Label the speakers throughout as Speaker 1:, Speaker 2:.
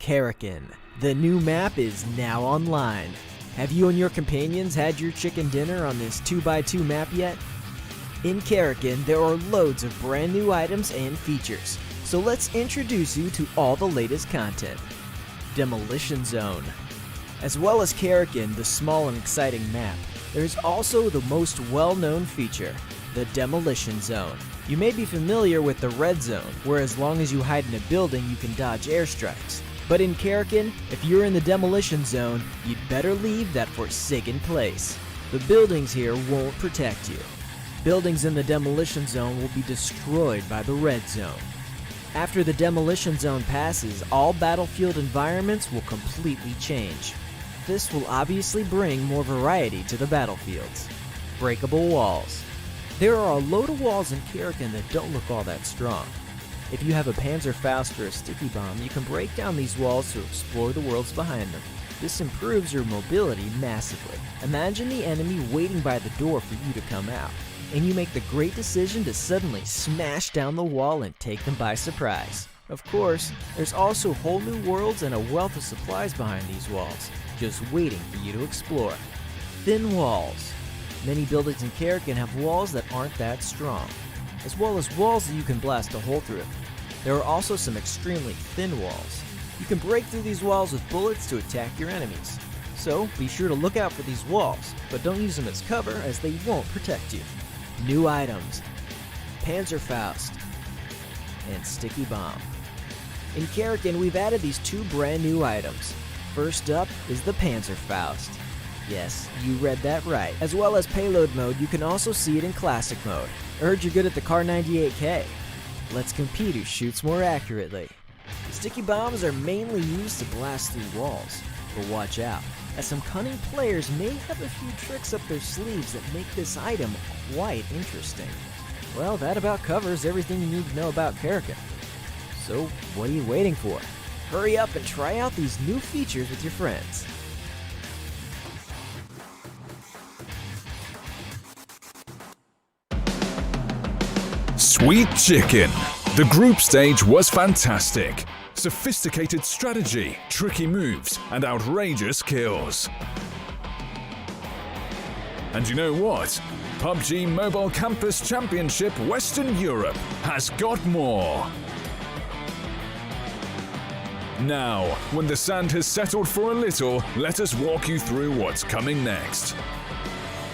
Speaker 1: Karakin. The new map is now online. Have you and your companions had your chicken dinner on this 2x2 map yet? In Karakin, there are loads of brand new items and features, so let's introduce you to all the latest content. Demolition Zone. As well as Karakin, the small and exciting map, there's also the most well-known feature, the Demolition Zone. You may be familiar with the Red Zone, where as long as you hide in a building you can dodge airstrikes. But in Karakin, if you're in the Demolition Zone, you'd better leave that forsaken place. The buildings here won't protect you. Buildings in the Demolition Zone will be destroyed by the Red Zone. After the Demolition Zone passes, all battlefield environments will completely change. This will obviously bring more variety to the battlefields. Breakable walls. There are a load of walls in Karakin that don't look all that strong. If you have a Panzerfaust or a sticky bomb, you can break down these walls to explore the worlds behind them. This improves your mobility massively. Imagine the enemy waiting by the door for you to come out, and you make the great decision to suddenly smash down the wall and take them by surprise. Of course, there's also whole new worlds and a wealth of supplies behind these walls, just waiting for you to explore. Thin walls. Many buildings in Karakin have walls that aren't that strong, as well as walls that you can blast a hole through. There are also some extremely thin walls. You can break through these walls with bullets to attack your enemies. So be sure to look out for these walls, but don't use them as cover as they won't protect you. New items. Panzerfaust and Sticky Bomb. In Karakin, we've added these two brand new items. First up is the Panzerfaust. Yes, you read that right. As well as payload mode, you can also see it in classic mode. I heard you're good at the Kar 98K. Let's compete who shoots more accurately. Sticky bombs are mainly used to blast through walls, but watch out, as some cunning players may have a few tricks up their sleeves that make this item quite interesting. Well, that about covers everything you need to know about Karakin. So, what are you waiting for? Hurry up and try out these new features with your friends.
Speaker 2: Sweet chicken. The group stage was fantastic. Sophisticated strategy, tricky moves, and outrageous kills. And you know what? PUBG Mobile Campus Championship Western Europe has got more. Now, when the sand has settled for a little, let us walk you through what's coming next.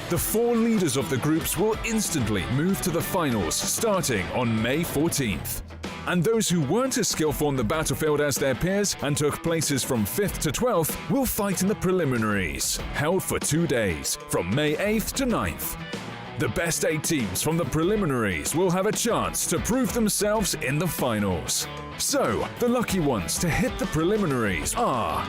Speaker 2: The 4 leaders of the groups will instantly move to the finals starting on May 14th. And those who weren't as skillful on the battlefield as their peers and took places from 5th to 12th will fight in the preliminaries, held for 2 days, from May 8th to 9th. The best 8 teams from the preliminaries will have a chance to prove themselves in the finals. So, the lucky ones to hit the preliminaries are...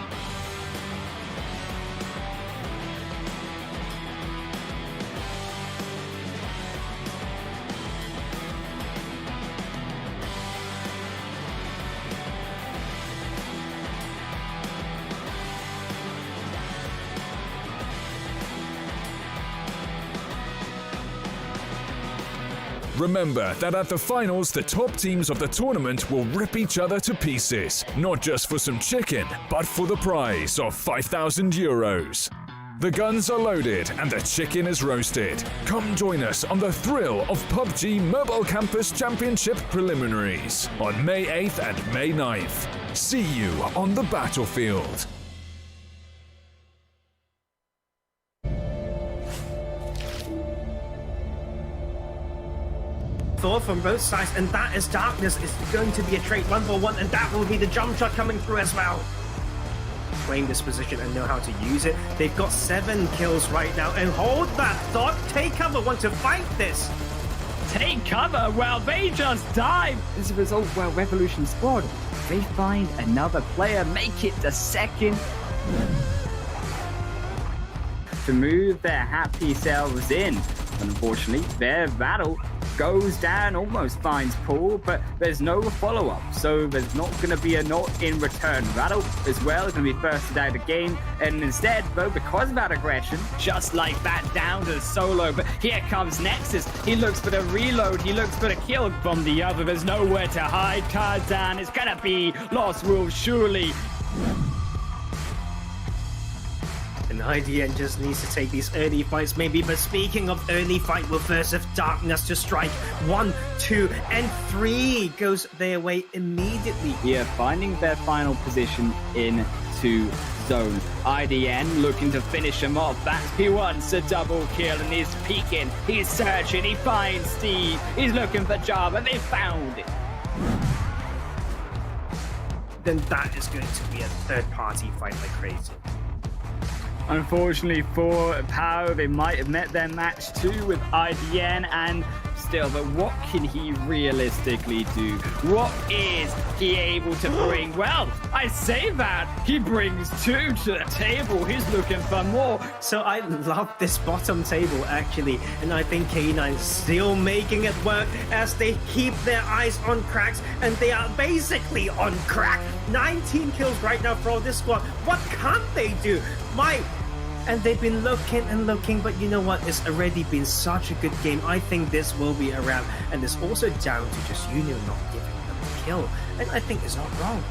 Speaker 2: Remember that at the finals, the top teams of the tournament will rip each other to pieces, not just for some chicken, but for the prize of €5,000. The guns are loaded and the chicken is roasted. Come join us on the thrill of PUBG Mobile Campus Championship Preliminaries on May 8th and May 9th. See you on the battlefield.
Speaker 3: From both sides, and that is Darkness. It's going to be a trait 1-for-1, and that will be the jump shot coming through as well. Claim this position and know how to use it. They've got 7 kills right now, and hold that thought. Take cover, want to fight this.
Speaker 4: Take cover? Well, they just died. As a result, well, Revolution squad, they find another player, make it the second to move their happy selves in. Unfortunately, their battle goes down, almost finds Paul, but there's no follow-up, so there's not going to be a not in return battle as well. It's going to be first to die the game, and instead, though, because of that aggression, just like that, down to Solo. But here comes Nexus. He looks for the reload, he looks for the kill from the other. There's nowhere to hide. Tarzan is going to be Lost Wolf, surely.
Speaker 3: And IDN just needs to take these early fights maybe, but speaking of early fight, will Verse of Darkness to strike 1, 2, and 3 goes their way immediately.
Speaker 4: Here, finding their final position into zone. IDN looking to finish him off. That's he wants a double kill and he's peeking, he's searching, he finds Steve, he's looking for Java, they found it.
Speaker 3: Then that is going to be a third-party fight like crazy.
Speaker 4: Unfortunately for Power, they might have met their match too with IDN, and still, but what can he realistically do? What is he able to bring? Well, I say that, he brings 2 to the table, he's looking for more.
Speaker 3: So I love this bottom table actually, and I think K9 still making it work as they keep their eyes on cracks, and they are basically on crack. 19 kills right now for all this squad. What can't they do? And they've been looking and looking, but you know what? It's already been such a good game. I think this will be a wrap, and it's also down to just Union not giving them a kill, and I think it's not wrong.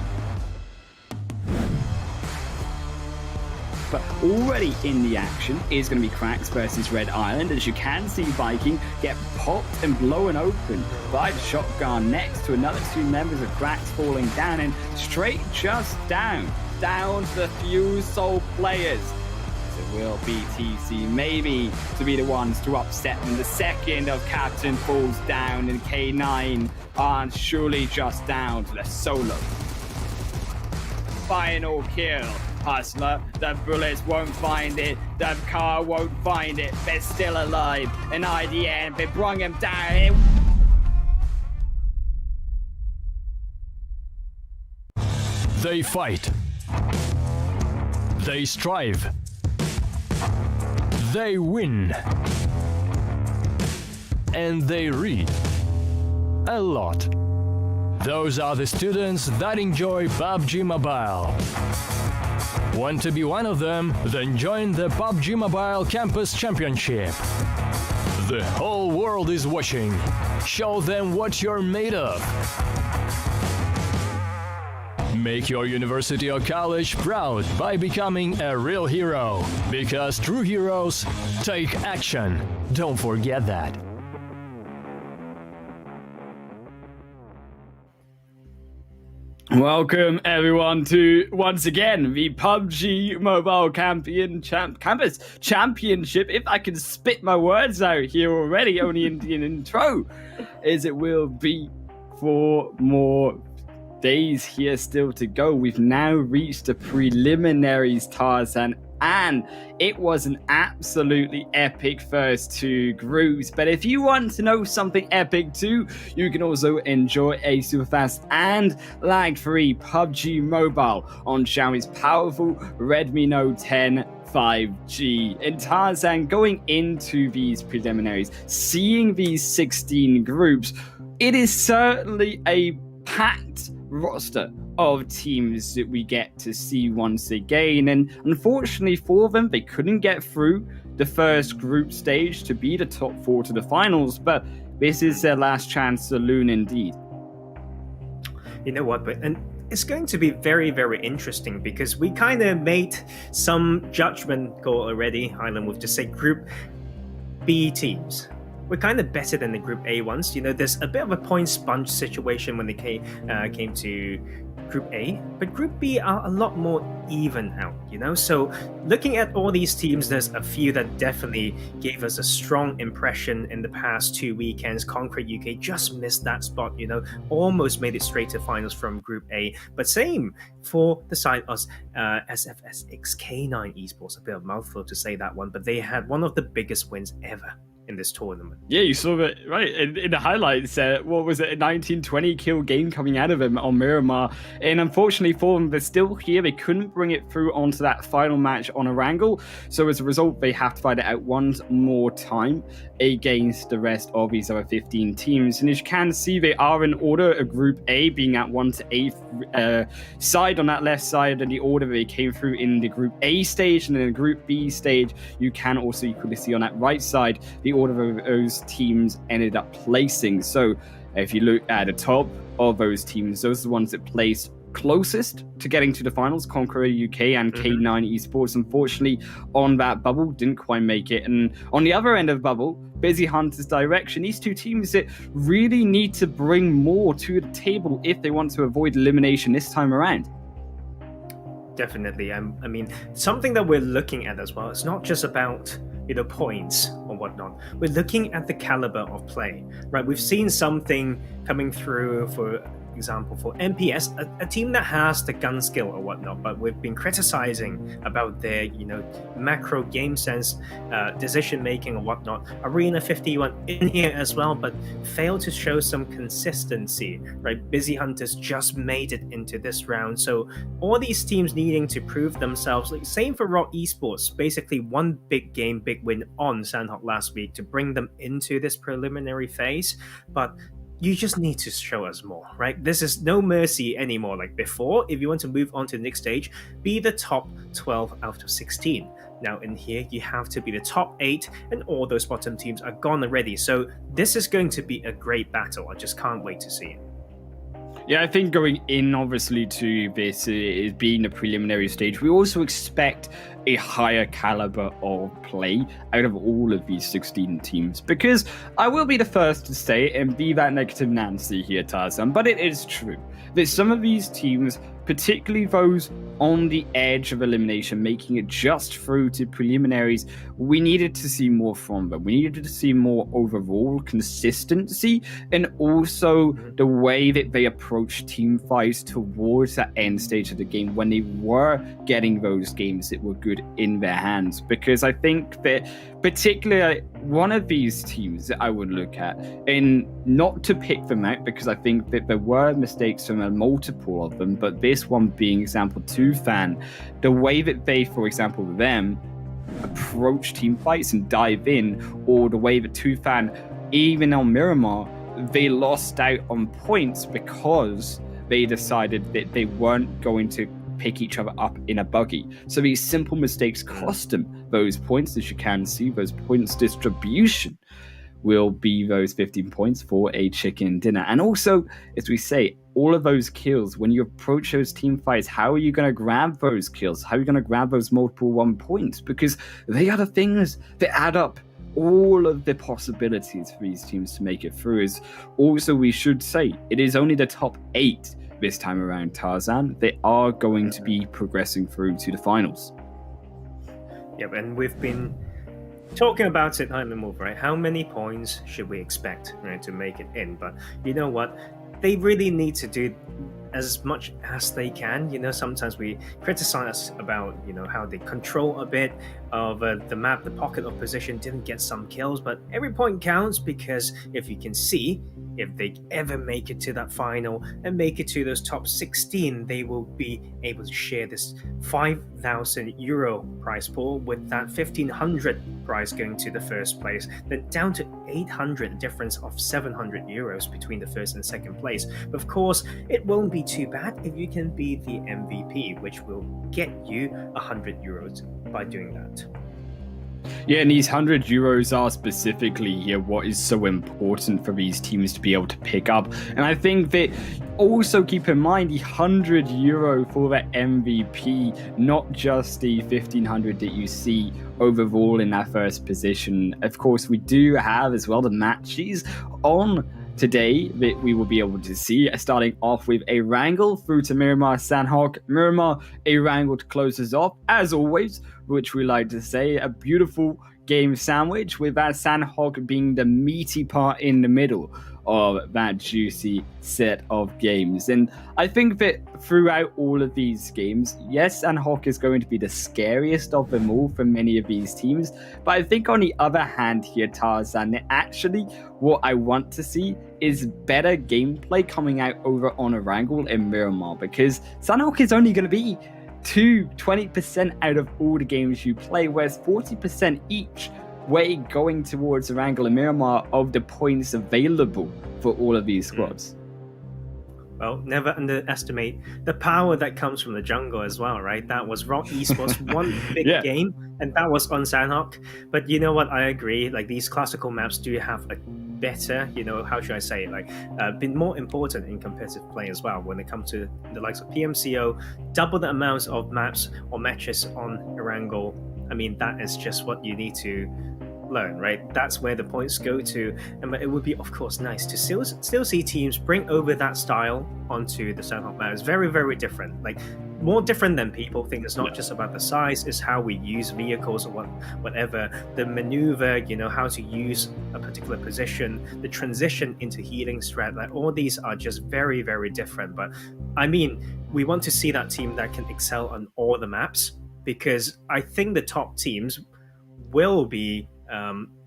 Speaker 4: But already in the action is going to be Cracks versus Red Island. As you can see, Viking get popped and blown open by the shotgun next to another 2 members of Cracks falling down, and straight just down to the few sole players. It will be TC maybe to be the ones to upset them. The second of Captain falls down, and K9 are surely just down to the solo. Final kill. Hustler, the bullets won't find it, the car won't find it, they're still alive, and IDN, they brung him down.
Speaker 5: They fight. They strive. They win. And they read. A lot. Those are the students that enjoy PUBG Mobile. Want to be one of them? Then join the PUBG MOBILE Campus Championship. The whole world is watching. Show them what you're made of. Make your university or college proud by becoming a real hero. Because true heroes take action. Don't forget that.
Speaker 4: Welcome everyone to, once again, the PUBG Mobile Campus Championship. If I can spit my words out here already, only in the intro, as it will be 4 more days here still to go. We've now reached the preliminaries, Tarzan, and it was an absolutely epic first 2 groups. But if you want to know something epic too, you can also enjoy a super fast and lag-free PUBG Mobile on Xiaomi's powerful Redmi Note 10 5G. And Tarzan, going into these preliminaries, seeing these 16 groups, it is certainly a packed roster of teams that we get to see once again, and unfortunately for them, they couldn't get through the first group stage to be the top 4 to the finals, but this is their last chance saloon indeed.
Speaker 3: You know what, but and it's going to be very, very interesting because we kind of made some judgment call already, Island, with just say Group B teams. We're kind of better than the Group A ones. You know, there's a bit of a point sponge situation when they came to Group A, but Group B are a lot more even out, you know? So looking at all these teams, there's a few that definitely gave us a strong impression in the past 2 weekends. Concrete UK just missed that spot, you know, almost made it straight to finals from Group A. But same for the side of SFSX K9 Esports. A bit of a mouthful to say that one, but they had one of the biggest wins ever in this tournament.
Speaker 4: Yeah, you saw it right in the highlights. What was it, a 19-20 kill game coming out of him on Miramar, and unfortunately for them, they're still here. They couldn't bring it through onto that final match on a wrangle, so as a result they have to fight it out one more time against the rest of these other 15 teams. And as you can see, they are in order, a Group A being at 1 to 8 side on that left side, and the order they came through in the Group A stage, and in the Group B stage you can also equally see on that right side the order of those teams ended up placing. So if you look at the top of those teams, those are the ones that placed closest to getting to the finals, Conqueror UK and K9 Esports, unfortunately, on that bubble, didn't quite make it. And on the other end of the bubble, Busy Hunters Direction, these two teams that really need to bring more to the table if they want to avoid elimination this time around.
Speaker 3: Definitely. I mean, something that we're looking at as well, it's not just about points or whatnot. We're looking at the caliber of play, right? We've seen something coming through, for example, for MPS, a team that has the gun skill or whatnot, but we've been criticizing about their, macro game sense, decision making or whatnot. Arena 51 in here as well, but failed to show some consistency, right? Busy Hunters just made it into this round, so all these teams needing to prove themselves. Like same for Rock Esports, basically one big game, big win on Sandhawk last week to bring them into this preliminary phase, but you just need to show us more, right? This is no mercy anymore like before. If you want to move on to the next stage, be the top 12 out of 16. Now in here, you have to be the top 8, and all those bottom teams are gone already. So this is going to be a great battle. I just can't wait to see it.
Speaker 4: Yeah, I think going in, obviously, to this is being the preliminary stage, we also expect a higher caliber of play out of all of these 16 teams. Because I will be the first to say, and be that negative Nancy here, Tarzan, but it is true that some of these teams, particularly those on the edge of elimination, making it just through to preliminaries, we needed to see more from them. We needed to see more overall consistency, and also the way that they approach team fights towards that end stage of the game when they were getting those games that were good in their hands. Because I think that particularly one of these teams that I would look at, and not to pick them out because I think that there were mistakes from a multiple of them, but this one being example 2 fan, the way that they, for example, them approach team fights and dive in, or the way that 2 fan, even on Miramar, they lost out on points because they decided that they weren't going to pick each other up in a buggy. So these simple mistakes cost them those points. As you can see, those points distribution will be those 15 points for a chicken dinner. And also, as we say, all of those kills, when you approach those team fights, how are you going to grab those kills? How are you going to grab those multiple 1 points? Because they are the things that add up all of the possibilities for these teams to make it through. Is also, we should say, it is only the top 8 this time around, Tarzan. They are going to be progressing through to the finals.
Speaker 3: Yep, and we've been talking about it time and move, right? How many points should we expect, right, to make it in? But you know what? They really need to do as much as they can. Sometimes we criticize about, how they control a bit of the map, the pocket of position, didn't get some kills, but every point counts, because if you can see, if they ever make it to that final and make it to those top 16, they will be able to share this €5,000 prize pool, with that 1,500 prize going to the first place, then down to 800, difference of €700 between the first and second place. But of course, it won't be too bad if you can be the MVP, which will get you €100 by doing that.
Speaker 4: Yeah, and these €100 are specifically what is so important for these teams to be able to pick up. And I think that also keep in mind the €100 for that MVP, not just the 1,500 that you see overall in that first position. Of course, we do have as well the matches on today that we will be able to see, starting off with a wrangle through to Miramar Sandhawk. Miramar, a wrangle to close us off, as always, which we like to say, a beautiful game sandwich, with that Sandhawk being the meaty part in the middle of that juicy set of games. And I think that throughout all of these games, yes, Sandhawk is going to be the scariest of them all for many of these teams, but I think on the other hand here, Tarzan, actually what I want to see is better gameplay coming out over on a wrangle in Miramar, because Sandhawk is only going to be 20% out of all the games you play, whereas 40% each way going towards Wrangle and Miramar of the points available for all of these squads.
Speaker 3: well, never underestimate the power that comes from the jungle as well, right? That was Rock Esports' one big
Speaker 4: Yeah.
Speaker 3: game, and that was on Sandhawk. But you know what? I agree. Like, these classical maps do have a better, how should I say it? Like, been more important in competitive play as well when it comes to the likes of PMCO, double the amounts of maps or matches on Erangel. I mean, that is just what you need to learn, right? That's where the points go to, and it would be, of course, nice to still see teams bring over that style onto the Sandhawk map. It's very, very different. Like, more different than people think. It's not just about the size; it's how we use vehicles or whatever, the maneuver. How to use a particular position, the transition into healing strat. Like, all these are just very, very different. But I mean, we want to see that team that can excel on all the maps, because I think the top teams will be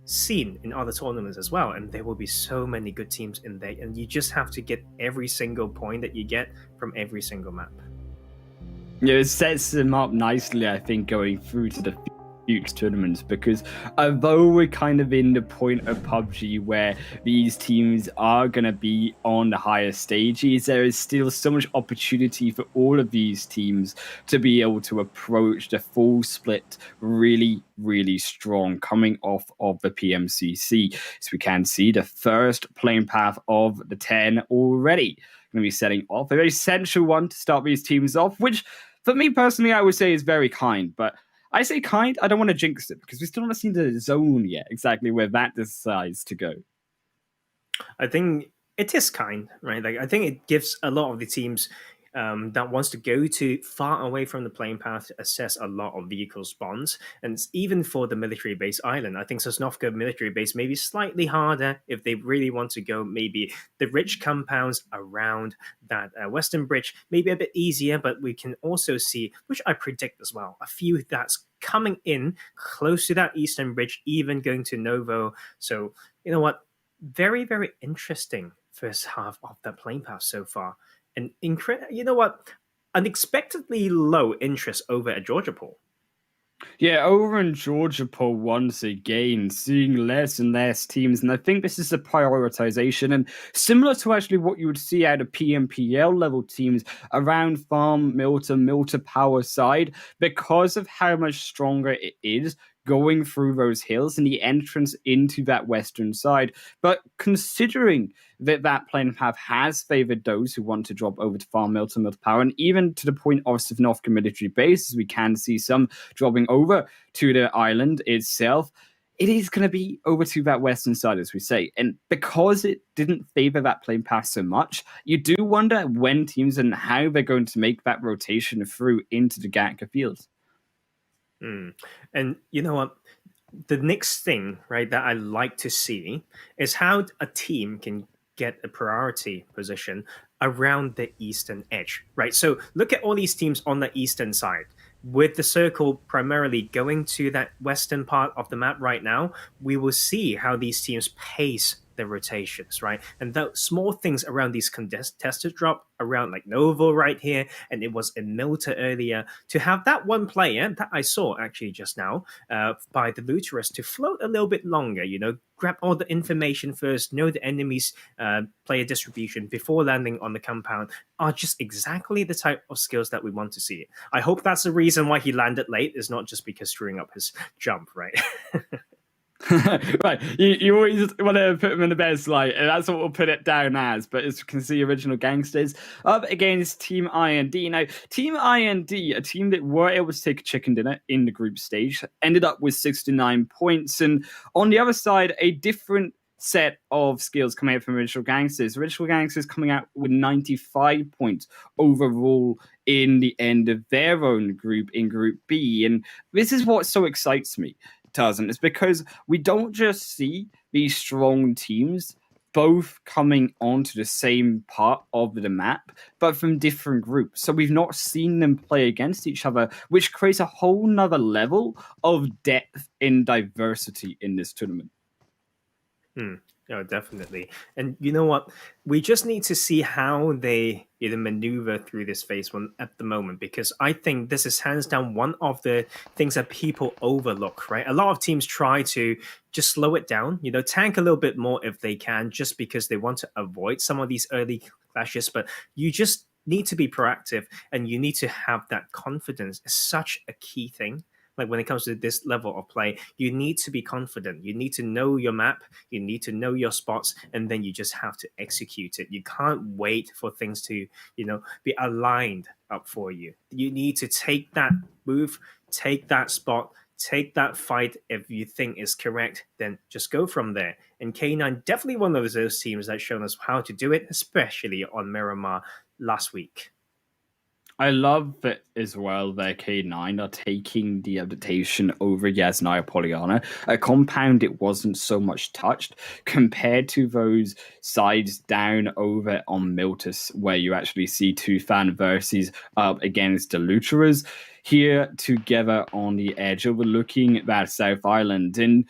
Speaker 3: seen in other tournaments as well, and there will be so many good teams in there, and you just have to get every single point that you get from every single map.
Speaker 4: Yeah, it sets them up nicely, I think, going through to the future tournaments, because although we're kind of in the point of PUBG where these teams are going to be on the higher stages, there is still so much opportunity for all of these teams to be able to approach the full split really, really strong, coming off of the PMCC. So we can see the first playing path of the 10 already going to be setting off. A very essential one to start these teams off, which for me personally, I would say is very kind, but I say kind, I don't want to jinx it, because we still haven't seen the zone yet, exactly where that decides to go.
Speaker 3: I think it is kind, right? Like, I think it gives a lot of the teams that wants to go to far away from the playing path to assess a lot of vehicle spawns. And even for the military base island, I think Sosnovka military base may be slightly harder if they really want to go. Maybe the rich compounds around that western bridge may be a bit easier, but we can also see, which I predict as well, a few that's coming in close to that eastern bridge, even going to Novo. So, you know what? Very, very interesting first half of that playing path so far. And you know what? Unexpectedly low interest over at Georgia Pool.
Speaker 4: Yeah, over in Georgia Pool, once again, seeing less and less teams. And I think this is a prioritization. And similar to actually what you would see out of PMPL level teams around Farm, Milta Power side, because of how much stronger it is going through those hills and the entrance into that western side. But considering that playing path has favored those who want to drop over to Farm Milta Power, and even to the point of Sivnovka military bases, we can see some dropping over to the island itself. It is going to be over to that western side, as we say. And because it didn't favor that playing path so much, you do wonder when teams and how they're going to make that rotation through into the Gatka fields.
Speaker 3: And you know what? The next thing, right, that I like to see is how a team can get a priority position around the eastern edge, right? So look at all these teams on the eastern side, with the circle primarily going to that western part of the map right now. We will see how these teams pace their rotations, right? And those small things around these contested drop around like Novo right here, and it was in Milta earlier, to have that one player that I saw actually just now by the Luterus to float a little bit longer, grab all the information first, know the enemy's player distribution before landing on the compound, are just exactly the type of skills that we want to see. I hope that's the reason why he landed late, is not just because screwing up his jump, right?
Speaker 4: Right, you always want to put them in the best light, and that's what we'll put it down as. But as you can see, Original Gangsters up against Team IND. Now, Team IND, a team that were able to take a chicken dinner in the group stage, ended up with 69 points. And on the other side, a different set of skills coming out from Original Gangsters. Original Gangsters coming out with 95 points overall in the end of their own group, in Group B. And this is what so excites me. It's because we don't just see these strong teams both coming onto the same part of the map, but from different groups. So we've not seen them play against each other, which creates a whole nother level of depth and diversity in this tournament.
Speaker 3: Oh, definitely. And you know what? We just need to see how they maneuver through this phase one at the moment, because I think this is hands down one of the things that people overlook, right? A lot of teams try to just slow it down, tank a little bit more if they can, just because they want to avoid some of these early clashes. But you just need to be proactive, and you need to have that confidence. It's such a key thing. Like when it comes to this level of play, you need to be confident. You need to know your map. You need to know your spots, and then you just have to execute it. You can't wait for things to, be aligned up for you. You need to take that move, take that spot, take that fight. If you think is correct, then just go from there. And K9 definitely one of those teams that's shown us how to do it, especially on Miramar last week.
Speaker 4: I love it as well that K9 are taking the adaptation over Yasnaya Polyana, a compound it wasn't so much touched compared to those sides down over on Miltus, where you actually see Tufan versus up against the Luteras here together on the edge overlooking that South Island. And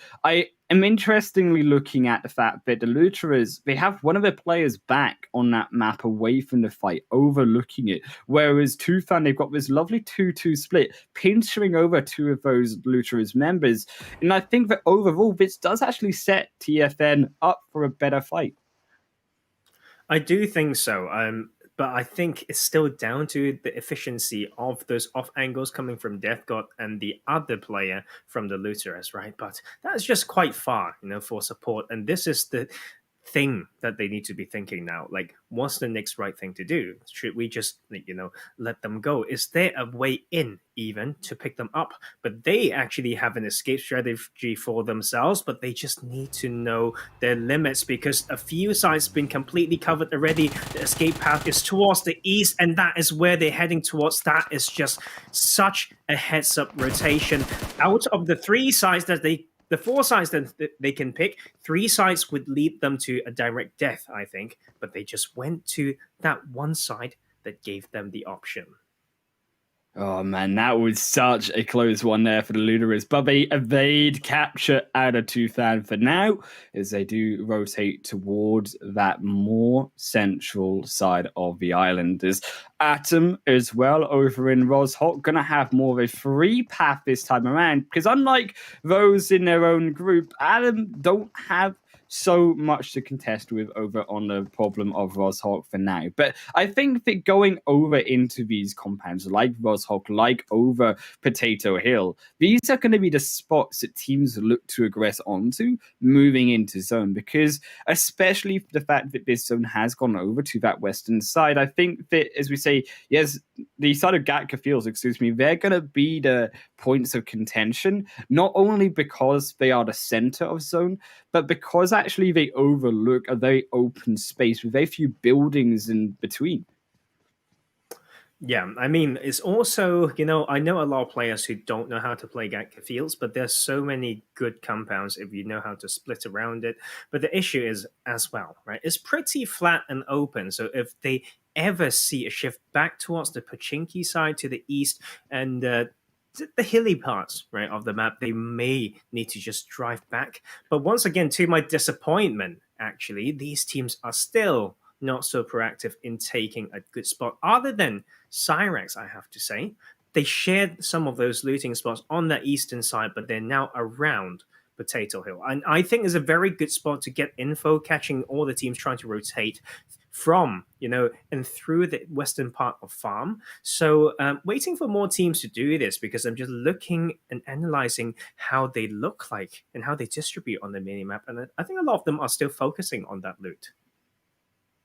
Speaker 4: I'm interestingly looking at the fact that the Luteras, they have one of their players back on that map away from the fight, overlooking it. Whereas Tufan, they've got this lovely 2-2 split, pinching over two of those Luteras members. And I think that overall, this does actually set TFN up for a better fight.
Speaker 3: I do think so. But I think it's still down to the efficiency of those off angles coming from Death God and the other player from the Luteras, right? But that's just quite far, for support. And this is the thing that they need to be thinking now. Like, what's the next right thing to do? Should we just, let them go? Is there a way in even to pick them up? But they actually have an escape strategy for themselves, but they just need to know their limits, because a few sides been completely covered already. The escape path is towards the east, and that is where they're heading towards. That is just such a heads up rotation. Out of the the four sides that they can pick, three sides would lead them to a direct death, I think. But they just went to that one side that gave them the option.
Speaker 4: Oh man, that was such a close one there for the Luteras, but they evade capture out of Tufan for now, as they do rotate towards that more central side of the island. As Atom as well over in Roshok gonna have more of a free path this time around, because unlike those in their own group, Atom don't have so much to contest with over on the problem of Roshok for now. But I think that going over into these compounds like Roshok, like over Potato Hill, these are going to be the spots that teams look to aggress onto moving into zone, because especially the fact that this zone has gone over to that western side, I think that, as we say, yes, the side of Gatka Fields, they're going to be the points of contention, not only because they are the center of zone, but because actually they overlook a very open space with very few buildings in between.
Speaker 3: Yeah, I mean, it's also, I know a lot of players who don't know how to play Gatka Fields, but there's so many good compounds if you know how to split around it. But the issue is as well, right? It's pretty flat and open. So if they ever see a shift back towards the Pachinki side to the east and the hilly parts, right, of the map, they may need to just drive back. But once again, to my disappointment, actually, these teams are still not so proactive in taking a good spot, other than Cyrex, I have to say. They shared some of those looting spots on the eastern side, but they're now around Potato Hill. And I think it's a very good spot to get info, catching all the teams trying to rotate from, and through the western part of farm. So waiting for more teams to do this, because I'm just looking and analyzing how they look like and how they distribute on the minimap. And I think a lot of them are still focusing on that loot.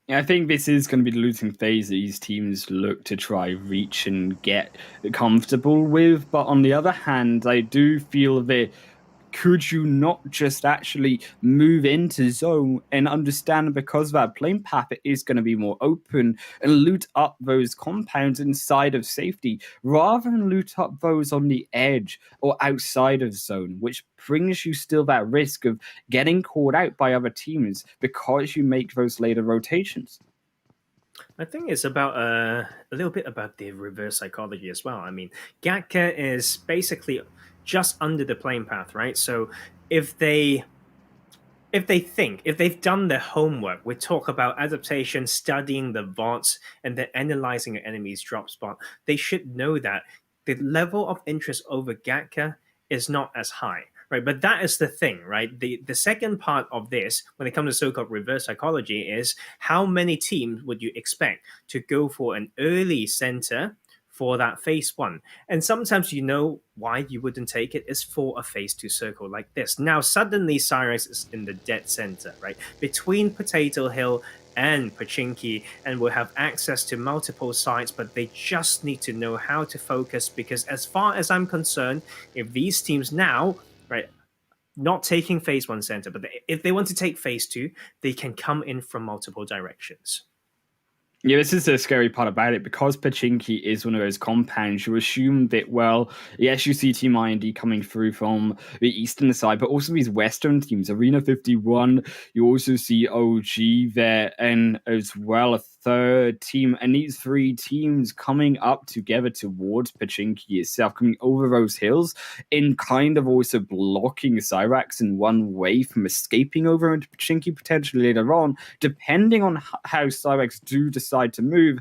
Speaker 4: Yeah, I think this is going to be the looting phase that these teams look to try reach and get comfortable with. But on the other hand, I do feel that could you not just actually move into zone and understand, because that plane path it is going to be more open, and loot up those compounds inside of safety rather than loot up those on the edge or outside of zone, which brings you still that risk of getting caught out by other teams because you make those later rotations.
Speaker 3: I think it's about a little bit about the reverse psychology as well. I mean, Gatka is basically just under the plane path, right? So if they if they've done their homework, we talk about adaptation, studying the VODs, and then analyzing an enemy's drop spot. They should know that the level of interest over Gatka is not as high, right? But that is the thing, right? The second part of this, when it comes to so-called reverse psychology, is how many teams would you expect to go for an early center for that phase 1? And sometimes why you wouldn't take it is for a phase 2 circle like this. Now suddenly Cyrex is in the dead center, right? Between Potato Hill and Pachinki, and will have access to multiple sites, but they just need to know how to focus, because as far as I'm concerned, if these teams now, right, not taking phase 1 center, but if they want to take phase 2, they can come in from multiple directions.
Speaker 4: Yeah, this is the scary part about it. Because Pachinki is one of those compounds, you assume that, well, yes, you see Team IND coming through from the eastern side, but also these western teams, Arena 51, you also see OG there, and as well a third team, and these three teams coming up together towards Pachinki itself, coming over those hills, and kind of also blocking Cyrax in one way from escaping over into Pachinki potentially later on, depending on how Cyrax do decide to move.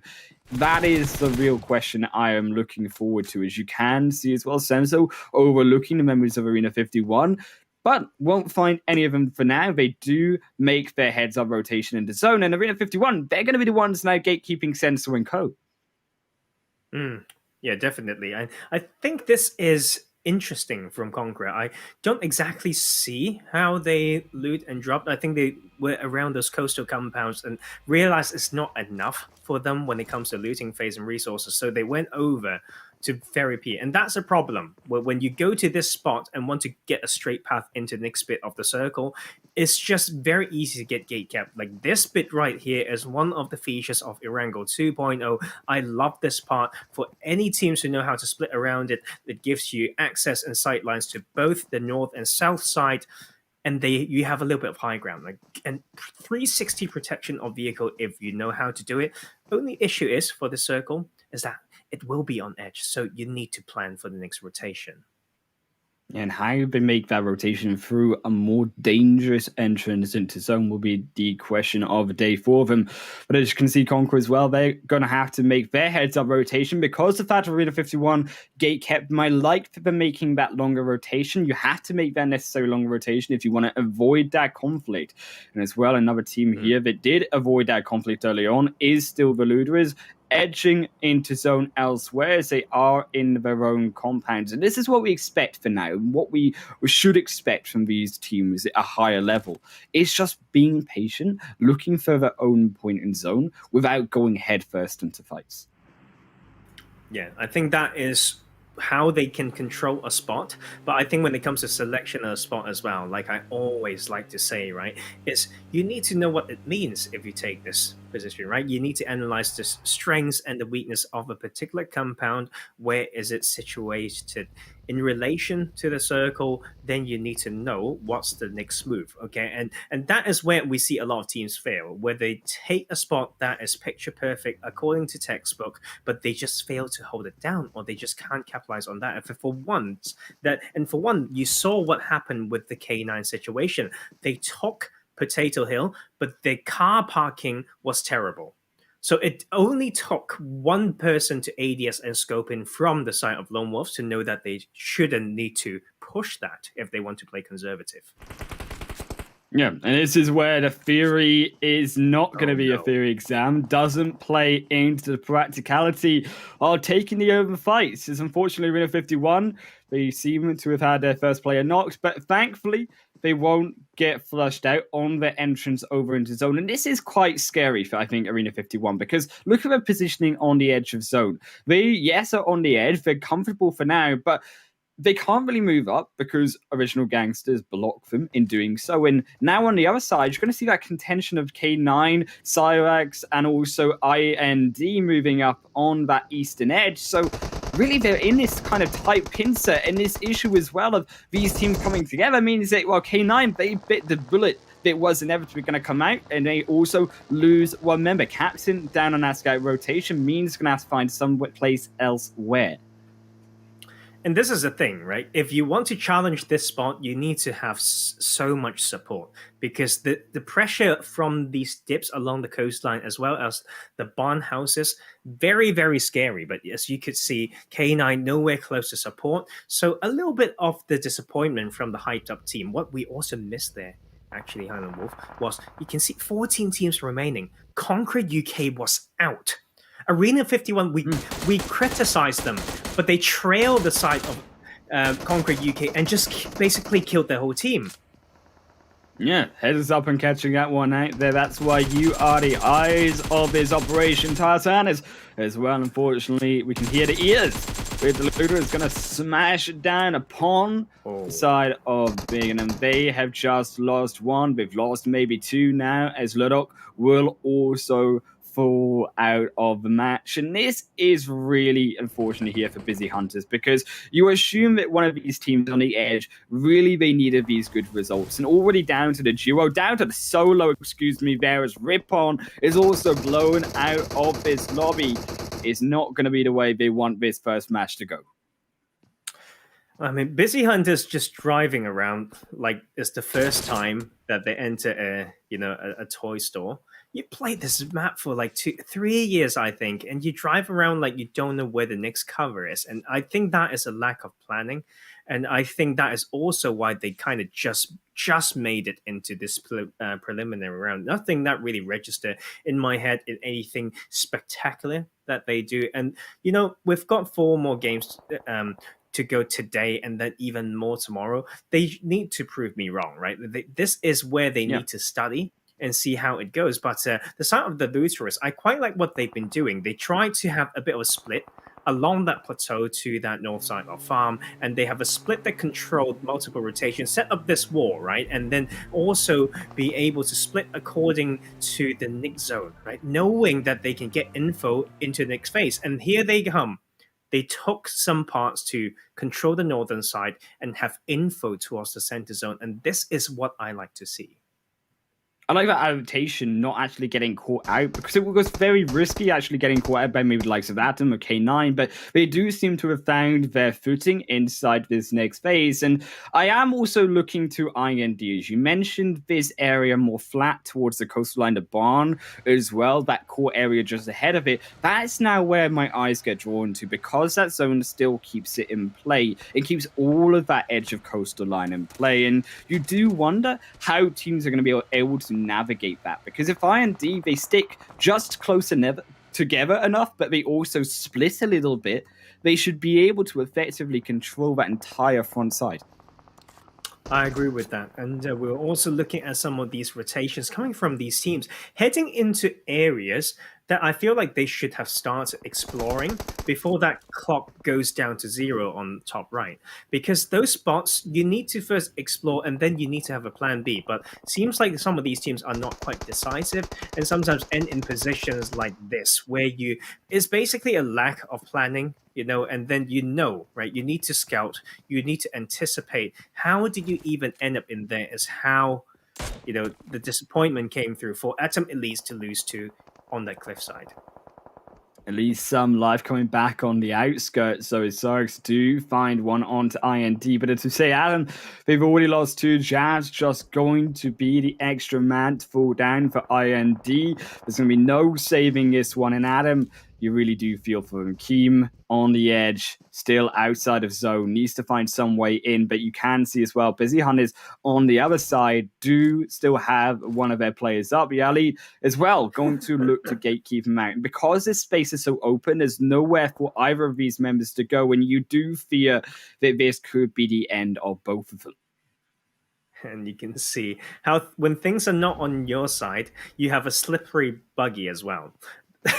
Speaker 4: That is the real question I am looking forward to. As you can see as well, Senso overlooking the members of Arena 51, but won't find any of them for now. They do make their heads-up rotation into zone, and Arena 51, they're going to be the ones now gatekeeping Senso and co.
Speaker 3: Yeah, definitely. I think this is interesting from Conqueror. I don't exactly see how they loot and dropped. I think they were around those coastal compounds and realized it's not enough for them when it comes to looting phase and resources, so they went over to Ferry P. And that's a problem. When you go to this spot and want to get a straight path into the next bit of the circle, it's just very easy to get gate capped. Like this bit right here is one of the features of Erangel 2.0. I love this part. For any teams who know how to split around it, it gives you access and sight lines to both the north and south side, and you have a little bit of high ground, and 360 protection of vehicle if you know how to do it. Only issue is for the circle is that it will be on edge, so you need to plan for the next rotation.
Speaker 4: And how they make that rotation through a more dangerous entrance into zone will be the question of the day for them. But as you can see, Conqueror as well, they're going to have to make their heads-up rotation because the fact Arena 51 gate kept might like for them making that longer rotation. You have to make that necessary longer rotation if you want to avoid that conflict. And as well, another team here that did avoid that conflict early on is still the Luderers, edging into zone elsewhere as they are in their own compounds. And this is what we expect for now, what we should expect from these teams at a higher level. It's just being patient, looking for their own point in zone without going headfirst into fights.
Speaker 3: Yeah, I think that is how they can control a spot. But I think when it comes to selection of a spot as well, like I always like to say, right, is you need to know what it means if you take this position, right? You need to analyze the strengths and the weakness of a particular compound. Where is it situated in relation to the circle? Then you need to know what's the next move, okay? And that is where we see a lot of teams fail, where they take a spot that is picture perfect according to textbook, but they just fail to hold it down, or they just can't capitalize on that. And for one, you saw what happened with the K9 situation. They took Potato Hill, but their car parking was terrible. So it only took one person to ADS and scope in from the side of Lone Wolves to know that they shouldn't need to push that if they want to play conservative.
Speaker 4: Yeah, and this is where the theory is not going to be a theory exam, doesn't play into the practicality of taking the open fights. As unfortunately, Arena 51, they seem to have had their first player knocked, but thankfully, they won't get flushed out on their entrance over into zone. And this is quite scary for, I think, Arena 51, because look at their positioning on the edge of zone. They, yes, are on the edge. They're comfortable for now, but they can't really move up because Original Gangsters block them in doing so. And now on the other side, you're going to see that contention of K9, Cyrax, and also IND moving up on that eastern edge. So really, they're in this kind of tight pincer, and this issue as well of these teams coming together means that, well, K9, they bit the bullet that was inevitably going to come out, and they also lose one member. Captain down on that scout rotation means going to have to find some place elsewhere.
Speaker 3: And this is the thing, right? If you want to challenge this spot, you need to have so much support because the pressure from these dips along the coastline as well as the barn houses, very, very scary. But as you could see, K9 nowhere close to support. So a little bit of the disappointment from the hyped up team. What we also missed there, actually, Highland Wolf, was you can see 14 teams remaining. Concrete UK was out. Arena 51, we criticized them, but they trailed the side of Concrete UK and just basically killed their whole team.
Speaker 4: Yeah, heads up and catching that one out there. That's why you are the eyes of this Operation Tartan as well. Unfortunately, we can hear the ears. With the Looter is going to smash down upon the side of Bingham. They have just lost one. They've lost maybe two now, as Ludok will also fall out of the match. And this is really unfortunate here for Busy Hunters, because you assume that one of these teams on the edge, really they needed these good results. And already down to the duo, down to the solo, there as Ripon is also blown out of this lobby. It's not going to be the way they want this first match to go.
Speaker 3: I mean, Busy Hunters just driving around like it's the first time that they enter a toy store. You played this map for like 3 years, I think, and you drive around like you don't know where the next cover is. And I think that is a lack of planning. And I think that is also why they kind of just made it into this preliminary round. Nothing that really registered in my head in anything spectacular that they do. And, we've got 4 more games to go today and then even more tomorrow. They need to prove me wrong, right? This is where they need to study and see how it goes. But the side of the Lutherans, I quite like what they've been doing. They try to have a bit of a split along that plateau to that north side of farm, and they have a split that controlled multiple rotations, set up this wall, right? And then also be able to split according to the Nick zone, right? Knowing that they can get info into the next phase. And here they come. They took some parts to control the northern side and have info towards the center zone. And this is what I like to see.
Speaker 4: I like that adaptation not actually getting caught out, because it was very risky actually getting caught out by maybe the likes of Atom or K9, but they do seem to have found their footing inside this next phase. And I am also looking to IND, as you mentioned, this area more flat towards the coastline of Barn as well, that core area just ahead of it. That's now where my eyes get drawn to, because that zone still keeps it in play. It keeps all of that edge of coastal line in play, and you do wonder how teams are going to be able to navigate that, because if IND they stick just close together enough, but they also split a little bit, they should be able to effectively control that entire front side.
Speaker 3: I agree with that. And we're also looking at some of these rotations coming from these teams, heading into areas that I feel like they should have started exploring before that clock goes down to 0 on top right. Because those spots, you need to first explore and then you need to have a plan B. But it seems like some of these teams are not quite decisive and sometimes end in positions like this, where it's basically a lack of planning, and then right? You need to scout, you need to anticipate. How did you even end up in there is how, the disappointment came through for Atom Elites to lose to on that cliffside.
Speaker 4: At least some life coming back on the outskirts, so his Zarks do find one onto IND. But to say, Adam, they've already lost 2. Jazz just going to be the extra man to fall down for IND. There's going to be no saving this one. And Adam, you really do feel for him. Keem on the edge, still outside of zone, needs to find some way in, but you can see as well, Busy Hunters on the other side do still have one of their players up. Yali as well, going to look to gatekeep him out. And because this space is so open, there's nowhere for either of these members to go, and you do fear that this could be the end of both of them.
Speaker 3: And you can see how when things are not on your side, you have a slippery buggy as well.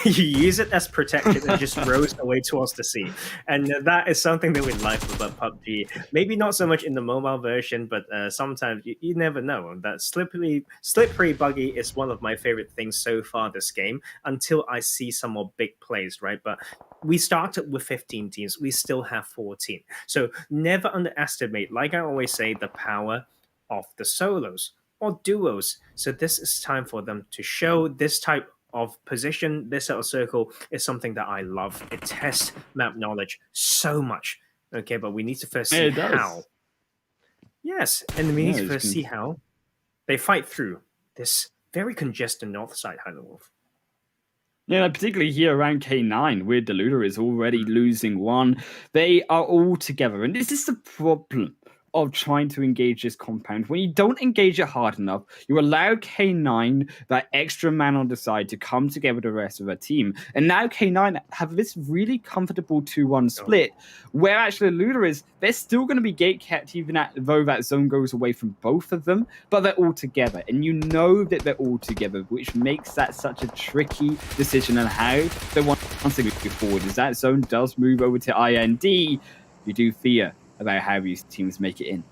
Speaker 3: You use it as protection and just rows away towards the sea. And that is something that we like about PUBG. Maybe not so much in the mobile version, but sometimes you never know. That slippery buggy is one of my favorite things so far this game, until I see some more big plays, right? But we started with 15 teams. We still have 14. So never underestimate, like I always say, the power of the solos or duos. So this is time for them to show this type of position. This little circle is something that I love. It tests map knowledge so much. Okay, but we need to first
Speaker 4: Yeah,
Speaker 3: see
Speaker 4: it does.
Speaker 3: how. Yes, and we need to
Speaker 4: it's
Speaker 3: first
Speaker 4: con-
Speaker 3: see how they fight through this very congested north side, Highland Wolf.
Speaker 4: Yeah, particularly here around K9, where Deluder is already losing one. They are all together, and this is the problem of trying to engage this compound. When you don't engage it hard enough, you allow K9, that extra man on the side, to come together with the rest of their team. And now K9 have this really comfortable 2-1 split, where actually Deluder is, they're still going to be gate kept even though that zone goes away from both of them, but they're all together. And you know that they're all together, which makes that such a tricky decision on how they want to move forward. As that zone does move over to IND, you do fear about how these teams make it in.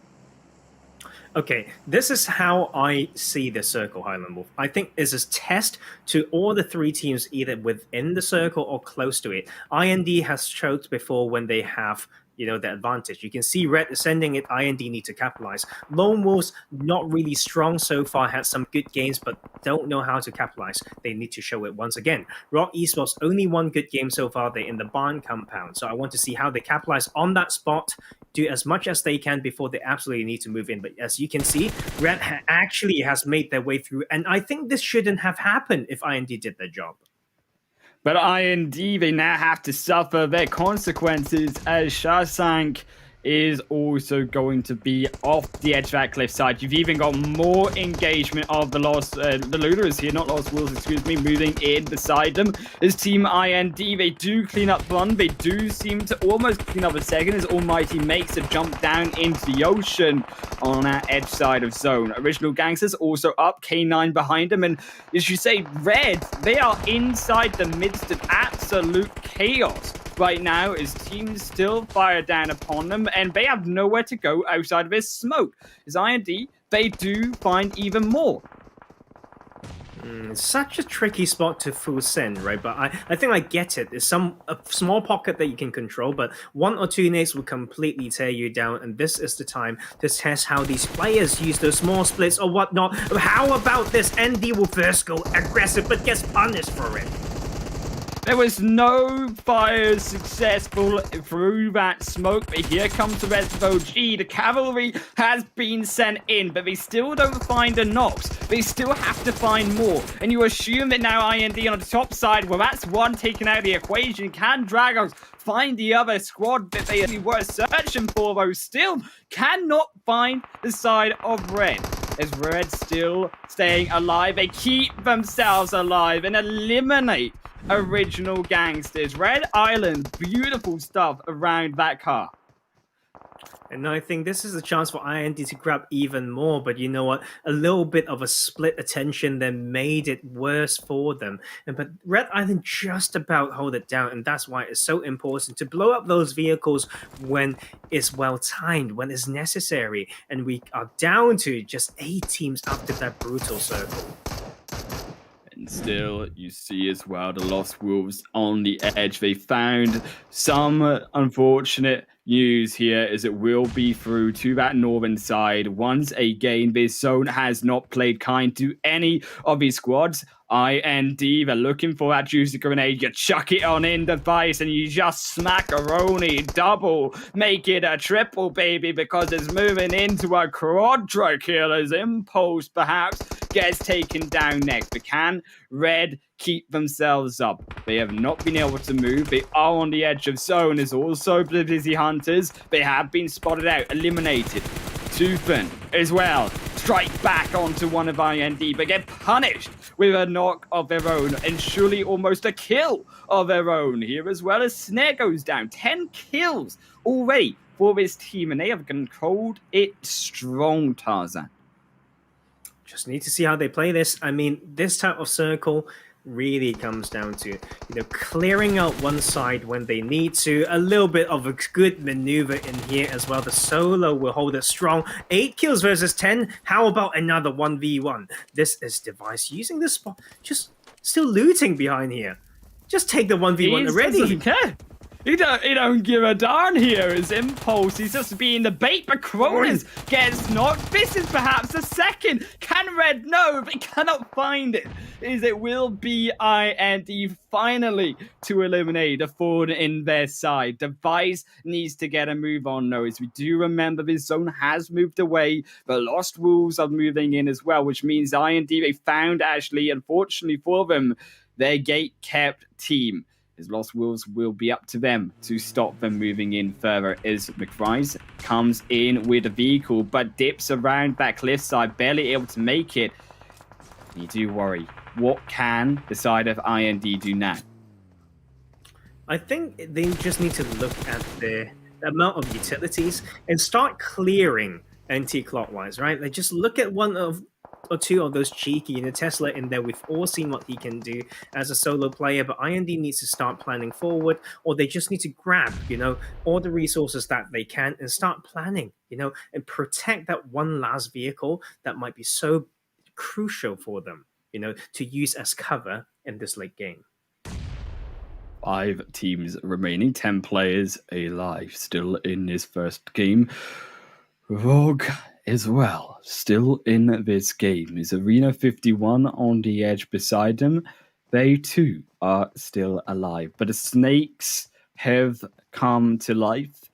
Speaker 3: Okay, this is how I see the circle, Highland Wolf. I think it's a test to all the three teams either within the circle or close to it. IND has choked before when they have the advantage. You can see Red sending it, IND need to capitalize. Lone Wolves, not really strong so far, had some good games, but don't know how to capitalize. They need to show it once again. Rock Esports, only one good game so far. They're in the barn compound. So I want to see how they capitalize on that spot, do as much as they can before they absolutely need to move in. But as you can see, Red actually has made their way through. And I think this shouldn't have happened if IND did their job.
Speaker 4: But IND, they now have to suffer their consequences as Shashank is also going to be off the edge of that cliffside. You've even got more engagement of the Looters here, not Lost Wolves, excuse me, moving in beside them. As Team IND, they do clean up one. They do seem to almost clean up a second as Almighty makes a jump down into the ocean on that edge side of zone. Original Gangsters also up, K9 behind them. And as you say, Red, they are inside the midst of absolute chaos right now as teams still fire down upon them, and they have nowhere to go outside of this smoke. As IND, they do find even more.
Speaker 3: It's such a tricky spot to full send, right? But I think I get it. It's a small pocket that you can control, but one or two nades will completely tear you down, and this is the time to test how these players use those small splits or whatnot. How about this? ND will first go aggressive, but gets punished for it.
Speaker 4: There was no fires successful through that smoke, but here comes the rest of OG. The cavalry has been sent in, but they still don't find the knocks. They still have to find more. And you assume that now IND on the top side, well, that's one taken out of the equation. Can Dragons find the other squad that they were searching for, though? Still cannot find the side of Red. As Red still staying alive, they keep themselves alive and eliminate Original Gangsters. Red Island, beautiful stuff around that car.
Speaker 3: And I think this is a chance for IND to grab even more, but you know what? A little bit of a split attention then made it worse for them. But Red Island just about hold it down, and that's why it's so important to blow up those vehicles when it's well-timed, when it's necessary. And we are down to just 8 teams after that brutal circle.
Speaker 4: And still, you see as well the Lost Wolves on the edge. They found some unfortunate news here as it will be through to that northern side. Once again, this zone has not played kind to any of these squads. IND, they're looking for that juicy grenade. You chuck it on in device and you just smack-a-roni double. Make it a triple, baby, because it's moving into a quadra killer's impulse, perhaps, gets taken down next. But can Red keep themselves up? They have not been able to move. They are on the edge of zone. There's also the Busy Hunters. They have been spotted out, eliminated. Tufan as well. Strike back onto one of IND, but get punished with a knock of their own, and surely almost a kill of their own here as well as Snare goes down. 10 kills already for this team, and they have controlled it strong, Tarzan.
Speaker 3: Just need to see how they play this. I mean, this type of circle really comes down to clearing out one side when they need to. A little bit of a good maneuver in here as well. The solo will hold it strong. 8 kills versus 10. How about another 1v1? This is Device using this spot, just still looting behind here. Just take the 1v1 already.
Speaker 4: He don't give a darn here. His impulse, he's just being the bait, but Cronus gets knocked. This is perhaps the second. Can Red know, but cannot find it. It will be IND finally to eliminate the thorn in their side. Device needs to get a move on, though, as we do remember this zone has moved away. The Lost Wolves are moving in as well, which means IND, they found actually, unfortunately for them, their gate-kept team. His Lost Wolves will be up to them to stop them moving in further as McBride comes in with a vehicle but dips around that cliffside, barely able to make it. You do worry. What can the side of IND do now?
Speaker 3: I think they just need to look at the amount of utilities and start clearing anti-clockwise, right? They just look at one or two of those cheeky, Tesla in there. We've all seen what he can do as a solo player, but IND needs to start planning forward, or they just need to grab, all the resources that they can and start planning, and protect that one last vehicle that might be so crucial for them, to use as cover in this late game.
Speaker 4: 5 teams remaining, 10 players alive still in this first game. Rogue as well, still in this game. Is Arena 51 on the edge beside them? They too are still alive. But the snakes have come to life,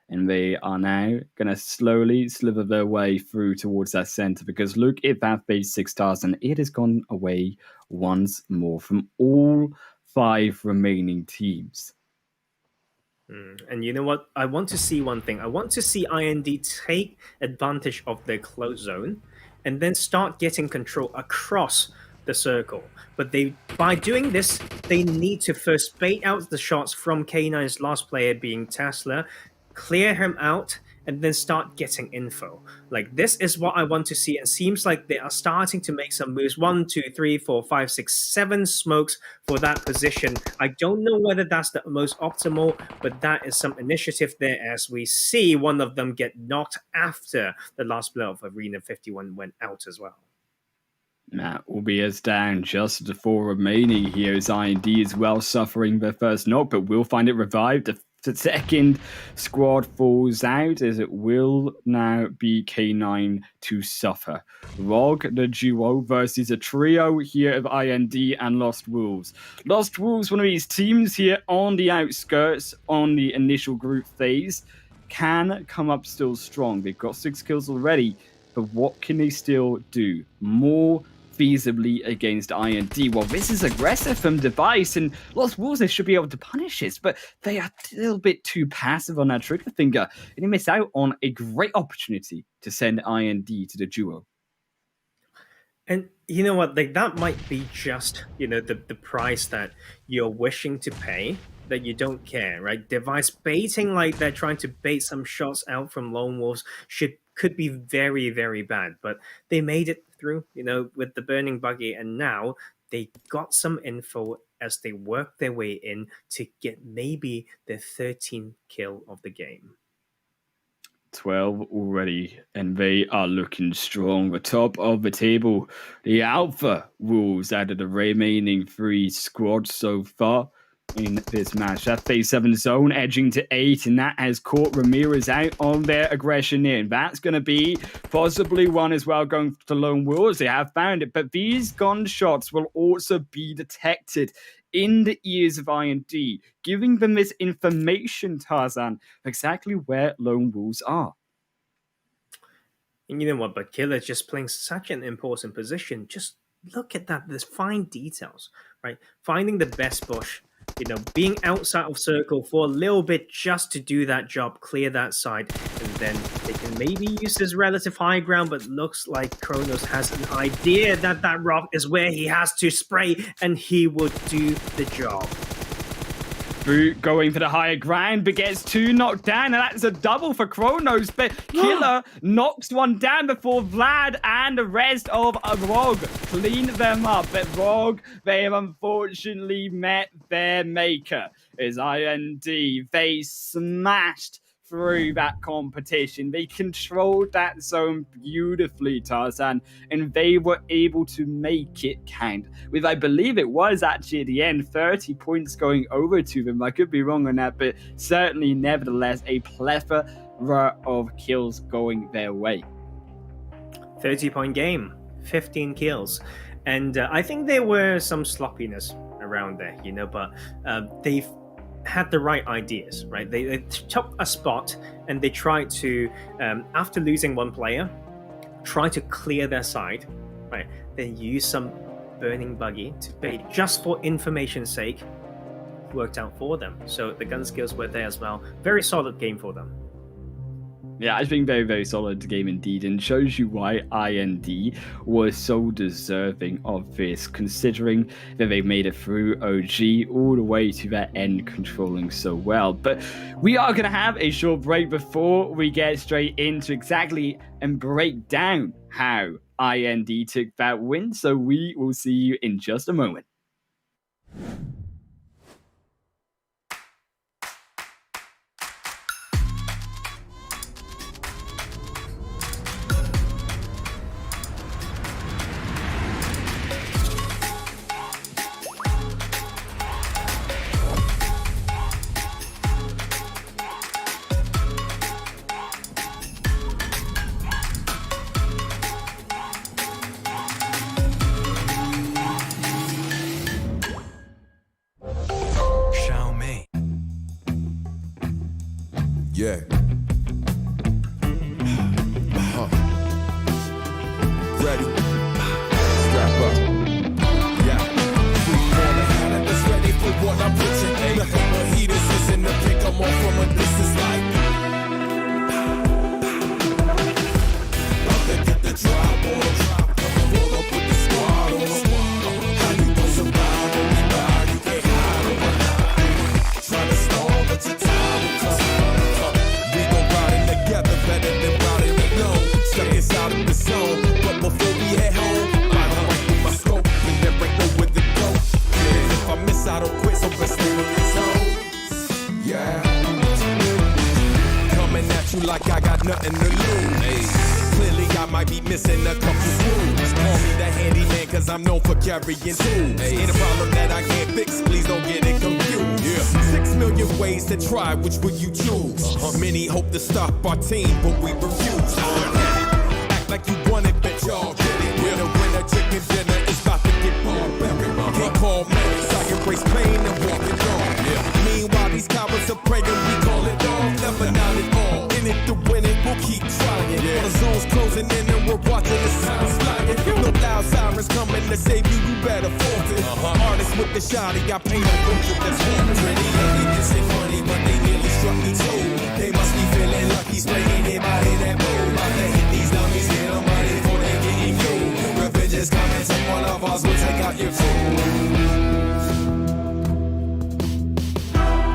Speaker 4: and they are now going to slowly slither their way through towards that center, because look at that base 6,000, and it has gone away once more from all 5 remaining teams.
Speaker 3: And you know what? I want to see one thing. I want to see IND take advantage of their close zone and then start getting control across the circle. But by doing this, they need to first bait out the shots from K9's last player being Tesla, clear him out, and then start getting info. Like, this is what I want to see. It seems like they are starting to make some moves. 1, 2, 3, 4, 5, 6, 7 smokes for that position. I don't know whether that's the most optimal, but that is some initiative there as we see one of them get knocked after the last blow of Arena 51 went out as well.
Speaker 4: That will be us down just the 4 remaining here, as IND is well suffering their first knock, but will find it revived. The second squad falls out, as it will now be K9 to suffer. Rogue, the duo, versus a trio here of IND and Lost Wolves. Lost Wolves, one of these teams here on the outskirts on the initial group phase, can come up still strong. They've got 6 kills already, but what can they still do? More feasibly against IND. Well, this is aggressive from Device, and Lost Wolves, they should be able to punish this, but they are a little bit too passive on that trigger finger, and they miss out on a great opportunity to send IND to the duo.
Speaker 3: And you know what? Like, that might be just, the price that you're wishing to pay, that you don't care, right? Device baiting like they're trying to bait some shots out from Lone Wolves could be very, very bad, but they made it through, with the burning buggy, and now they got some info as they work their way in to get maybe their 13th kill of the game.
Speaker 4: 12 already, and they are looking strong. The top of the table, the Alpha Wolves out of the remaining 3 squads so far in this match. That phase 7 zone edging to 8, and that has caught Ramirez out on their aggression in. That's going to be possibly one as well going to Lone Wolves. They have found it, but these gunshots will also be detected in the ears of IND, giving them this information, Tarzan, exactly where Lone Wolves are.
Speaker 3: And you know what, but Killer's just playing such an important position. Just look at that, there's fine details, right? Finding the best bush, being outside of circle for a little bit just to do that job, clear that side, and then they can maybe use this relative high ground, but looks like Kronos has an idea that that rock is where he has to spray, and he would do the job.
Speaker 4: Brute going for the higher ground, but gets 2 knocked down, and that's a double for Kronos, but Killer knocks one down before Vlad and the rest of Rogue clean them up. But Rogue, they have unfortunately met their maker, as IND, they smashed through that competition. They controlled that zone beautifully, Tarzan, and they were able to make it count. With, I believe it was actually at the end, 30 points going over to them. I could be wrong on that, but certainly, nevertheless, a plethora of kills going their way.
Speaker 3: 30-point game, 15 kills. And I think there were some sloppiness around there, but they've had the right ideas, right? They took a spot and they tried to, after losing one player, try to clear their side, right? Then use some burning buggy to bait, just for information's sake. Worked out for them. So the gun skills were there as well. Very solid game for them.
Speaker 4: Yeah, it's been very, very solid game indeed, and shows you why IND was so deserving of this, considering that they made it through OG all the way to that end, controlling so well. But we are going to have a short break before we get straight into exactly and break down how IND took that win, so we will see you in just a moment.
Speaker 6: Yeah. Ready? Strap up. Yeah. Free-corner hand that's ready for what I'm pitching. Nothing but heaters is in the pick. I'm off from a distance like. About to get the drop on. Roll up with the squad on. How you gon' survive when we ride? You can't hide or run. Trying to stall, but your time will come. Together better than riding alone. Stuck inside of the zone. But before we head home, I don't like with my scope. And never know where to go. Yeah, if I miss, I don't quit, so let's stay with the zone. Yeah. Coming at you like I got nothing to lose. Hey. Clearly I might be missing a couple screws. Call me the handyman cause I'm known for carrying tools. Ain't a problem that I can't fix, please don't get it confused. Yeah. 6 million ways to try, which will you choose? Many hope to stop our team, but we refuse. Act like you want it, bet y'all get it. Winner, chicken dinner is about to get barbaric. Can't call medics, I embrace pain and walk it on. Meanwhile, these cowards are praying, we call it off. Never not at all. In it to win it, we'll keep trying. All the zones closing in and we're watching the sounds flying. No loud sirens coming to save you, you better forfeit. Artists with the shotty, I paint a picture that's haunted. Pretty ugly, this ain't funny, but they nearly struck me too. They must be feeling lucky, spraying anybody that move. About to hit these dummies, get them money before they getting you. Revenge is coming, take one of us, we'll take out your food.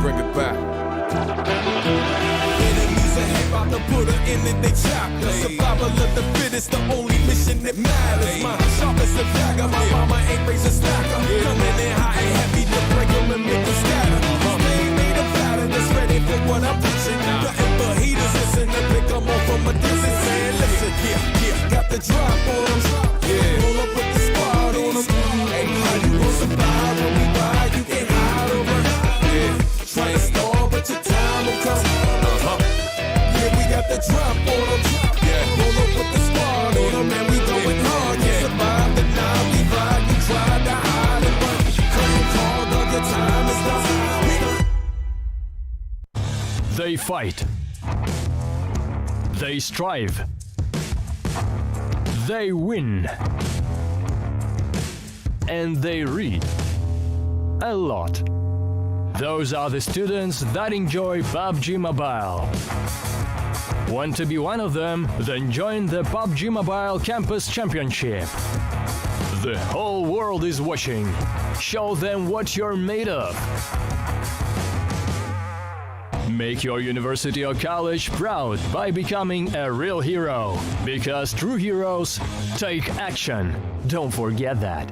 Speaker 6: Bring it back. About to put her in it, they chapter. Survival of the fittest, the only mission that matters. My sharp as a dagger, my mama ain't raised a stacker. Coming in hot and heavy to break them and make them scatter. They made a pattern that's ready for what I'm preaching. Nothing but heaters, listen to pick them off from a distance. Man, listen, yeah, got the drop on them. Yeah, roll up with the squad on them. Hey, how you gon' survive when we ride? You can't hide or run. Yeah, try and stall, but your time will come. Got the drop on them, yeah. Roll up with the squad on them, and we going hard. You survive the night, we ride. You tried to hide and run. Come call, dog, your time is done.
Speaker 5: They fight. They strive. They win. And they read a lot. Those are the students that enjoy PUBG Mobile. Want to be one of them? Then join the PUBG MOBILE Campus Championship. The whole world is watching. Show them what you're made of. Make your university or college proud by becoming a real hero. Because true heroes take action. Don't forget that.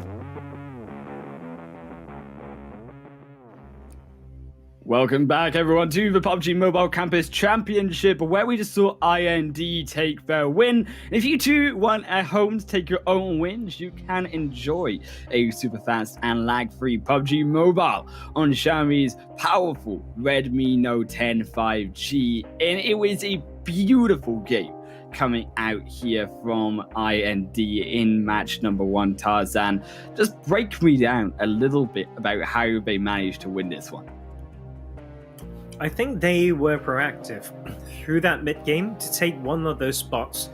Speaker 4: Welcome back, everyone, to the PUBG Mobile Campus Championship, where we just saw IND take their win. If you too want at home to take your own wins, you can enjoy a super fast and lag-free PUBG Mobile on Xiaomi's powerful Redmi Note 10 5G, and it was a beautiful game coming out here from IND in match number 1. Tarzan, just break me down a little bit about how they managed to win this one.
Speaker 3: I think they were proactive through that mid game to take one of those spots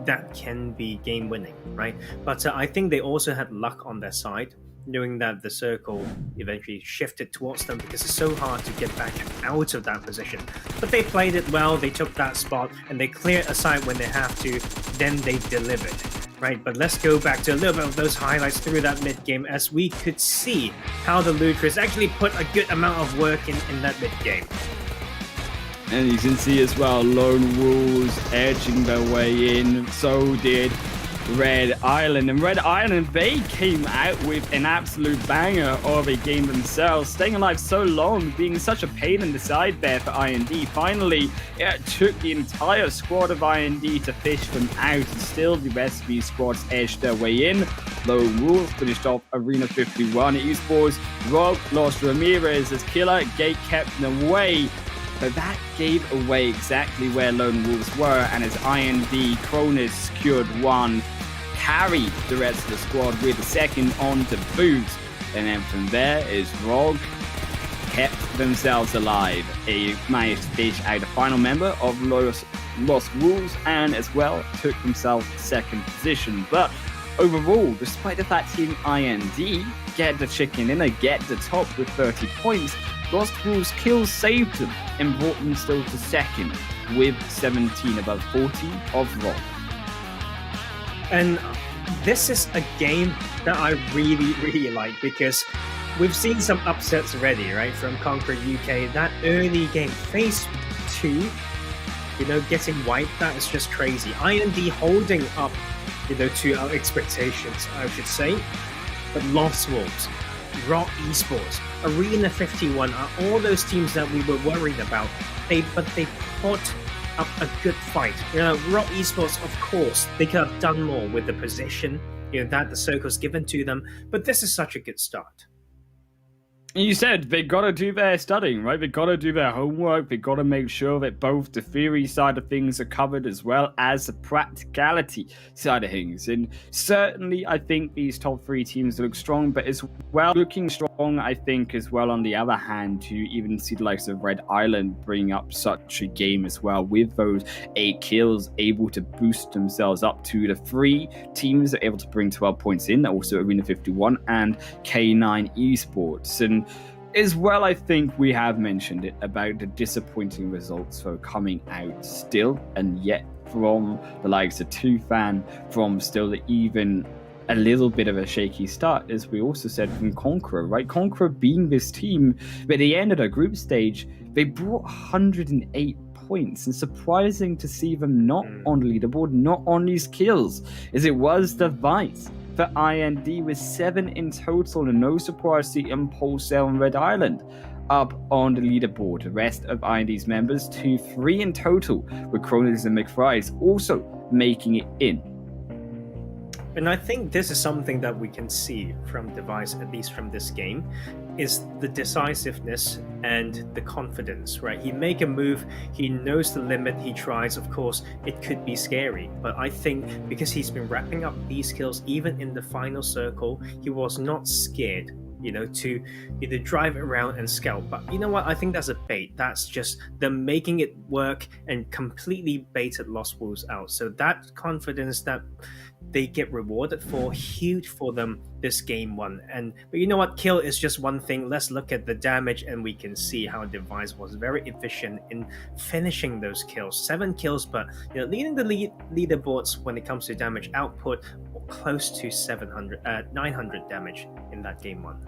Speaker 3: that can be game winning, right? But I think they also had luck on their side, knowing that the circle eventually shifted towards them because it's so hard to get back out of that position. But they played it well, they took that spot, and they cleared aside when they have to, then they delivered, right? But let's go back to a little bit of those highlights through that mid-game, as we could see how the Ludicrous actually put a good amount of work in that mid-game.
Speaker 4: And you can see as well, Lone Wolves edging their way in. So did Red Island. And Red Island, they came out with an absolute banger of a game themselves, staying alive so long, being such a pain in the side there for IND. Finally, it took the entire squad of IND to fish them out, and still the rest of these squads edged their way in. Lone Wolves finished off Arena 51 esports. Rob lost Ramirez as Killer Gate kept them away. But that gave away exactly where Lone Wolves were, and as IND, Cronus secured one, carried the rest of the squad with a second on to boot. And then from there is ROG kept themselves alive. They managed to fish out a final member of Lost Wolves, and as well took themselves second position. But overall, despite the fact Team IND get the chicken dinner, get the top with 30 points, Lost Wolves' kills saved them and brought them still to second with 17 above 40 of ROG.
Speaker 3: And this is a game that I really, really like, because we've seen some upsets already, right? From Conquer UK, that early game, phase 2, getting wiped, that is just crazy. IND holding up, to our expectations, I should say. But Lost Wolves, Raw Esports, Arena 51 are all those teams that we were worried about. But they put up a good fight. Raw Esports, of course, they could have done more with the position that the circle's given to them. But this is such a good start.
Speaker 4: You said they got to do their studying, right? They got to do their homework. They got to make sure that both the theory side of things are covered as well as the practicality side of things. And certainly, I think these top 3 teams look strong, but as well, looking strong, I think, as well, on the other hand, to even see the likes of Red Island bring up such a game as well, with those 8 kills, able to boost themselves up to the 3 teams that are able to bring 12 points in, also Arena 51 and K9 Esports. And as well, I think we have mentioned it about the disappointing results for coming out still, and yet from the likes of Tufan, from still even a little bit of a shaky start, as we also said from Conqueror, right? Conqueror being this team, by the end of the group stage, they brought 108 points, and surprising to see them not on the leaderboard, not on these kills, as it was the Vice for IND with 7 in total, and no surprise to Impulsel and Red Island up on the leaderboard. The rest of IND's members, 3 in total, with Cronus and McFry's also making it in.
Speaker 3: And I think this is something that we can see from Device, at least from this game, is the decisiveness and the confidence, right? He make a move, he knows the limit, he tries. Of course, it could be scary, but I think because he's been wrapping up these kills, even in the final circle, he was not scared, to either drive it around and scalp. But you know what? I think that's a bait. That's just them making it work and completely baited Lost Wolves out. So that confidence that they get rewarded for, huge for them this game 1. But you know what? Kill is just one thing. Let's look at the damage, and we can see how Device was very efficient in finishing those kills. 7 kills, but leading the leaderboards when it comes to damage output, close to 900 damage in that game 1.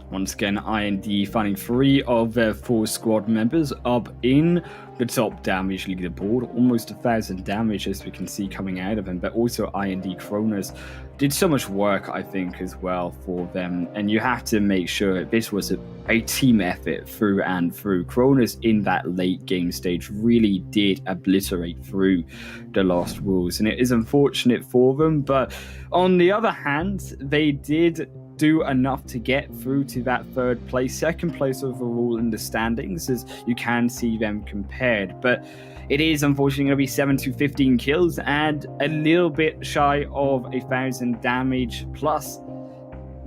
Speaker 4: Once again, IND finding 3 of their 4 squad members up in the top damage leaderboard. Almost 1,000 damage as we can see coming out of them. But also IND Kronos did so much work, I think, as well for them. And you have to make sure this was a team effort through and through. Kronos in that late game stage really did obliterate through the Lost Wolves. And it is unfortunate for them. But on the other hand, they did do enough to get through to that 3rd place, 2nd place overall in the standings, as you can see them compared. But it is unfortunately going to be 7 to 15 kills and a little bit shy of 1,000 damage. Plus,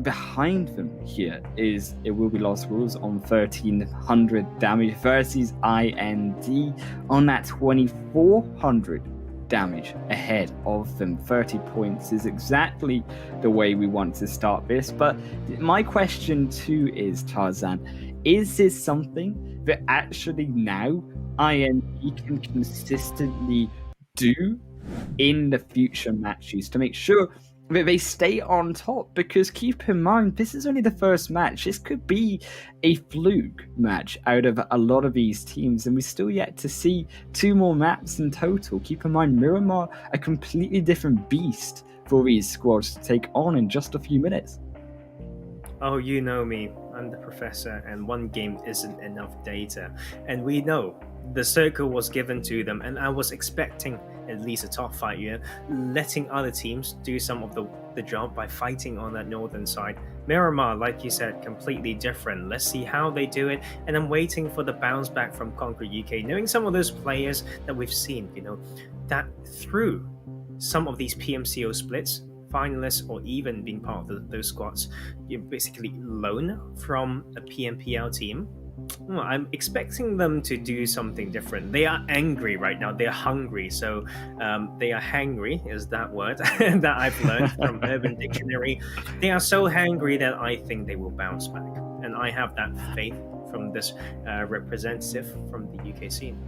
Speaker 4: behind them here it will be Lost Wolves on 1,300 damage versus IND on that 2,400 damage ahead of them. 30 points is exactly the way we want to start this. But my question too is, Tarzan, is this something that actually now IND can consistently do in the future matches to make sure that they stay on top? Because keep in mind, this is only the first match. This could be a fluke match out of a lot of these teams, and we're still yet to see 2 more maps in total. Keep in mind, Miramar, a completely different beast for these squads to take on in just a few minutes.
Speaker 3: Oh, you know me. I'm the professor, and one game isn't enough data. And we know the circle was given to them, and I was expecting at least a top fight, letting other teams do some of the job by fighting on that northern side. Miramar, like you said, completely different. Let's see how they do it, and I'm waiting for the bounce back from Concrete UK, knowing some of those players that we've seen, that through some of these PMCO splits, finalists, or even being part of those squads, you're basically loan from a PMPL team. Well, I'm expecting them to do something different. They are angry right now. They're hungry. So they are hangry, is that word that I've learned from Urban Dictionary. They are so hangry that I think they will bounce back. And I have that faith from this representative from the UK scene.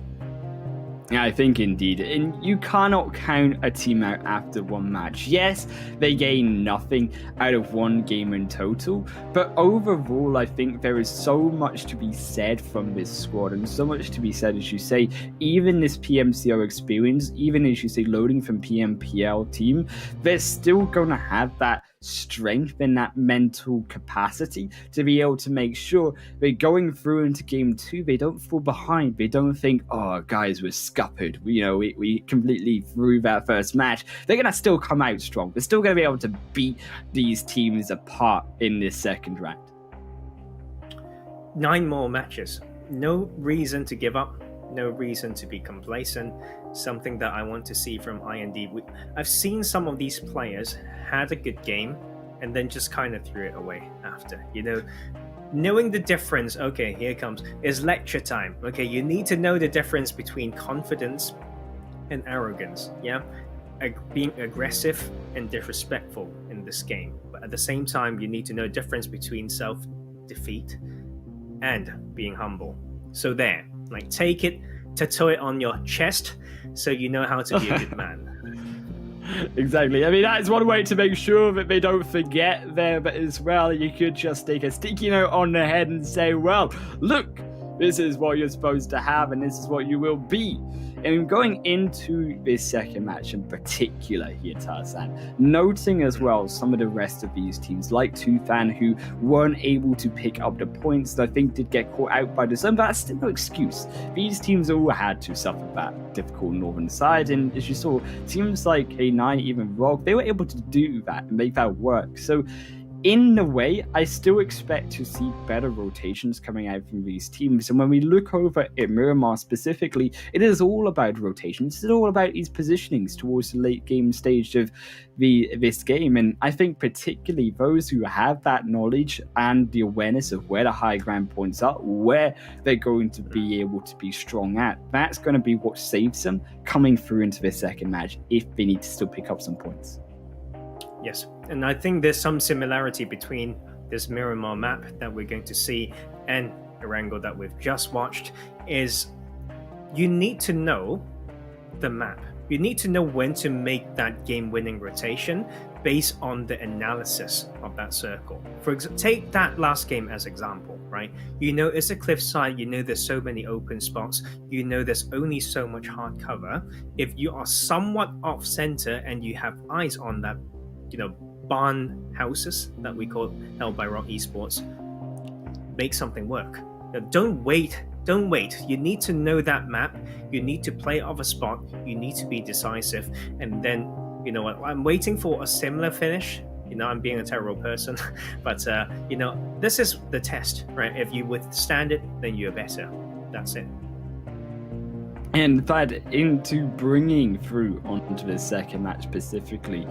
Speaker 4: Yeah, I think indeed. And you cannot count a team out after one match. Yes, they gain nothing out of one game in total, but overall, I think there is so much to be said from this squad, and so much to be said, as you say, even this PMCO experience, even as you say, loading from PMPL team, they're still going to have that strength and that mental capacity to be able to make sure they're going through into game 2. They don't fall behind. They don't think, oh, guys, we're scuppered. We completely threw that first match. They're going to still come out strong. They're still going to be able to beat these teams apart in this second round.
Speaker 3: 9 more matches. No reason to give up. No reason to be complacent. Something that I want to see from IND. I've seen some of these players had a good game and then just kind of threw it away after. Knowing the difference, okay, here comes, is lecture time. Okay, you need to know the difference between confidence and arrogance, yeah? Being aggressive and disrespectful in this game. But at the same time, you need to know the difference between self-defeat and being humble. So there, take it, tattoo it on your chest so you know how to be a good man.
Speaker 4: Exactly. I mean, that is one way to make sure that they don't forget there, but as well, you could just stick a sticky note on the head and say, well, look, this is what you're supposed to have, and this is what you will be. And going into this second match in particular here, Tarzan, noting as well some of the rest of these teams, like Tufan, who weren't able to pick up the points that I think did get caught out by the sun, but that's still no excuse. These teams all had to suffer that difficult northern side, and as you saw, teams like K9, even Rogue, they were able to do that and make that work. So in a way, I still expect to see better rotations coming out from these teams. And when we look over at Miramar specifically, it is all about rotations. It's all about these positionings towards the late game stage of this game. And I think particularly those who have that knowledge and the awareness of where the high ground points are, where they're going to be able to be strong at, that's going to be what saves them coming through into this second match if they need to still pick up some points.
Speaker 3: Yes, and I think there's some similarity between this Miramar map that we're going to see and Erangel that we've just watched, is you need to know the map. You need to know when to make that game-winning rotation, based on the analysis of that circle. Take that last game as example, right? You know it's a cliffside, you know there's so many open spots, you know there's only so much hard cover. If you are somewhat off center and you have eyes on that, barn houses that we call Held by Rock Esports, make something work. Don't wait. You need to know that map. You need to play off a spot. You need to be decisive. And then, you know what? I'm waiting for a similar finish. I'm being a terrible person. But, this is the test, right? If you withstand it, then you're better. That's it.
Speaker 4: And that into bringing through onto the second match specifically,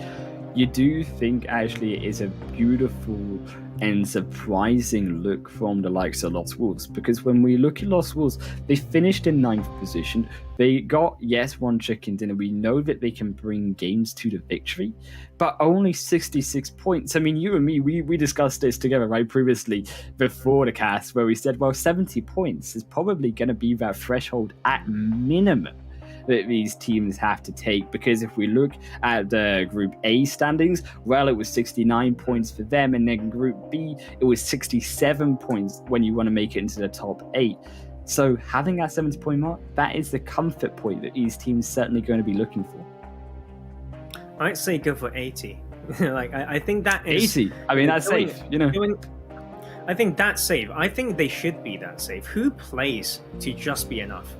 Speaker 4: you do think actually it is a beautiful and surprising look from the likes of Lost Wolves, because when we look at Lost Wolves, they finished in 9th position. They got, yes, one chicken dinner. We know that they can bring games to the victory, but only 66 points. I mean, you and me, we discussed this together, right, previously before the cast, where we said, well, 70 points is probably going to be that threshold at minimum that these teams have to take, because if we look at the Group A standings, well, it was 69 points for them, and then Group B, it was 67 points when you want to make it into the top 8. So having that 70-point mark, that is the comfort point that these teams certainly going to be looking for.
Speaker 3: I'd say go for 80. I think that is
Speaker 4: 80. I mean, that's safe,
Speaker 3: I think that's safe. I think they should be that safe. Who plays to just be enough?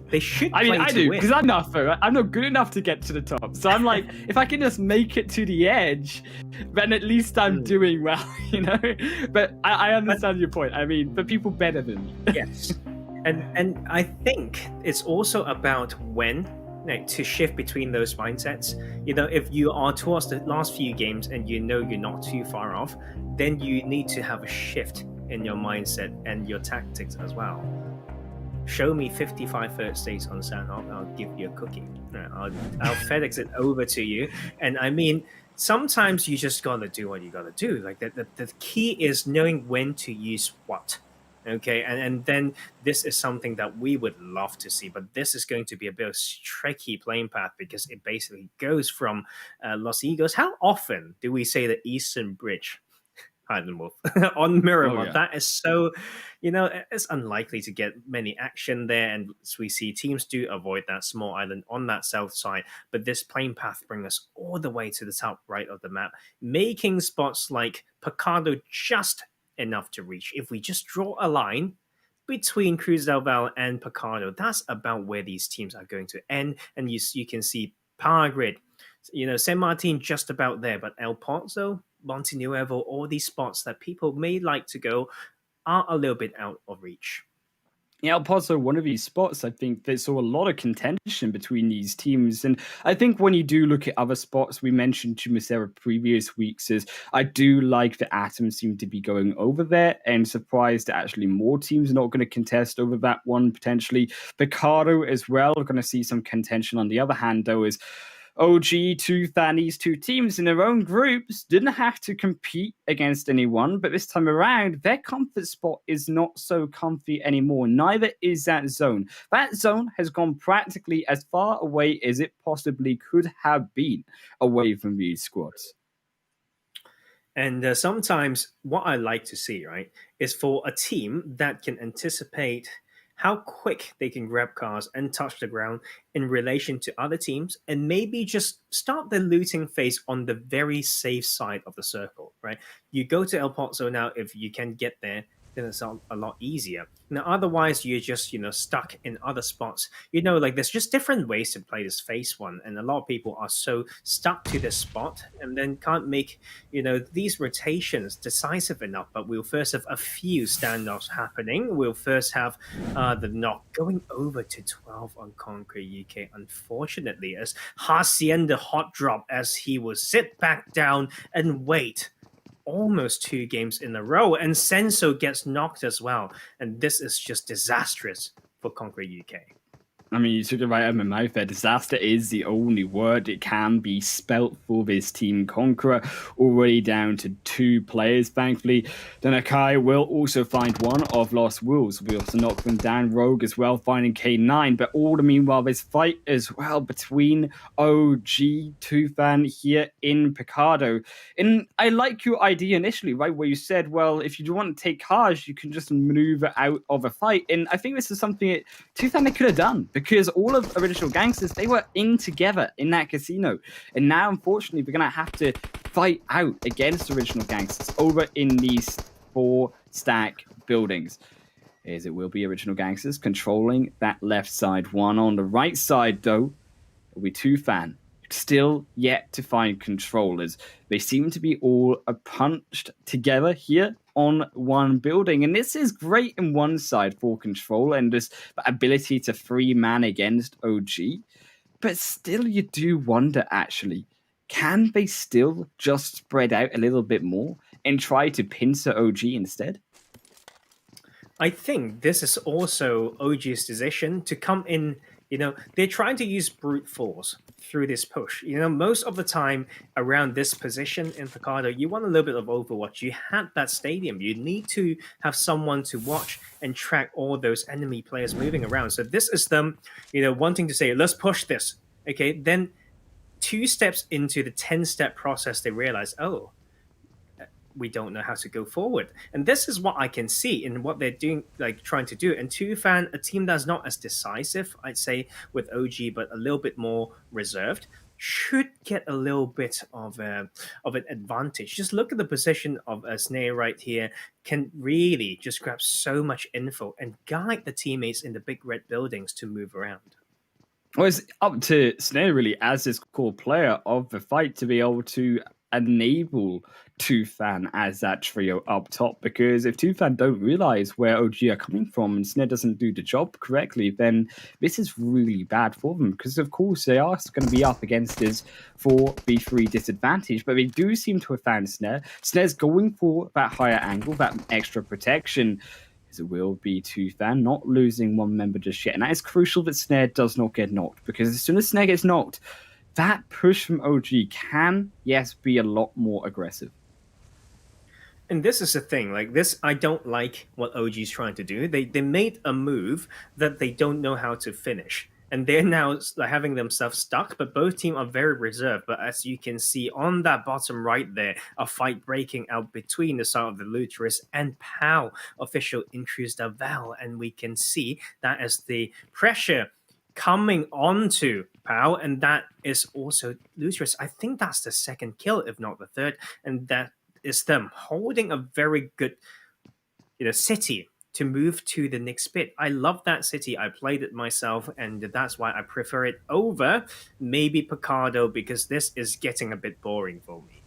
Speaker 3: They should.
Speaker 4: I mean, I do, because I'm not good enough to get to the top. So I'm like, if I can just make it to the edge, then at least I'm doing well, But I understand your point. I mean, but people better than me.
Speaker 3: Yes, and I think it's also about when to shift between those mindsets. If you are towards the last few games and you're not too far off, then you need to have a shift in your mindset and your tactics as well. Show me 55 first days on Sandhawk, I'll give you a cookie. I'll FedEx it over to you. And I mean, sometimes you just gotta do what you gotta do. Like the key is knowing when to use what. Okay, and then this is something that we would love to see, but this is going to be a bit of a tricky playing path because it basically goes from Los Egos. How often do we say the Eastern Bridge? On Miramar?
Speaker 4: Yeah.
Speaker 3: That is so, it's unlikely to get many action there, and we see teams do avoid that small island on that south side, but this plane path brings us all the way to the top right of the map, making spots like Picado just enough to reach. If we just draw a line between Cruz del Valle and Picado, that's about where these teams are going to end, and you can see Power Grid, San Martin just about there, but El Pozo, Monte Nuevo, all these spots that people may like to go are a little bit out of reach.
Speaker 4: Yeah, El Pozo, one of these spots, I think there's saw a lot of contention between these teams. And I think when you do look at other spots, we mentioned Chumacera previous weeks, is I do like that Atoms seem to be going over there, and surprised that actually more teams are not going to contest over that one potentially. Picado as well, we're going to see some contention. On the other hand, though, is OG, these two teams in their own groups didn't have to compete against anyone, but this time around, their comfort spot is not so comfy anymore. Neither is that zone. That zone has gone practically as far away as it possibly could have been away from these squads.
Speaker 3: And sometimes what I like to see, right, is for a team that can anticipate how quick they can grab cars and touch the ground in relation to other teams, and maybe just start the looting phase on the very safe side of the circle, right? You go to El Pozo now, if you can get there, then it's a lot easier. Now, otherwise, you're just, stuck in other spots. There's just different ways to play this phase one, and a lot of people are so stuck to this spot and then can't make, these rotations decisive enough. But we'll first have a few standoffs happening. We'll first have the knock going over to 12 on Concrete UK, unfortunately, as Hacienda hot drop as he will sit back down and wait. Almost 2 games in a row, and Senso gets knocked as well, and this is just disastrous for Concrete UK.
Speaker 4: I mean, you took it right out of my mouth there. Disaster is the only word it can be spelt for this Team Conqueror. Already down to 2 players, thankfully. Then Akai will also find one of Lost Wolves. We also knock them down. Rogue as well, finding K9. But all the meanwhile, this fight as well between OG, Tufan here in Picardo. And I like your idea initially, right? Where you said, well, if you want to take cars, you can just maneuver out of a fight. And I think this is something that Tufan they could have done. Because all of Original Gangsters, they were in together in that casino. And now, unfortunately, we're going to have to fight out against Original Gangsters over in these 4-stack buildings. As it will be Original Gangsters controlling that left side. One on the right side, though, will be Tufan. Still yet to find controllers. They seem to be all punched together here on one building. And this is great in one side for control and this ability to free man against OG. But still, you do wonder, actually, can they still just spread out a little bit more and try to pincer OG instead?
Speaker 3: I think this is also OG's decision to come in. They're trying to use brute force through this push. Most of the time around this position in Picardo, you want a little bit of Overwatch. You had that stadium. You need to have someone to watch and track all those enemy players moving around. So this is them, wanting to say, let's push this. Okay, then 2 steps into the 10-step process, they realize, oh, we don't know how to go forward. And this is what I can see in what they're doing, like trying to do. And Tufan, a team that's not as decisive, I'd say, with OG, but a little bit more reserved, should get a little bit of an advantage. Just look at the position of Snare right here, can really just grab so much info and guide the teammates in the big red buildings to move around.
Speaker 4: Well, it's up to Snare, really, as this core player of the fight, to be able to enable Tufan as that trio up top, because if Tufan don't realize where OG are coming from and Snare doesn't do the job correctly, then this is really bad for them, because of course they are going to be up against this 4v3 disadvantage, but they do seem to have found Snare. Snare's going for that higher angle, that extra protection. As it will be Tufan not losing one member just yet, and that is crucial that Snare does not get knocked, because as soon as Snare gets knocked, that push from OG can, yes, be a lot more aggressive.
Speaker 3: And this is the thing, like this, I don't like what OG's trying to do. They made a move that they don't know how to finish. And they're now having themselves stuck, but both teams are very reserved. But as you can see on that bottom right there, a fight breaking out between the side of the Luterus and POW official Intrus Daval. And we can see that as the pressure coming onto POW, and that is also Luterus. I think that's the 2nd kill, if not the 3rd, and that is them holding a very good city to move to the next bit. I love that city. I played it myself, and that's why I prefer it over maybe Picardo, because this is getting a bit boring for me.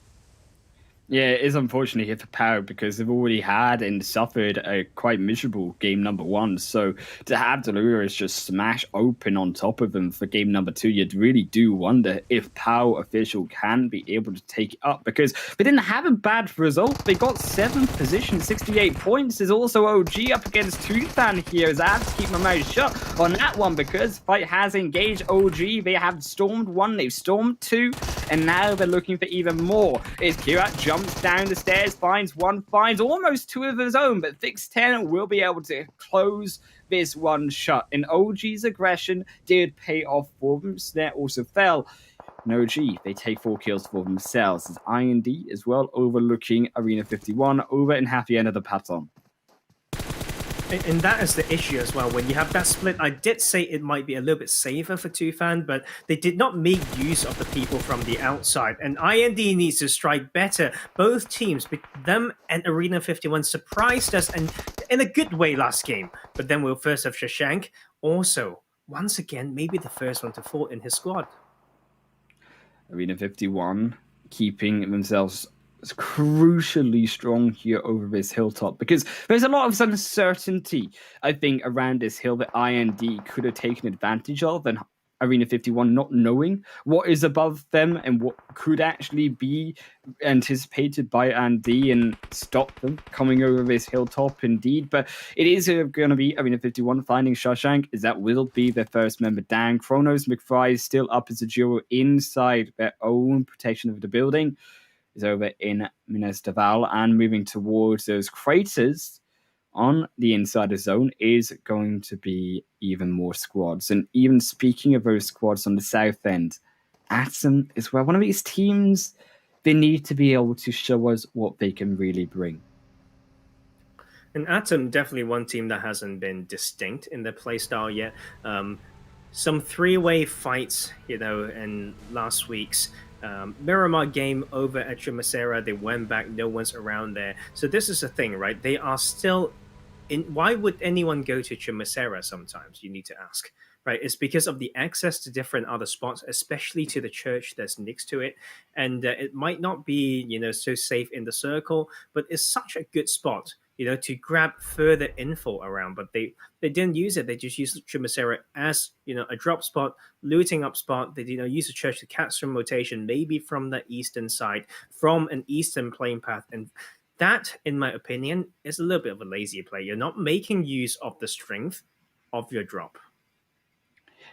Speaker 4: Yeah, it is unfortunate here for POW, because they've already had and suffered a quite miserable game number 1. So to have Delirious just smash open on top of them for game number 2, you'd really do wonder if POW official can be able to take it up, because they didn't have a bad result. They got 7th position, 68 points. There's also OG up against Tufan here, as I have to keep my mouth shut on that one, because fight has engaged OG. They have stormed 1, they've stormed 2, and now they're looking for even more. Is Kirat jumps down the stairs, finds almost 2 of his own, but Fix 10 will be able to close this one shut. And OG's aggression did pay off for them. Snare also fell. And OG, they take 4 kills for themselves. As IND as well, overlooking Arena 51 over in half the end of the pattern.
Speaker 3: And that is the issue as well. When you have that split, I did say it might be a little bit safer for Tufan, but they did not make use of the people from the outside. And IND needs to strike better. Both teams, them and Arena 51, surprised us and in a good way last game. But then we'll first have Shashank. Also, once again, maybe the first one to fall in his squad.
Speaker 4: Arena 51 keeping themselves crucially strong here over this hilltop, because there's a lot of uncertainty, I think, around this hill that IND could have taken advantage of, and Arena 51 not knowing what is above them and what could actually be anticipated by Andy and stop them coming over this hilltop indeed. But it is going to be Arena 51 finding Shawshank, as that will be their first member down. Kronos McFry is still up as a duo inside their own protection of the building. Is over in Minas Deval and moving towards those craters on the insider zone is going to be even more squads. And even speaking of those squads on the south end, Atom is where one of these teams, they need to be able to show us what they can really bring.
Speaker 3: And Atom, definitely one team that hasn't been distinct in their playstyle yet. Some three-way fights, in last week's Miramar game over at Chumacera. They went back, no one's around there. So this is the thing, right? They are still in. Why would anyone go to Chumacera sometimes? You need to ask, right? It's because of the access to different other spots, especially to the church that's next to it. And it might not be, so safe in the circle, but it's such a good spot, to grab further info around. But they didn't use it. They just used Chumacera as, a drop spot, looting up spot. They, use the church to catch some rotation, maybe from the eastern side, from an eastern playing path. And that, in my opinion, is a little bit of a lazy play. You're not making use of the strength of your drop.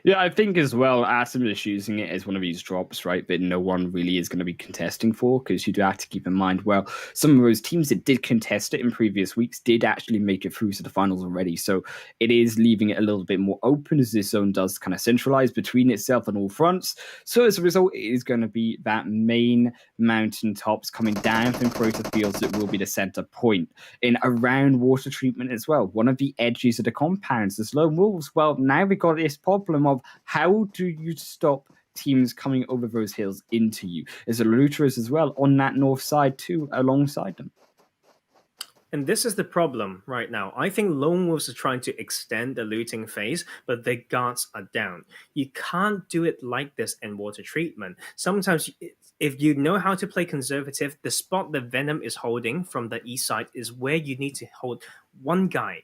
Speaker 4: Yeah, I think as well, Atom is using it as one of these drops, right, that no one really is going to be contesting for, because you do have to keep in mind, well, some of those teams that did contest it in previous weeks did actually make it through to the finals already, so it is leaving it a little bit more open as this zone does kind of centralize between itself on all fronts. So as a result, it is going to be that main mountain tops coming down from Crater Fields that will be the center point. In around water treatment as well, one of the edges of the compounds, the Lone Wolves, well, now we got this problem of how do you stop teams coming over those hills into you? There's a looters as well on that north side too, alongside them.
Speaker 3: And this is the problem right now. I think Lone Wolves are trying to extend the looting phase, but their guards are down. You can't do it like this in water treatment. Sometimes, if you know how to play conservative, the spot that Venom is holding from the east side is where you need to hold one guy,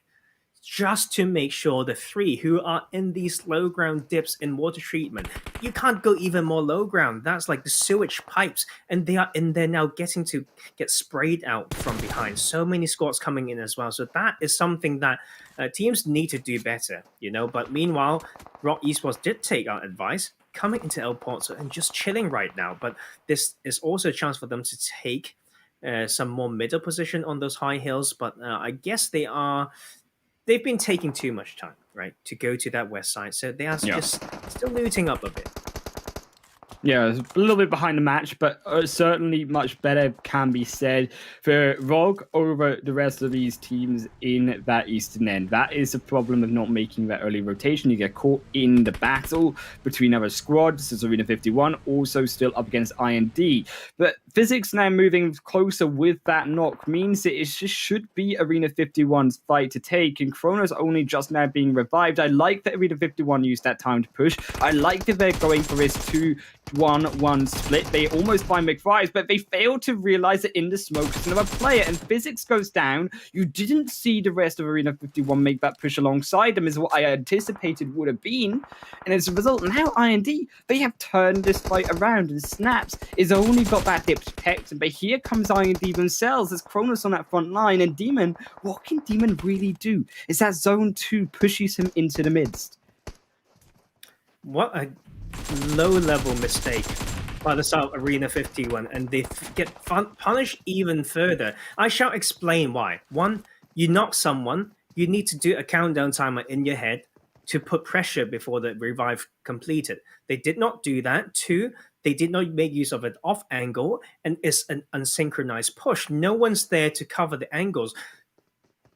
Speaker 3: just to make sure the three who are in these low ground dips in water treatment, you can't go even more low ground. That's like the sewage pipes, and they are in there now getting to get sprayed out from behind. So many squads coming in as well. So that is something that teams need to do better, But meanwhile, Rock Esports did take our advice, coming into El Porto and just chilling right now. But this is also a chance for them to take some more middle position on those high hills. But I guess they've been taking too much time, right, to go to that west side. So they are just still looting up a bit.
Speaker 4: Yeah, a little bit behind the match, but certainly much better can be said for ROG over the rest of these teams in that eastern end. That is the problem of not making that early rotation. You get caught in the battle between other squads. As Arena 51 also still up against IND. But Physics now moving closer with that knock means that it just should be Arena 51's fight to take, and Kronos only just now being revived. I like that Arena 51 used that time to push. I like that they're going for this 2-1-1 split. They almost find McFry's, but they fail to realize that in the smoke is another player, and Physics goes down. You didn't see the rest of Arena 51 make that push alongside them, is what I anticipated would have been. And as a result, now IND, they have turned this fight around, and Snaps is only got that dip to protect, but here comes IND themselves. There's Kronos on that front line, and Demon, what can Demon really do? Is that zone 2 pushes him into the midst.
Speaker 3: What a low-level mistake by the South Arena 51, and they get punished even further. I shall explain why. One, you knock someone, you need to do a countdown timer in your head to put pressure before the revive completed. They did not do that. Two, they did not make use of an off angle, and it's an unsynchronized push. No one's there to cover the angles.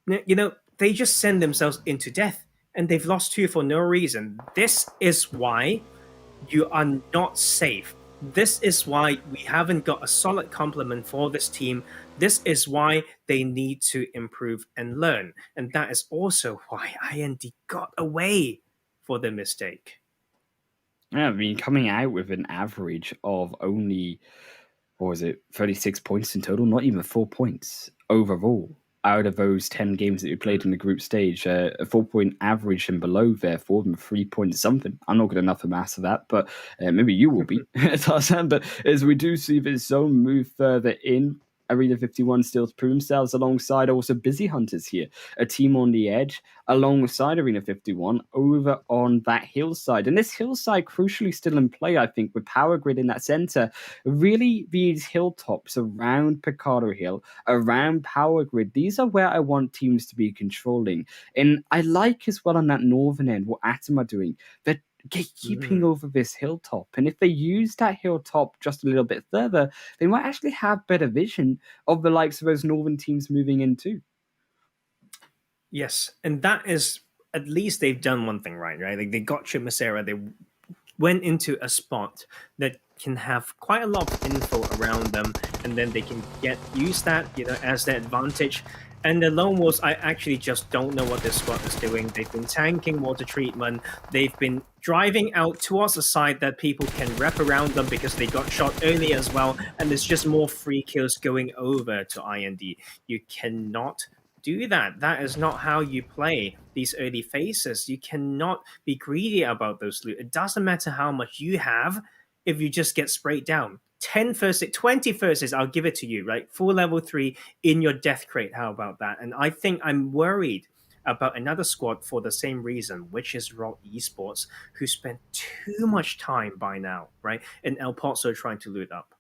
Speaker 3: They just send themselves into death, and they've lost 2 for no reason. This is why you are not safe. This is why we haven't got a solid complement for this team. This is why they need to improve and learn. And that is also why IND got away for the mistake.
Speaker 4: Yeah, I mean, coming out with an average of only, 36 points in total, not even 4 points overall. out of those 10 games that we played in the group stage, a 4-point average and below there for them, 3 point something. I'm not good enough for maths of that, but maybe you will be, Tarzan. But as we do see this zone move further in, Arena 51 still to prove themselves alongside also Busy Hunters here, a team on the edge alongside Arena 51 over on that hillside. And this hillside crucially still in play, I think, with Power Grid in that center. Really, these hilltops around Picado Hill, around Power Grid, these are where I want teams to be controlling. And I like as well on that northern end what Atom are doing. They're gatekeeping over this hilltop. And if they use that hilltop just a little bit further, they might actually have better vision of the likes of those northern teams moving in too.
Speaker 3: Yes, and that is, at least they've done one thing right? Like they got Chimasera, they went into a spot that can have quite a lot of info around them, and then they can use that, as their advantage. And the Lone Wolves, I actually just don't know what this squad is doing. They've been tanking water treatment. They've been driving out towards a side that people can wrap around them because they got shot early as well. And there's just more free kills going over to IND. You cannot do that. That is not how you play these early phases. You cannot be greedy about those loot. It doesn't matter how much you have if you just get sprayed down. 10 versus 20 versus, I'll give it to you, right? Full level 3 in your death crate. How about that? And I think I'm worried about another squad for the same reason, which is Rock Esports, who spent too much time by now, right? In El Pozo trying to loot up.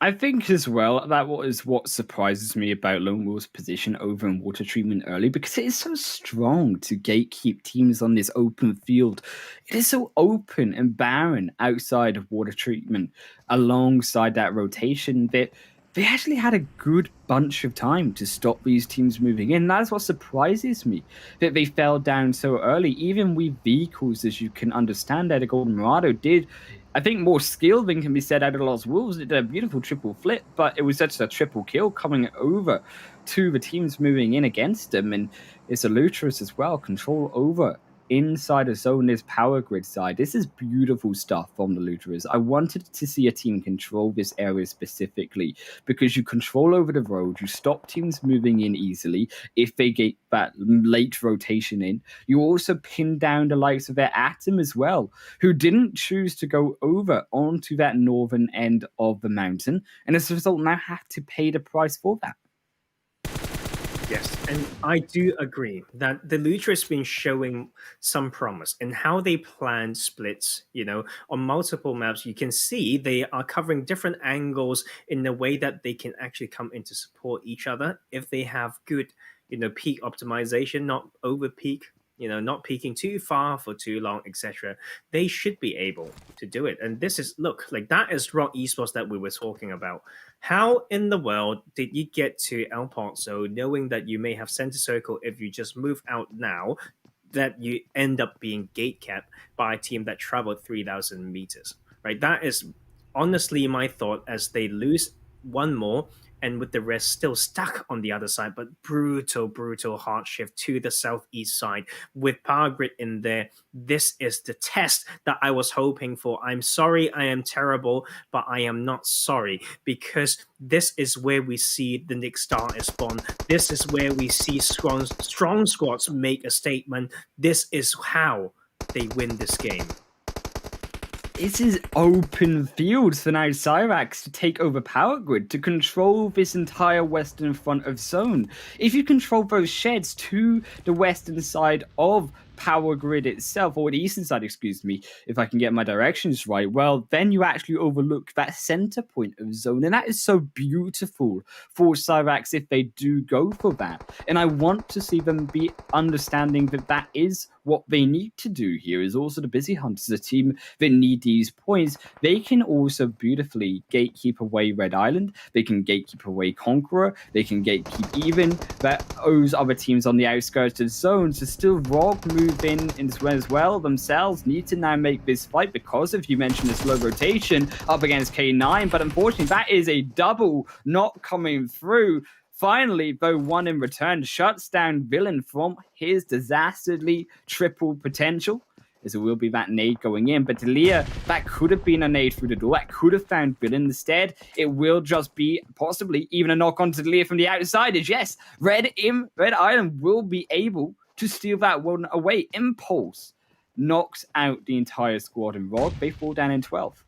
Speaker 4: I think as well that is what surprises me about Lone Wolf's position over in water treatment early, because it is so strong to gatekeep teams on this open field. It is so open and barren outside of water treatment alongside that rotation that they actually had a good bunch of time to stop these teams moving in. That is what surprises me, that they fell down so early. Even with vehicles, as you can understand, that Golden Morado did, I think, more skill than can be said out of the Lost Wolves. It did a beautiful triple flip, but it was such a triple kill coming over to the teams moving in against them. And it's a Lutrous as well, control over inside a zone, this Power Grid side. This is beautiful stuff from the Lutrous. I wanted to see a team control this area specifically because you control over the road, you stop teams moving in easily if they get that late rotation in. You also pin down the likes of their Atom as well, who didn't choose to go over onto that northern end of the mountain, and as a result now have to pay the price for that.
Speaker 3: Yes, and I do agree that the Lutra has been showing some promise in how they plan splits, on multiple maps. You can see they are covering different angles in the way that they can actually come in to support each other if they have good, peak optimization, not over peak, not peaking too far for too long, etc. They should be able to do it. And this is, look, like that is Rock Esports that we were talking about. How in the world did you get to El Pozo knowing that you may have center circle if you just move out now, that you end up being gate capped by a team that traveled 3,000 meters, right? That is honestly my thought as they lose one more, and with the rest still stuck on the other side, but brutal hard shift to the southeast side with Power Grid in there. This is the test that I was hoping for. I'm sorry, I am terrible, but I am not sorry, because this is where we see the next star is born. This is where we see strong squads make a statement. This is how they win this game.
Speaker 4: This is open fields for now Cyrax to take over Power Grid, to control this entire western front of zone. If you control those sheds to the western side of Power Grid itself, or the eastern side, excuse me, if I can get my directions right, well, then you actually overlook that center point of zone, and that is so beautiful for Cyrax if they do go for that. And I want to see them be understanding that that is what they need to do here. Is also the Busy Hunters, a team that need these points. They can also beautifully gatekeep away Red Island, they can gatekeep away Conqueror, they can gatekeep even those other teams on the outskirts of the zone. So still Rogue move in as well themselves need to now make this fight because of, you mentioned, the slow rotation up against K9, but unfortunately that is a double not coming through. Finally, though, one in return shuts down Villain from his disasterdly triple potential. as it will be that nade going in. But Delia, that could have been a nade through the door. That could have found Villain instead. It will just be possibly even a knock on to Delia from the outside. As yes, Red Island will be able to steal that one away. Impulse knocks out the entire squad, and Rod, they fall down in 12th.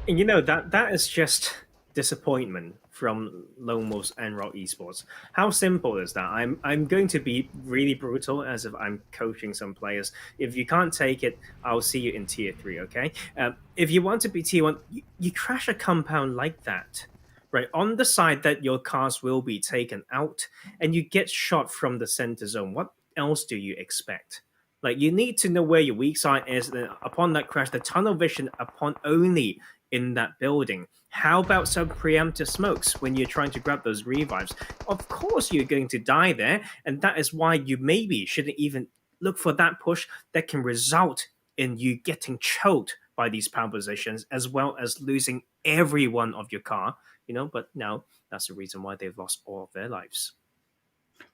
Speaker 3: And you know, that is just disappointment from Lone Wolves and Rock Esports. How simple is that? I'm going to be really brutal as if I'm coaching some players. If you can't take it, I'll see you in tier 3, okay? If you want to be tier 1, you crash a compound like that, right, on the side that your cars will be taken out, and you get shot from the center zone. What else do you expect? Like, you need to know where your weak side is. And upon that crash, the tunnel vision upon only in that building. How about some preemptive smokes when you're trying to grab those revives? Of course you're going to die there, and that is why you maybe shouldn't even look for that push that can result in you getting choked by these power positions, as well as losing every one of your car, you know. But now that's the reason why they've lost all of their lives.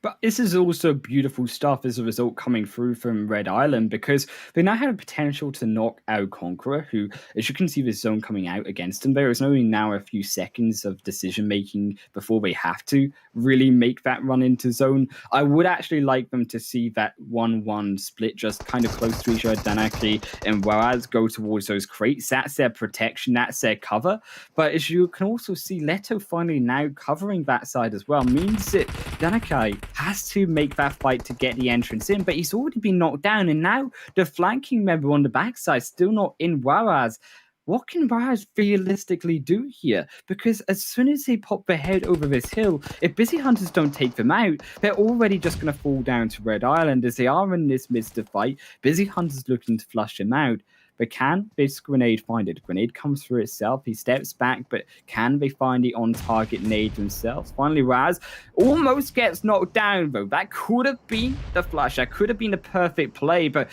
Speaker 4: But this is also beautiful stuff as a result coming through from Red Island, because they now have a potential to knock out Conqueror, who, as you can see, the zone coming out against them. There is only now a few seconds of decision making before they have to really make that run into zone. I would actually like them to see that 1-1 split just kind of close to each other dynamically, and whereas go towards those crates. That's their protection, that's their cover. But as you can also see, Leto finally now covering that side as well means that Danakai has to make that fight to get the entrance in, but he's already been knocked down, and now the flanking member on the backside still not in. Whereas, what can Whereas realistically do here? Because as soon as they pop their head over this hill, if Busy Hunters don't take them out, they're already just going to fall down to Red Island as they are in this midst of fight. Busy Hunters looking to flush them out. But can this grenade find it? Grenade comes through itself. He steps back, but can they find the on-target nade themselves? Finally, Raz almost gets knocked down, though. That could have been the flush. That could have been a perfect play, but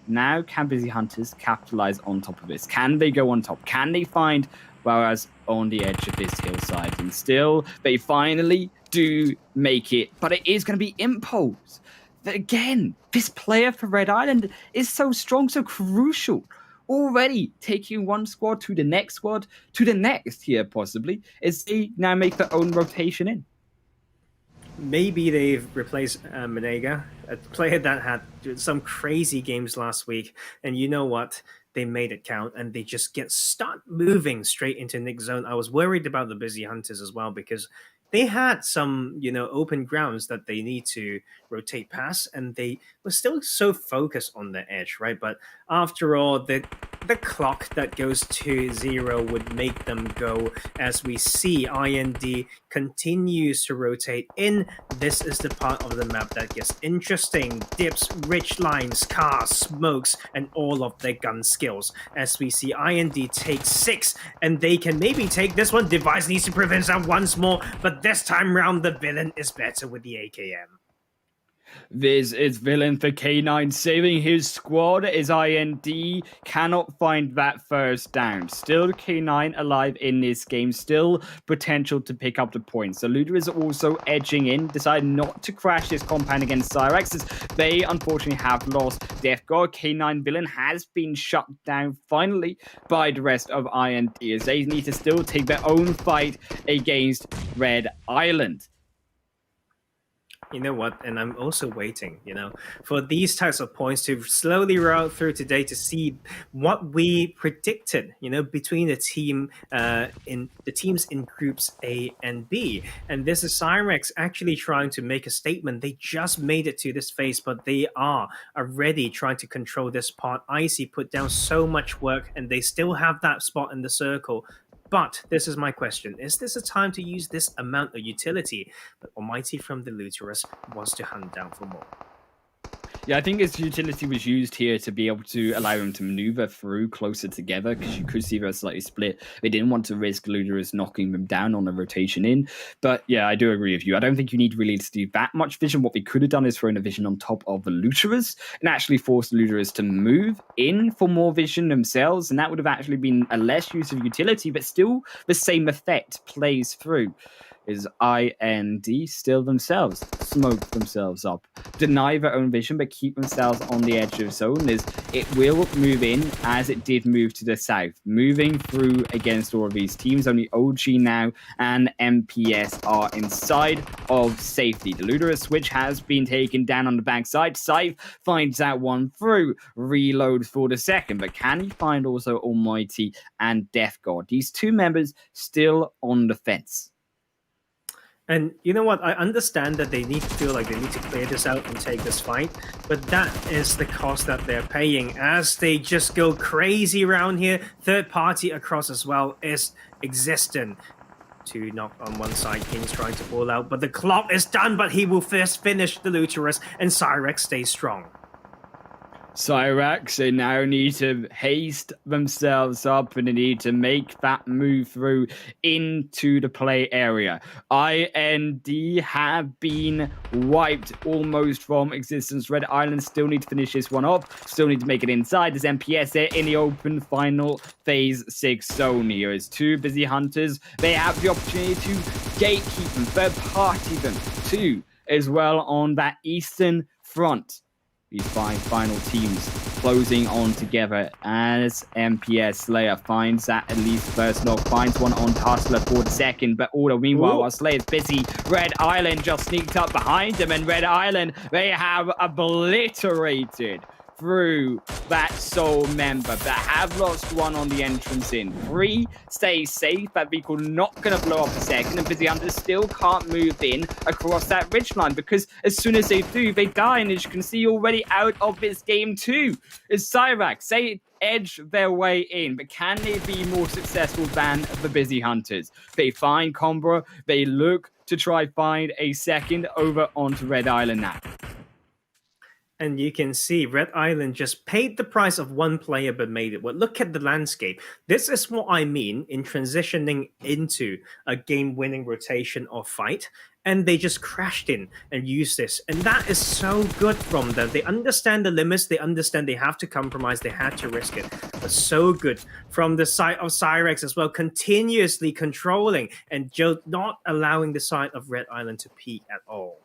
Speaker 4: now can Busy Hunters capitalize on top of this? Can they go on top? Can they find Whereas on the edge of this hillside? And still, they finally do make it, but it is going to be Impulse. Again, this player for Red Island is so strong, so crucial. Already taking one squad to the next here, possibly, as they now make their own rotation in.
Speaker 3: Maybe they've replaced Menega, a player that had some crazy games last week, and you know what? They made it count, and they just start moving straight into Nick's zone. I was worried about the Busy Hunters as well, because they had some, open grounds that they need to rotate past, and they were still so focused on the edge, right? But after all, the clock that goes to 0 would make them go, as we see IND continues to rotate in. This is the part of the map that gets interesting. Dips, ridge lines, cars, smokes, and all of their gun skills. As we see IND take 6, and they can maybe take this one. Device needs to prevent that once more, but this time round, the villain is better with the AKM.
Speaker 4: This is villain for K9 saving his squad as IND cannot find that first down. Still K9 alive in this game, still potential to pick up the points. So Luda is also edging in, decided not to crash this compound against Cyrex as they unfortunately have lost Death God. K9 villain has been shut down finally by the rest of IND as they need to still take their own fight against Red Island.
Speaker 3: You know what? And I'm also waiting, for these types of points to slowly roll through today to see what we predicted, between the teams in groups A and B. And this is Cyrex actually trying to make a statement. They just made it to this phase, but they are already trying to control this part. Icy put down so much work, and they still have that spot in the circle. But this is my question. Is this a time to use this amount of utility? But Almighty from the Luterus wants to hunt down for more.
Speaker 4: Yeah, I think his utility was used here to be able to allow him to maneuver through closer together, because you could see they're slightly split. They didn't want to risk Luterus knocking them down on a rotation in. But yeah, I do agree with you. I don't think you need really to do that much vision. What we could have done is thrown a vision on top of the Luterus and actually forced Luterus to move in for more vision themselves. And that would have actually been a less use of utility, but still the same effect plays through. is IND still themselves smoke themselves up, deny their own vision, but keep themselves on the edge of zone. Is it will move in as it did move to the south, moving through against all of these teams. Only OG now and MPS are inside of safety. The Ludera switch has been taken down on the backside. Scythe finds that one through, reload for the second, but can he find also Almighty and Death God? These two members still on the fence.
Speaker 3: And you know what? I understand that they need to feel like they need to clear this out and take this fight, but that is the cost that they're paying as they just go crazy around here. Third party across as well is existent. To knock on one side, King's trying to pull out, but the clock is done, but he will first finish the Luterus, and Cyrex stays strong.
Speaker 4: Cyrax, they now need to haste themselves up and they need to make that move through into the play area. IND have been wiped almost from existence. Red Island still need to finish this one off, still need to make it inside. There's MPS there in the open final phase 6 zone here. As two busy hunters, they have the opportunity to gatekeep them, third party them too, as well on that eastern front. These 5 final teams closing on together as MPS Slayer finds that at least first knock, finds one on Hustler for the second, but all the meanwhile, while Slayer's busy, Red Island just sneaked up behind him, and Red Island, they have obliterated through that sole member, but have lost one on the entrance in. 3 stay safe. That vehicle not going to blow up a second, and Busy Hunters still can't move in across that ridge line because as soon as they do, they die, and as you can see already out of this game too. Is Cyrax, they edge their way in, but can they be more successful than the Busy Hunters? They find Combra, they look to try find a second over onto Red Island now.
Speaker 3: And you can see Red Island just paid the price of one player but made it. Well, look at the landscape. This is what I mean in transitioning into a game-winning rotation or fight. And they just crashed in and used this. And that is so good from them. They understand the limits. They understand they have to compromise. They had to risk it. But so good from the side of Cyrex as well, continuously controlling and not allowing the side of Red Island to peak at all.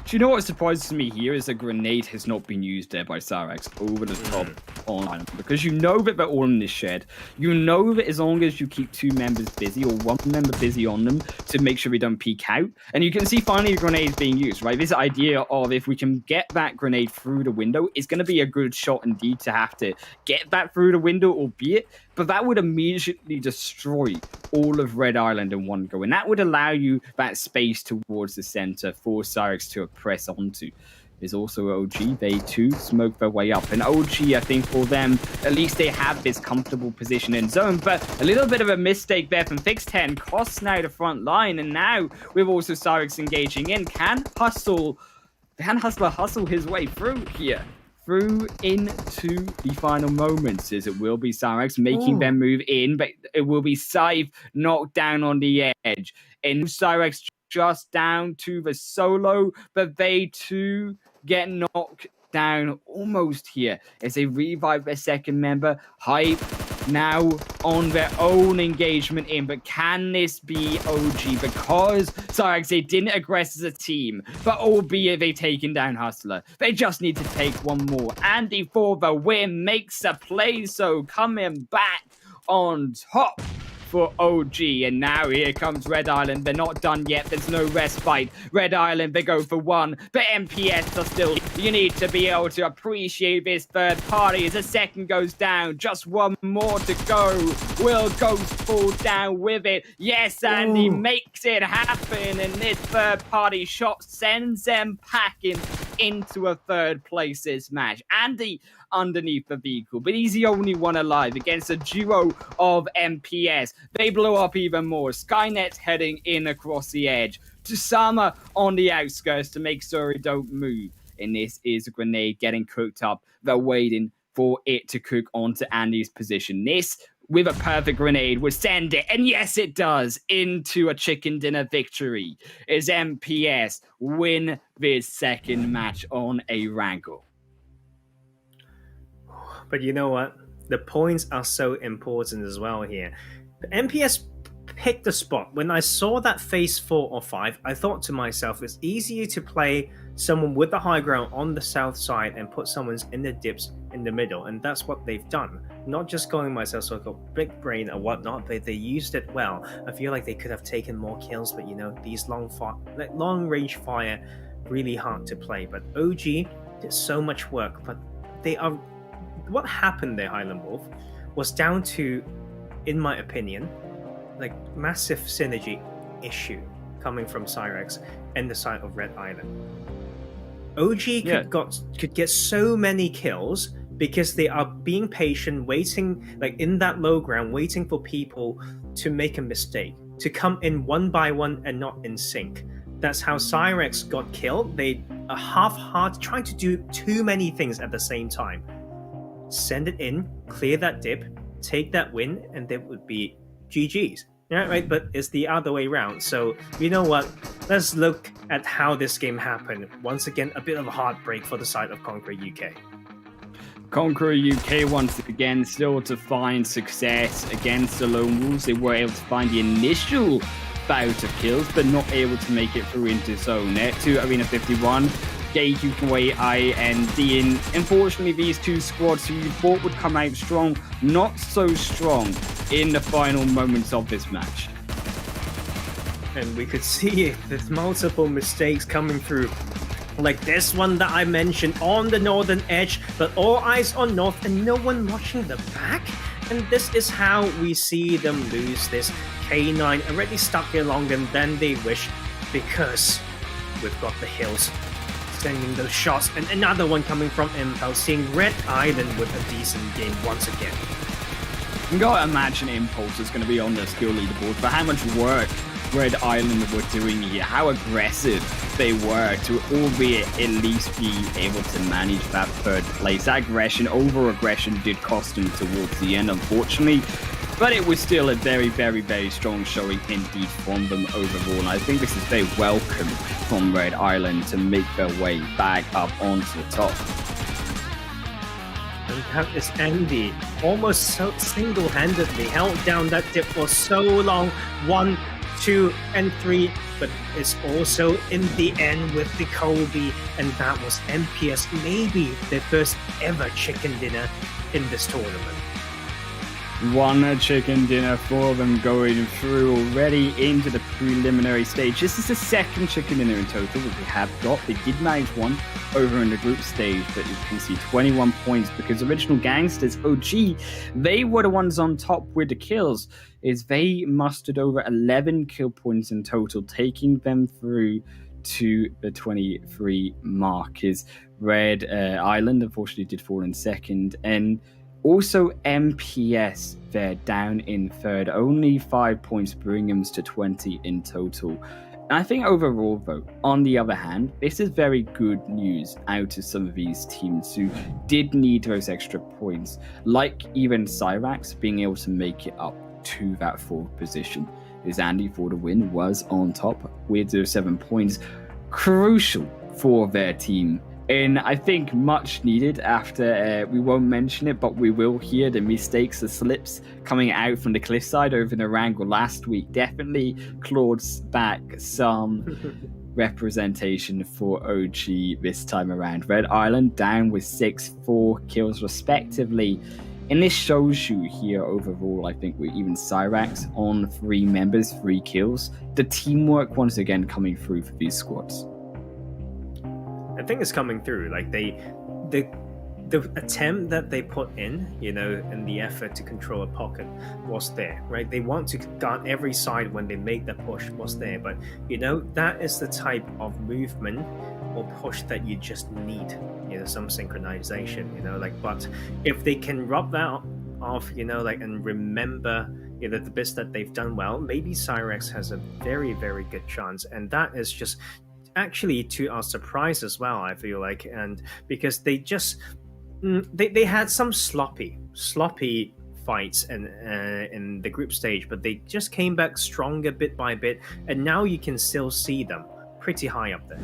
Speaker 4: Do you know what surprises me here is a grenade has not been used there by Cyrax over the top on, because you know that they're all in this shed. You know that as long as you keep 2 members busy or 1 member busy on them to make sure they don't peek out, and you can see finally a grenade being used, right? This idea of if we can get that grenade through the window, it's going to be a good shot indeed to have to get that through the window, albeit, but that would immediately destroy all of Red Island in one go, and that would allow you that space towards the center for Cyrex to press onto. There's also OG, they too smoke their way up, and OG, I think for them, at least they have this comfortable position in zone, but a little bit of a mistake there from Fix 10 costs now the front line, and now with also Cyrex engaging in, can Hustler hustle his way through here? Through into the final moments, as it will be Cyrex making them move in, but it will be Scythe knocked down on the edge. And Cyrex just down to the solo, but they too get knocked down almost here as they revive their second member. Hype now on their own engagement in, but can this be OG? Because Cyrex, they didn't aggress as a team, but albeit they've taken down Hustler, they just need to take one more. Andy for the win makes a play, so coming back on top for OG, and now here comes Red Island. They're not done yet. There's no respite. Red Island, they go for 1, but MPS are still. You need to be able to appreciate this third party as a second goes down. Just 1 more to go. Will Ghost fall down with it? Yes, and he makes it happen, and this third party shot sends them packing into a third places match. Andy underneath the vehicle, but he's the only one alive against a duo of MPS. They blow up even more. Skynet's heading in across the edge. Tusama on the outskirts to make sure it don't move. And this is a grenade getting cooked up. They're waiting for it to cook onto Andy's position. This, with a perfect grenade, would send it, and yes it does, into a chicken dinner victory as MPS win this second match on a wrangle.
Speaker 3: But you know what? The points are so important as well here. MPS picked the spot. When I saw that phase 4 or 5, I thought to myself, it's easier to play someone with the high ground on the south side and put someone's in the dips in the middle, and that's what they've done. Not just calling myself sort of big brain or whatnot, but they used it well. I feel like they could have taken more kills, but these long range fire, really hard to play. But OG did so much work, but what happened there, Highland Wolf, was down to, in my opinion, like massive synergy issue coming from Cyrex and the side of Red Island. OG could get so many kills because they are being patient, waiting, like in that low ground, waiting for people to make a mistake, to come in one by one and not in sync. That's how Cyrex got killed. They are half-hearted, trying to do too many things at the same time. Send it in, clear that dip, take that win, and there would be GG's. Yeah, right, but it's the other way around. So, you know what? Let's look at how this game happened. Once again, a bit of a heartbreak for the side of Conqueror UK.
Speaker 4: Conqueror UK once again still to find success against the Lone Wolves. They were able to find the initial bout of kills, but not able to make it through into zone. To Arena 51, Gage, Yukonway, I, and Dean. Unfortunately, these two squads who you thought would come out strong, not so strong in the final moments of this match.
Speaker 3: And we could see it. There's multiple mistakes coming through. Like this one that I mentioned on the northern edge, but all eyes on north and no one watching the back. And this is how we see them lose this. K9 already stuck here longer than they wish because we've got the hills sending those shots, and another one coming from Impulse, seeing Red Island with a decent game once again.
Speaker 4: You gotta imagine Impulse is going to be on the skill leaderboard for how much work Red Island were doing here, how aggressive they were to albeit at least be able to manage that third place. Aggression over aggression did cost them towards the end, unfortunately, but it was still a very, very, very strong showing indeed from them overall. And I think this is very welcome from Red Island to make their way back up onto the top.
Speaker 3: And that is Andy, almost so single-handedly held down that dip for so long. 1, 2, and 3, but it's also in the end with the Kobe, and that was MPS, maybe their first ever chicken dinner in this tournament.
Speaker 4: One chicken dinner for them going through already into the preliminary stage. This is the second chicken dinner in total that they have got. They did manage one over in the group stage, but you can see 21 points because Original Gangsters, OG, they were the ones on top with the kills, is they mustered over 11 kill points in total, taking them through to the 23 mark. Is Red Island unfortunately did fall in second, and also MPS, they're down in third, only 5 points, bringing them to 20 in total. And I think overall, though, on the other hand, this is very good news out of some of these teams who did need those extra points, like even Cyrax being able to make it up to that fourth position. As Andy for the win was on top with those 7 points, crucial for their team. And I think much needed after, we won't mention it, but we will hear the mistakes, the slips coming out from the cliffside over in Erangel last week. Definitely claws back some representation for OG this time around. Red Island down with 4 kills respectively. And this shows you here overall, I think, with even Cyrax on 3 members, 3 kills. The teamwork once again coming through for these squads.
Speaker 3: I think it's coming through. Like the attempt that they put in, and the effort to control a pocket was there, right? They want to guard every side when they make the push was there, but that is the type of movement or push that you just need, some synchronization, but if they can rub that off, and remember, the bits that they've done well, maybe Cyrex has a very, very good chance, and that is just actually to our surprise as well, I feel like, and because they just they had some sloppy fights in the group stage, but they just came back stronger bit by bit, and now you can still see them pretty high up there.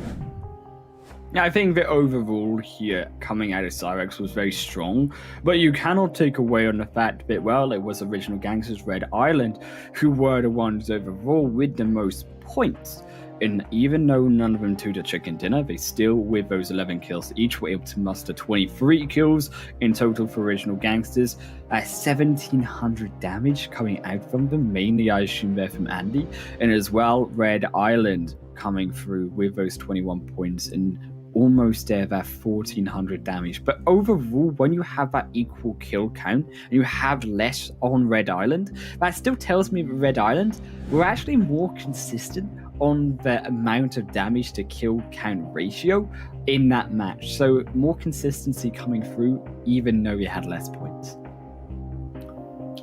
Speaker 4: Yeah, I think the overall here coming out of Cyrex was very strong, but you cannot take away on the fact that, well, it was Original Gangsters Red Island who were the ones overall with the most points. And even though none of them took the chicken dinner, they still, with those 11 kills each, were able to muster 23 kills in total for Original Gangsters. 1,700 damage coming out from them, mainly I assume they're from Andy. And as well, Red Island coming through with those 21 points and almost there that 1,400 damage. But overall, when you have that equal kill count and you have less on Red Island, that still tells me that Red Island were actually more consistent on the amount of damage to kill count ratio in that match. So more consistency coming through, even though we had less points.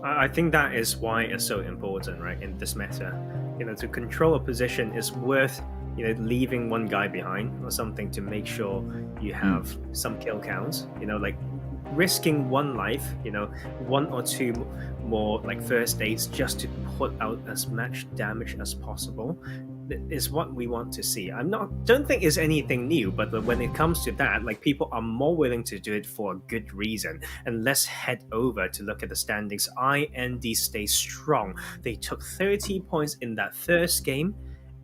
Speaker 3: I think that is why it's so important, right, in this meta. To control a position is worth, leaving one guy behind or something to make sure you have some kill counts. Like risking one life, one or two more like first aids just to put out as much damage as possible is what we want to see. Don't think it's anything new, but when it comes to that, like people are more willing to do it for a good reason. And let's head over to look at the standings. IND stays strong. They took 30 points in that first game,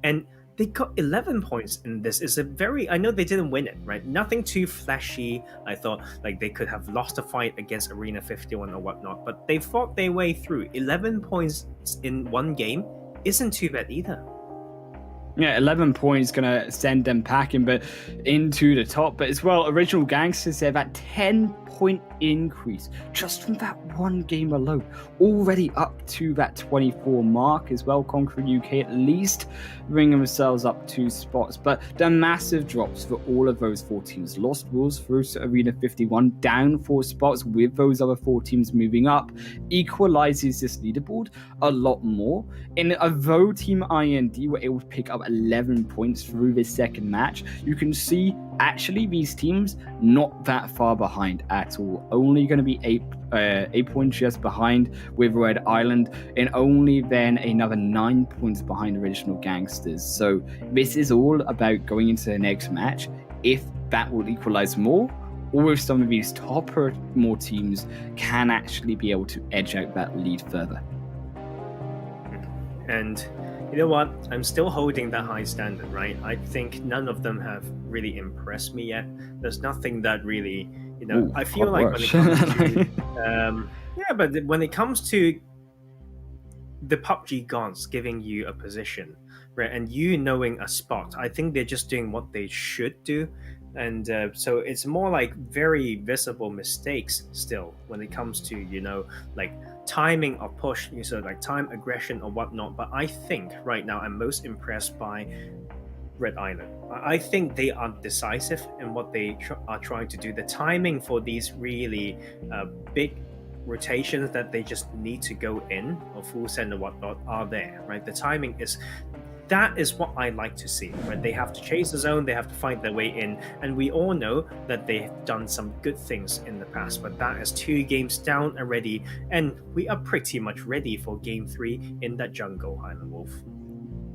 Speaker 3: and they got 11 points in this. I know they didn't win it, right? Nothing too flashy. I thought like they could have lost a fight against Arena 51 or whatnot, but they fought their way through. 11 points in one game isn't too bad either.
Speaker 4: Yeah, 11 points gonna send them packing, but into the top. But as well, Original Gangsters have that 10-point increase just from that one game alone, already up to that 24 mark as well. Conquering UK at least bringing themselves up 2 spots, but the massive drops for all of those 4 teams. Lost Wolves through to Arena 51, down 4 spots with those other 4 teams moving up, equalizes this leaderboard a lot more. And although Team IND were able to pick up 11 points through this second match, you can see actually these teams not that far behind at all. Only going to be 8 points just behind with Red Island, and only then another 9 points behind Original Gangsters. So this is all about going into the next match, if that will equalize more, or if some of these topper more teams can actually be able to edge out that lead further.
Speaker 3: And you know what? I'm still holding that high standard, right? I think none of them have really impressed me yet. There's nothing that really, I feel like when it comes to, but when it comes to the PUBG gods giving you a position, right, and you knowing a spot, I think they're just doing what they should do. And so it's more like very visible mistakes still when it comes to, like timing or push, so like time aggression or whatnot. But I think right now I'm most impressed by Red Island. I think they are decisive in what they are trying to do. The timing for these really big rotations that they just need to go in, or full send or whatnot, are there, right? The timing that is what I like to see, right? They have to chase the zone, they have to find their way in, and we all know that they've done some good things in the past, but that is 2 games down already, and we are pretty much ready for game 3 in that jungle, Highland Wolf.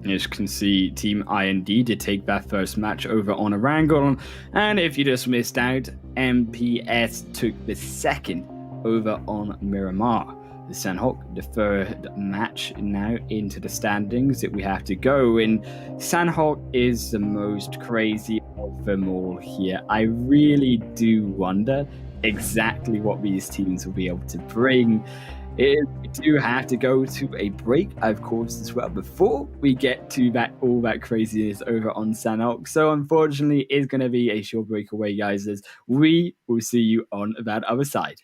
Speaker 4: As you can see, Team IND did take that first match over on Erangel, and if you just missed out, MPS took the second over on Miramar. The Sandhawk, the third match now into the standings that we have to go in. Sandhawk is the most crazy of them all here. I really do wonder exactly what these teams will be able to bring. We do have to go to a break, of course, as well, before we get to all that craziness over on Sandhawk. So unfortunately, it's going to be a short break away, guys, as we will see you on that other side.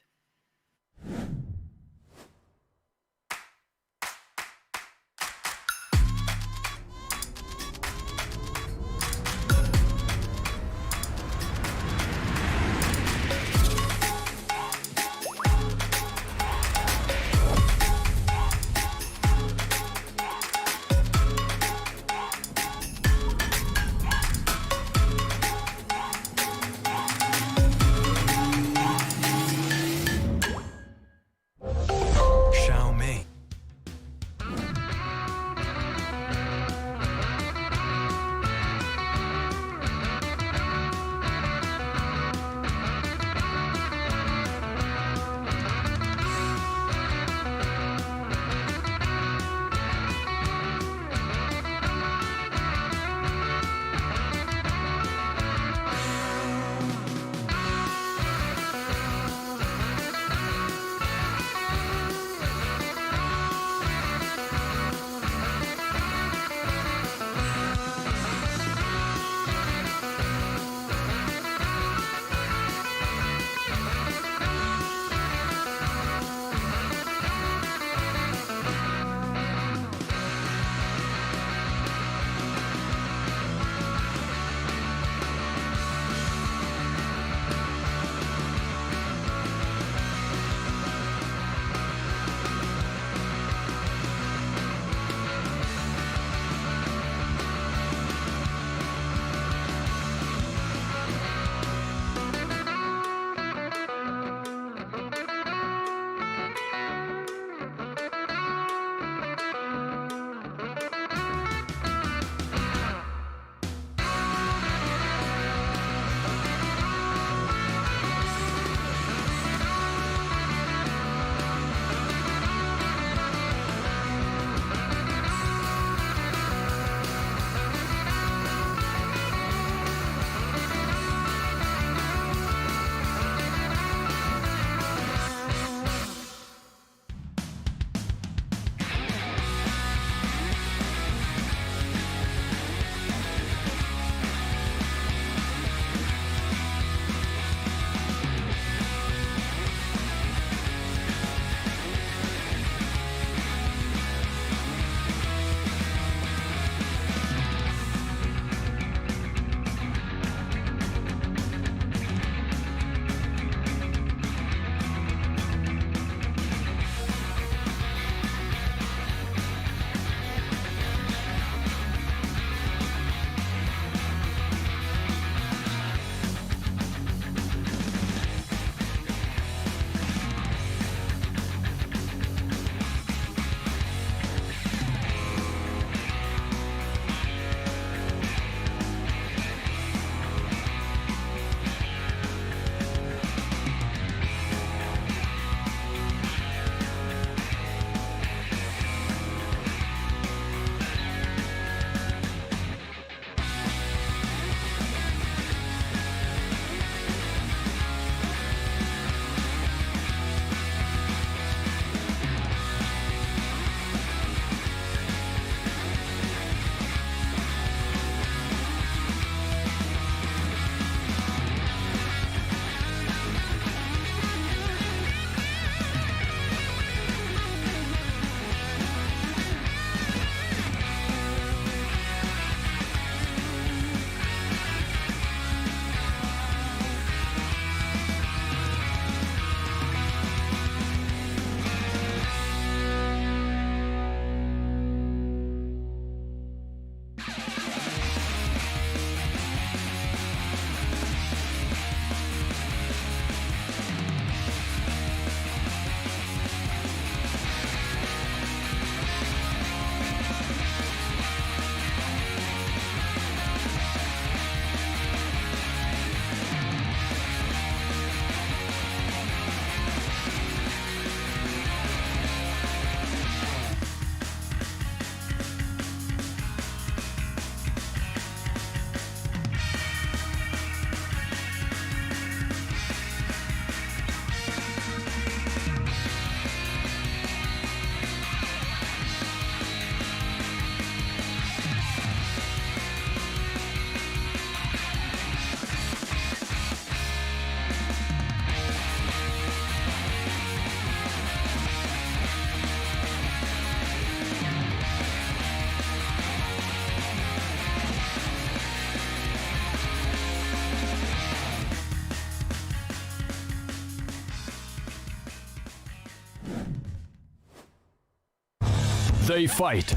Speaker 5: They fight.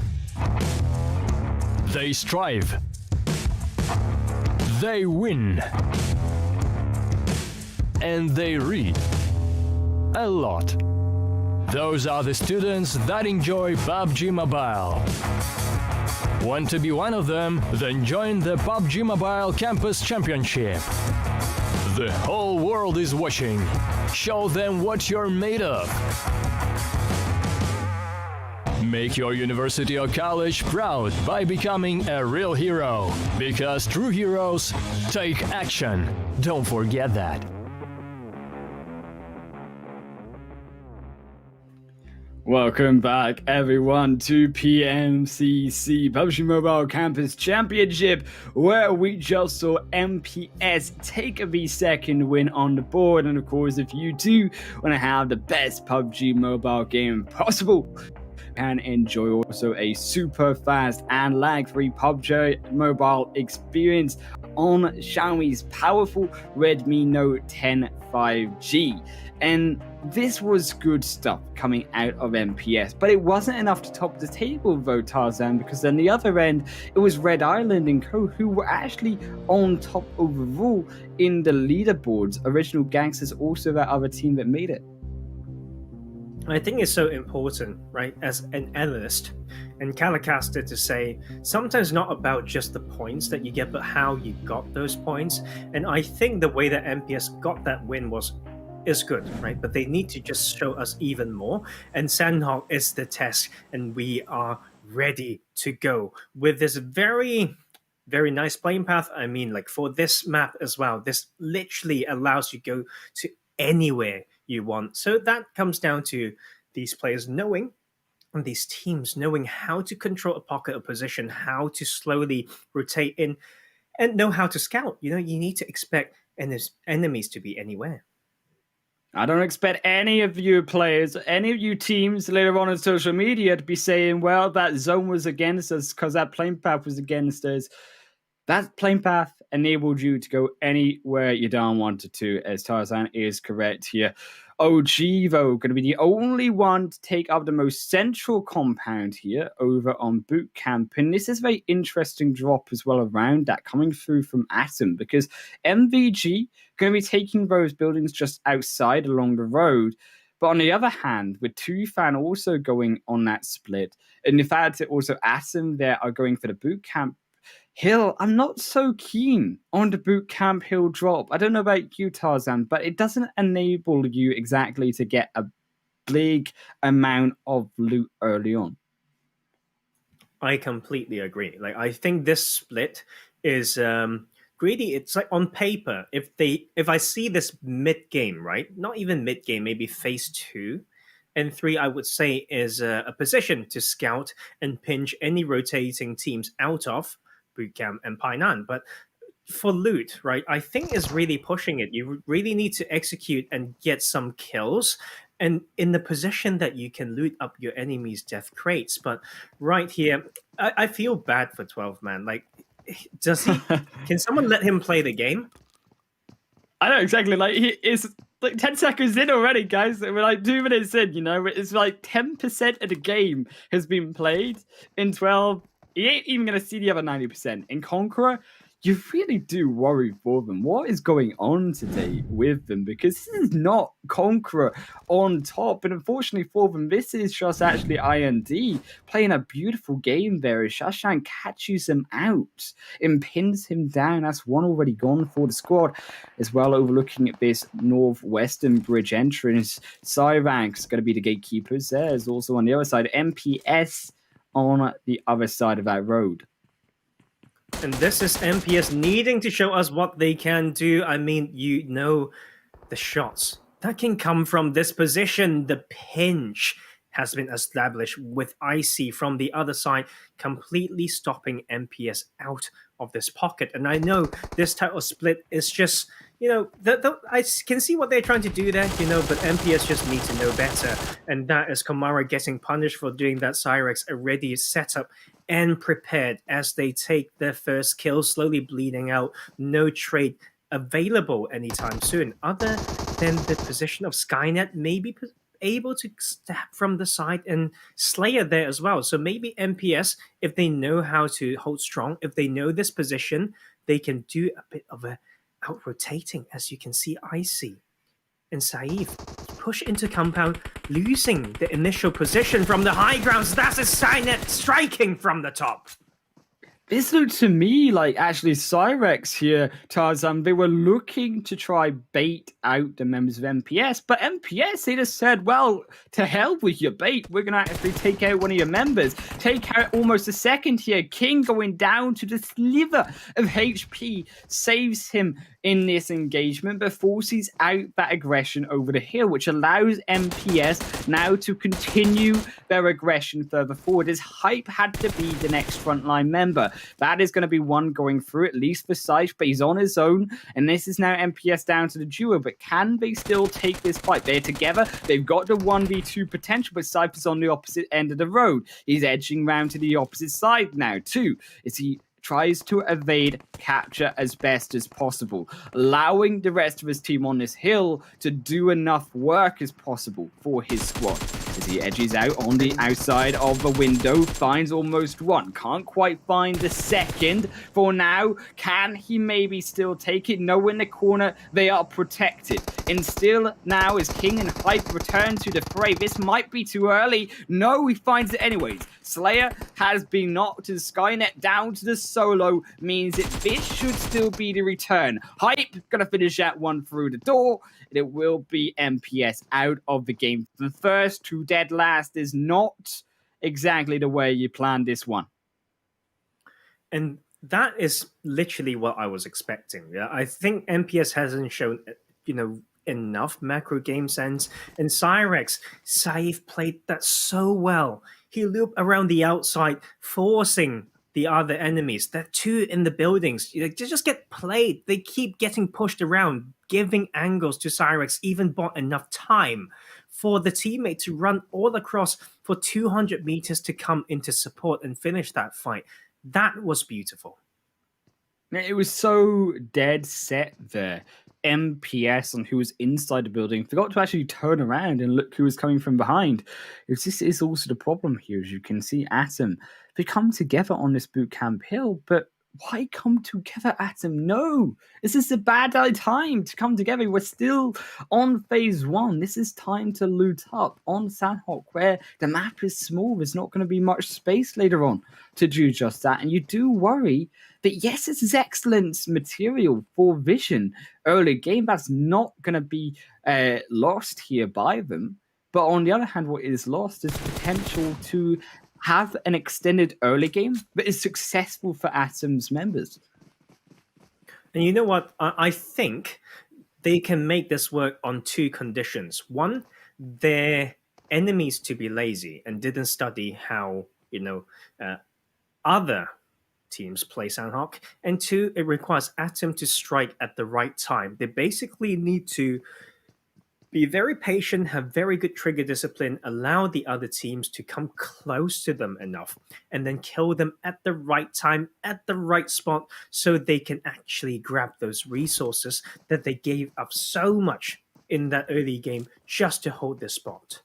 Speaker 5: They strive. They win. And they read a lot. Those are the students that enjoy PUBG Mobile. Want to be one of them? Then join the PUBG Mobile Campus Championship. The whole world is watching. Show them what you're made of. Make your university or college proud by becoming a real hero. Because true heroes take action. Don't forget that.
Speaker 4: Welcome back, everyone, to PMCC, PUBG Mobile Campus Championship, where we just saw MPS take the second win on the board. And of course, if you do want to have the best PUBG Mobile game possible, can enjoy also a super fast and lag-free PUBG Mobile experience on Xiaomi's powerful Redmi Note 10 5G. And this was good stuff coming out of MPS, but it wasn't enough to top the table though, Tarzan, because on the other end, it was Red Island and Co. who were actually on top overall in the leaderboards. Original Gangsters also that other team that made it.
Speaker 3: I think it's so important, right, as an analyst and Calicaster to say, sometimes not about just the points that you get, but how you got those points. And I think the way that MPS got that win is good, right? But they need to just show us even more. And Sandhawk is the test, and we are ready to go with this very, very nice playing path. I mean, like for this map as well, this literally allows you to go to anywhere you want. So that comes down to these players knowing, and these teams knowing how to control a pocket of position, how to slowly rotate in, and know how to scout. You know, you need to expect enemies to be anywhere.
Speaker 4: I don't expect any of you players, any of you teams later on social media to be saying, well, that zone was against us because that plane path was against us. That plane path enabled you to go anywhere you don't wanted to, as Tarzan is correct here. OG, though, going to be the only one to take up the most central compound here over on Boot Camp. And this is a very interesting drop as well around that coming through from Atom, because MVG going to be taking those buildings just outside along the road. But on the other hand, with Tufan also going on that split, and the fact that also Atom there are going for the Boot Camp Hill, I'm not so keen on the Boot Camp Hill drop. I don't know about you, Tarzan, but it doesn't enable you exactly to get a big amount of loot early on.
Speaker 3: I completely agree. Like, I think this split is greedy. It's like on paper, if I see this mid game, right? Not even mid game, maybe phase 2 and 3, I would say is a position to scout and pinch any rotating teams out of Bootcamp and Painan. But for loot, right, I think is really pushing it. You really need to execute and get some kills, and in the position that you can loot up your enemy's death crates. But right here, I feel bad for 12 man. Like, does he? Can someone let him play the game?
Speaker 4: I know exactly. Like, he is like 10 seconds in already, guys. We're like 2 minutes in. You know, it's like 10% of the game has been played in 12. He ain't even going to see the other 90%. In Conqueror, you really do worry for them. What is going on today with them? Because this is not Conqueror on top. And unfortunately for them, this is just actually IND playing a beautiful game there as Shashank catches him out and pins him down. That's one already gone for the squad. As well, overlooking at this northwestern bridge entrance, Cyrank's going to be the gatekeepers. There's also on the other side, MPS on the other side of that road.
Speaker 3: And this is MPS needing to show us what they can do. I mean, you know, the shots that can come from this position. The pinch has been established with Icy from the other side, completely stopping MPS out of this pocket. And I know this type of split is just, you know, I can see what they're trying to do there, you know, but MPS just need to know better. And that is Komara getting punished for doing that. Cyrex already set up and prepared as they take their first kill, slowly bleeding out. No trade available anytime soon, other than the position of Skynet maybe able to step from the side and Slayer there as well. So maybe MPS, if they know how to hold strong, if they know this position, they can do a bit of a out-rotating, as you can see Icy and Saif push into compound, losing the initial position from the high grounds. That's a Skynet striking from the top.
Speaker 4: This looked to me like actually Cyrex here, Tarzan. They were looking to try bait out the members of MPS, but MPS, they just said, well, to hell with your bait. We're going to actually take out one of your members. Take out almost a second here. King going down to the sliver of HP, saves him in this engagement, but forces out that aggression over the hill, which allows MPS now to continue their aggression further forward, as Hype had to be the next frontline member. That is going to be one going through, at least for Saif, but he's on his own, and this is now MPS down to the duo, but can they still take this fight? They're together, they've got the 1v2 potential, but Saif is on the opposite end of the road. He's edging round to the opposite side now, too, as he tries to evade capture as best as possible, allowing the rest of his team on this hill to do enough work as possible for his squad. As he edges out on the outside of the window, finds almost one, can't quite find the second for now. Can he maybe still take it? No, in the corner, they are protected. And still now as King and Hype return to the fray, this might be too early. No, he finds it anyways. Slayer has been knocked to the Skynet down to the solo, means that this should still be the return. Hype gonna finish that one through the door, and it will be MPS out of the game. The first to dead last is not exactly the way you planned this one.
Speaker 3: And that is literally what I was expecting. Yeah, I think MPS hasn't shown, enough macro game sense. And Cyrex, Saif played that so well. He looped around the outside, forcing the other enemies. That two in the buildings, they just get played. They keep getting pushed around, giving angles to Cyrex, even bought enough time for the teammate to run all across for 200 meters to come into support and finish that fight. That was beautiful.
Speaker 4: It was so dead set there. MPS on who was inside the building forgot to actually turn around and look who was coming from behind. This is also the problem here, as you can see. Atom, they come together on this boot camp hill, but why come together, Atom? No, this is a bad time to come together. We're still on phase 1. This is time to loot up on Sandhawk, where the map is small. There's not going to be much space later on to do just that. And you do worry that, yes, this is excellent material for Vision early game. That's not going to be lost here by them. But on the other hand, what is lost is potential to have an extended early game that is successful for Atom's members.
Speaker 3: And you know what? I think they can make this work on two conditions. One, their enemies to be lazy and didn't study how, other teams play Sandhawk. And two, it requires Atom to strike at the right time. They basically need to be very patient, have very good trigger discipline, allow the other teams to come close to them enough, and then kill them at the right time, at the right spot, so they can actually grab those resources that they gave up so much in that early game just to hold this spot.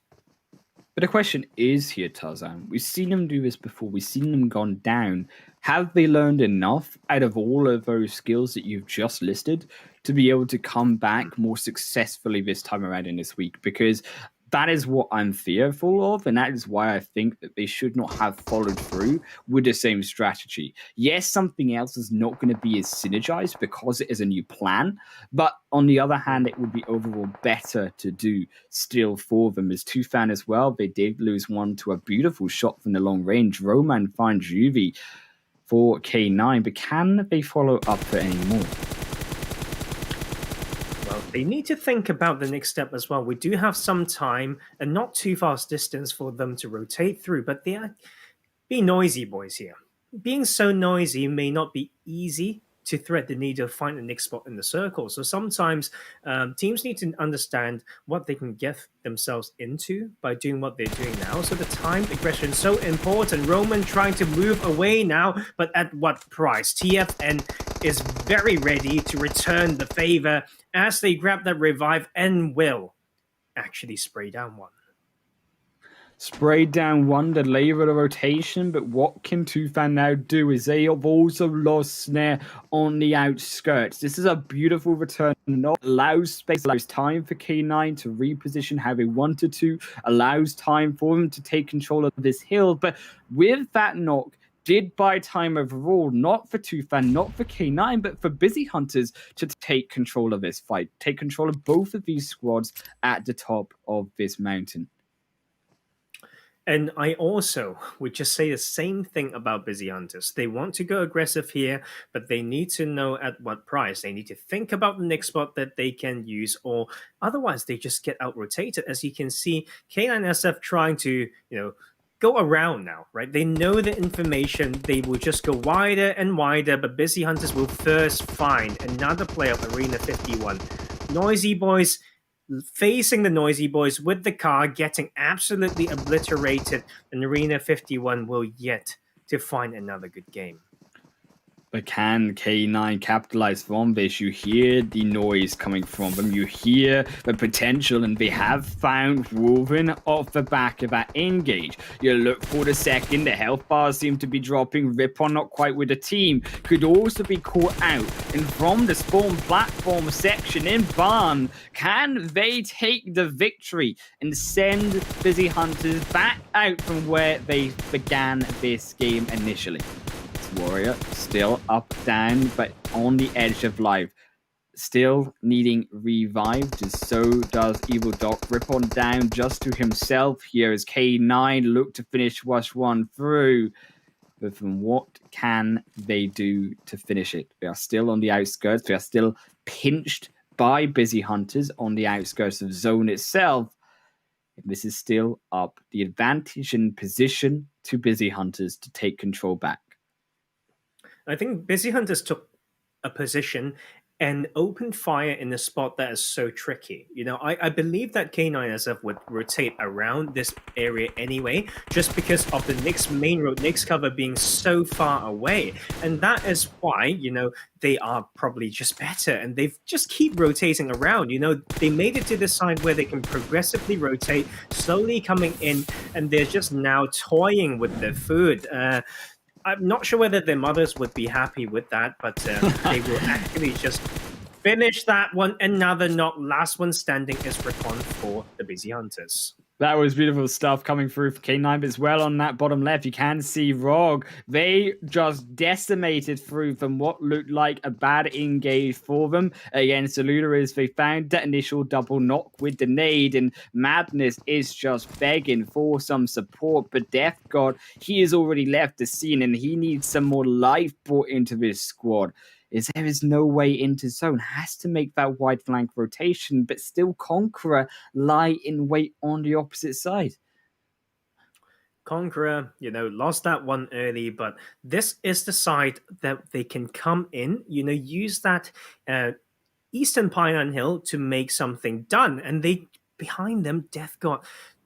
Speaker 4: But the question is here, Tarzan. We've seen them do this before. We've seen them gone down. Have they learned enough out of all of those skills that you've just listed to be able to come back more successfully this time around in this week? Because that is what I'm fearful of, and that is why I think that they should not have followed through with the same strategy. Yes, something else is not going to be as synergized because it is a new plan, but on the other hand, it would be overall better to do still for them. As Tufan as well, they did lose one to a beautiful shot from the long range. Roman finds Juvie for K9, but can they follow up for any more?
Speaker 3: They need to think about the next step as well. We do have some time and not too fast distance for them to rotate through, but they are being noisy boys here. Being so noisy may not be easy to thread the needle, find the next spot in the circle. So sometimes teams need to understand what they can get themselves into by doing what they're doing now. So the time aggression is so important. Roman trying to move away now, but at what price? TFN is very ready to return the favor as they grab that revive and will actually spray down one.
Speaker 4: sprayed down one to labor the rotation, but what can Tufan now do is they have also lost Snare on the outskirts. This is a beautiful return, not allows space, allows time for K9 to reposition how they wanted to, allows time for them to take control of this hill, but with that knock, did buy time overall, not for Tufan, not for K9, but for Busy Hunters to take control of this fight, take control of both of these squads at the top of this mountain.
Speaker 3: And I also would just say the same thing about Busy Hunters. They want to go aggressive here, but they need to know at what price. They need to think about the next spot that they can use, or otherwise they just get out-rotated. As you can see, K9SF trying to, go around now, right? They know the information. They will just go wider and wider, but Busy Hunters will first find another player of Arena 51. Noisy Boys facing the Noisy Boys with the car, getting absolutely obliterated, and Arena 51 will yet to find another good game.
Speaker 4: But can K9 capitalize from this? You hear the noise coming from them. You hear the potential, and they have found Wolven off the back of that engage. You look for the second. The health bars seem to be dropping. Ripon not quite with the team. Could also be caught out. And from the spawn platform section in Barn, can they take the victory and send Busy Hunters back out from where they began this game initially? Warrior still up, down, but on the edge of life. Still needing revived, and so does Evil Doc. Ripon down just to himself here as K9 look to finish Rush 1 through. But from what can they do to finish it? They are still on the outskirts. They are still pinched by Busy Hunters on the outskirts of zone itself. And this is still up. The advantage in position to Busy Hunters to take control back.
Speaker 3: I think Busy Hunters took a position and opened fire in a spot that is so tricky. I believe that K9SF would rotate around this area anyway, just because of the Nyx main road, Nyx cover being so far away. And that is why, they are probably just better, and they just keep rotating around. They made it to the side where they can progressively rotate, slowly coming in, and they're just now toying with their food. I'm not sure whether their mothers would be happy with that, but they will actually just finish that one. Another knock. Last one standing is Ripon for the Busy Hunters.
Speaker 4: That was beautiful stuff coming through for K9, but as well on that bottom left, you can see Rog. They just decimated through from what looked like a bad engage for them against the Luderers. They found that initial double knock with the nade, and Madness is just begging for some support. But Death God, he has already left the scene, and he needs some more life brought into this squad. There is no way into zone, has to make that wide flank rotation, but still Conqueror lie in wait on the opposite side.
Speaker 3: Conqueror, lost that one early, but this is the side that they can come in, use that Eastern Pine Hill to make something done. And behind them, Death God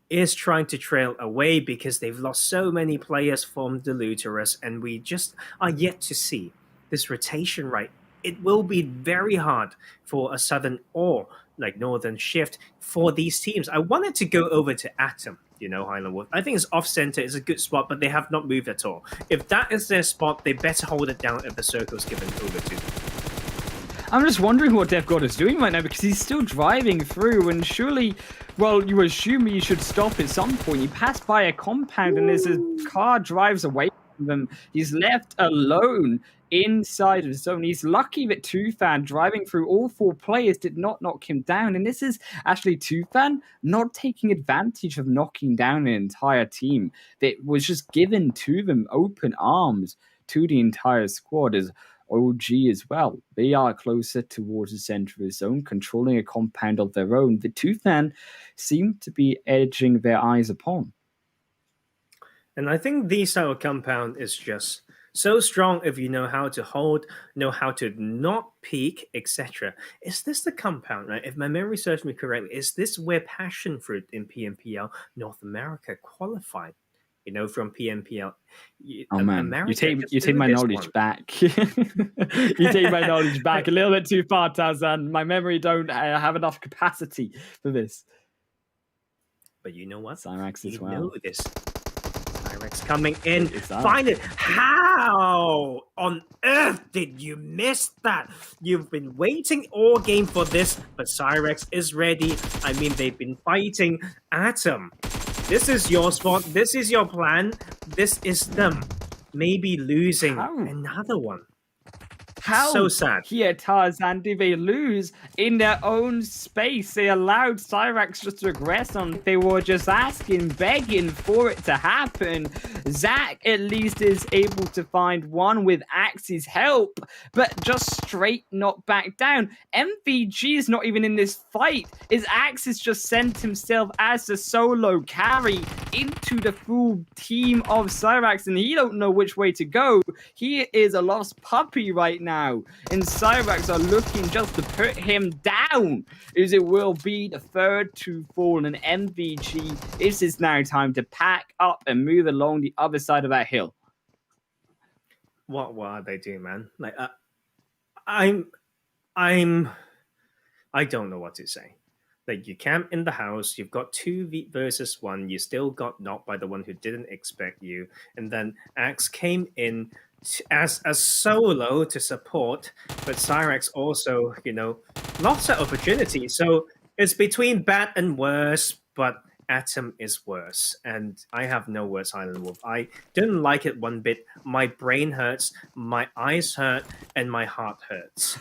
Speaker 3: is trying to trail away because they've lost so many players from the Luterus, and we just are yet to see this rotation right. It will be very hard for a Southern or Northern shift for these teams. I wanted to go over to Atom, Highland Wolf. I think it's off-center. It's a good spot, but they have not moved at all. If that is their spot, they better hold it down if the circle's given over to them.
Speaker 4: I'm just wondering what Death God is doing right now, because he's still driving through, and surely, well, you assume he should stop at some point. You pass by a compound, and as a car drives away from them, he's left alone inside of the zone. He's lucky that Tufan driving through all four players did not knock him down, and this is actually Tufan not taking advantage of knocking down an entire team that was just given to them open arms to the entire squad. As OG as well, they are closer towards the center of the zone, controlling a compound of their own. The Tufan seem to be edging their eyes upon.
Speaker 3: And I think this style of compound is just so strong if you know how to hold, know how to not peek, etc. Is this the compound, right? If my memory serves me correctly, is this where Passion Fruit in PMPL North America qualified? From PMPL.
Speaker 4: Oh man, America, you take my knowledge back. You take my knowledge back a little bit too far, Tazan. My memory don't have enough capacity for this.
Speaker 3: But you know what?
Speaker 4: Cyrax as
Speaker 3: You
Speaker 4: well.
Speaker 3: know this. Cyrax coming in.
Speaker 4: It's up.
Speaker 3: Find it. How on earth did you miss that? You've been waiting all game for this, but Cyrax is ready. I mean, they've been fighting Atom. This is your spot. This is your plan. This is them. Maybe losing
Speaker 4: How?
Speaker 3: another one.
Speaker 4: How
Speaker 3: So sad.
Speaker 4: here, Tarzan, do they lose in their own space? They allowed Cyrax just to aggress on. They were just asking, begging for it to happen. Zach at least is able to find one with Axe's help, but just straight not back down. MVG is not even in this fight. His Axe has just sent himself as a solo carry into the full team of Cyrax, and he don't know which way to go. He is a lost puppy right now. And Cyrax are looking just to put him down, as it will be the third to fall. And MVG, it is now time to pack up and move along the other side of that hill.
Speaker 3: What are they doing, man? Like, I don't know what to say. Like, you camp in the house, you've got 2 versus 1, you still got knocked by the one who didn't expect you, and then Axe came in as a solo to support, but Cyrax also, lost that opportunity. So it's between bad and worse, but Atom is worse, and I have no words, Island Wolf. I didn't like it one bit. My brain hurts, my eyes hurt, and my heart hurts.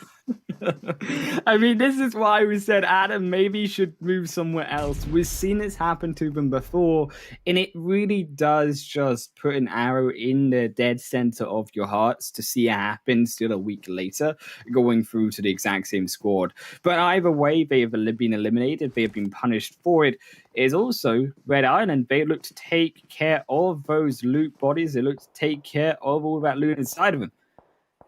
Speaker 4: I mean, this is why we said Adam maybe should move somewhere else. We've seen this happen to them before, and it really does just put an arrow in the dead center of your hearts to see it happen still a week later, going through to the exact same squad. But either way, they have been eliminated, they have been punished for it. Is also Red Island. They look to take care of those loot bodies. They look to take care of all that loot inside of them.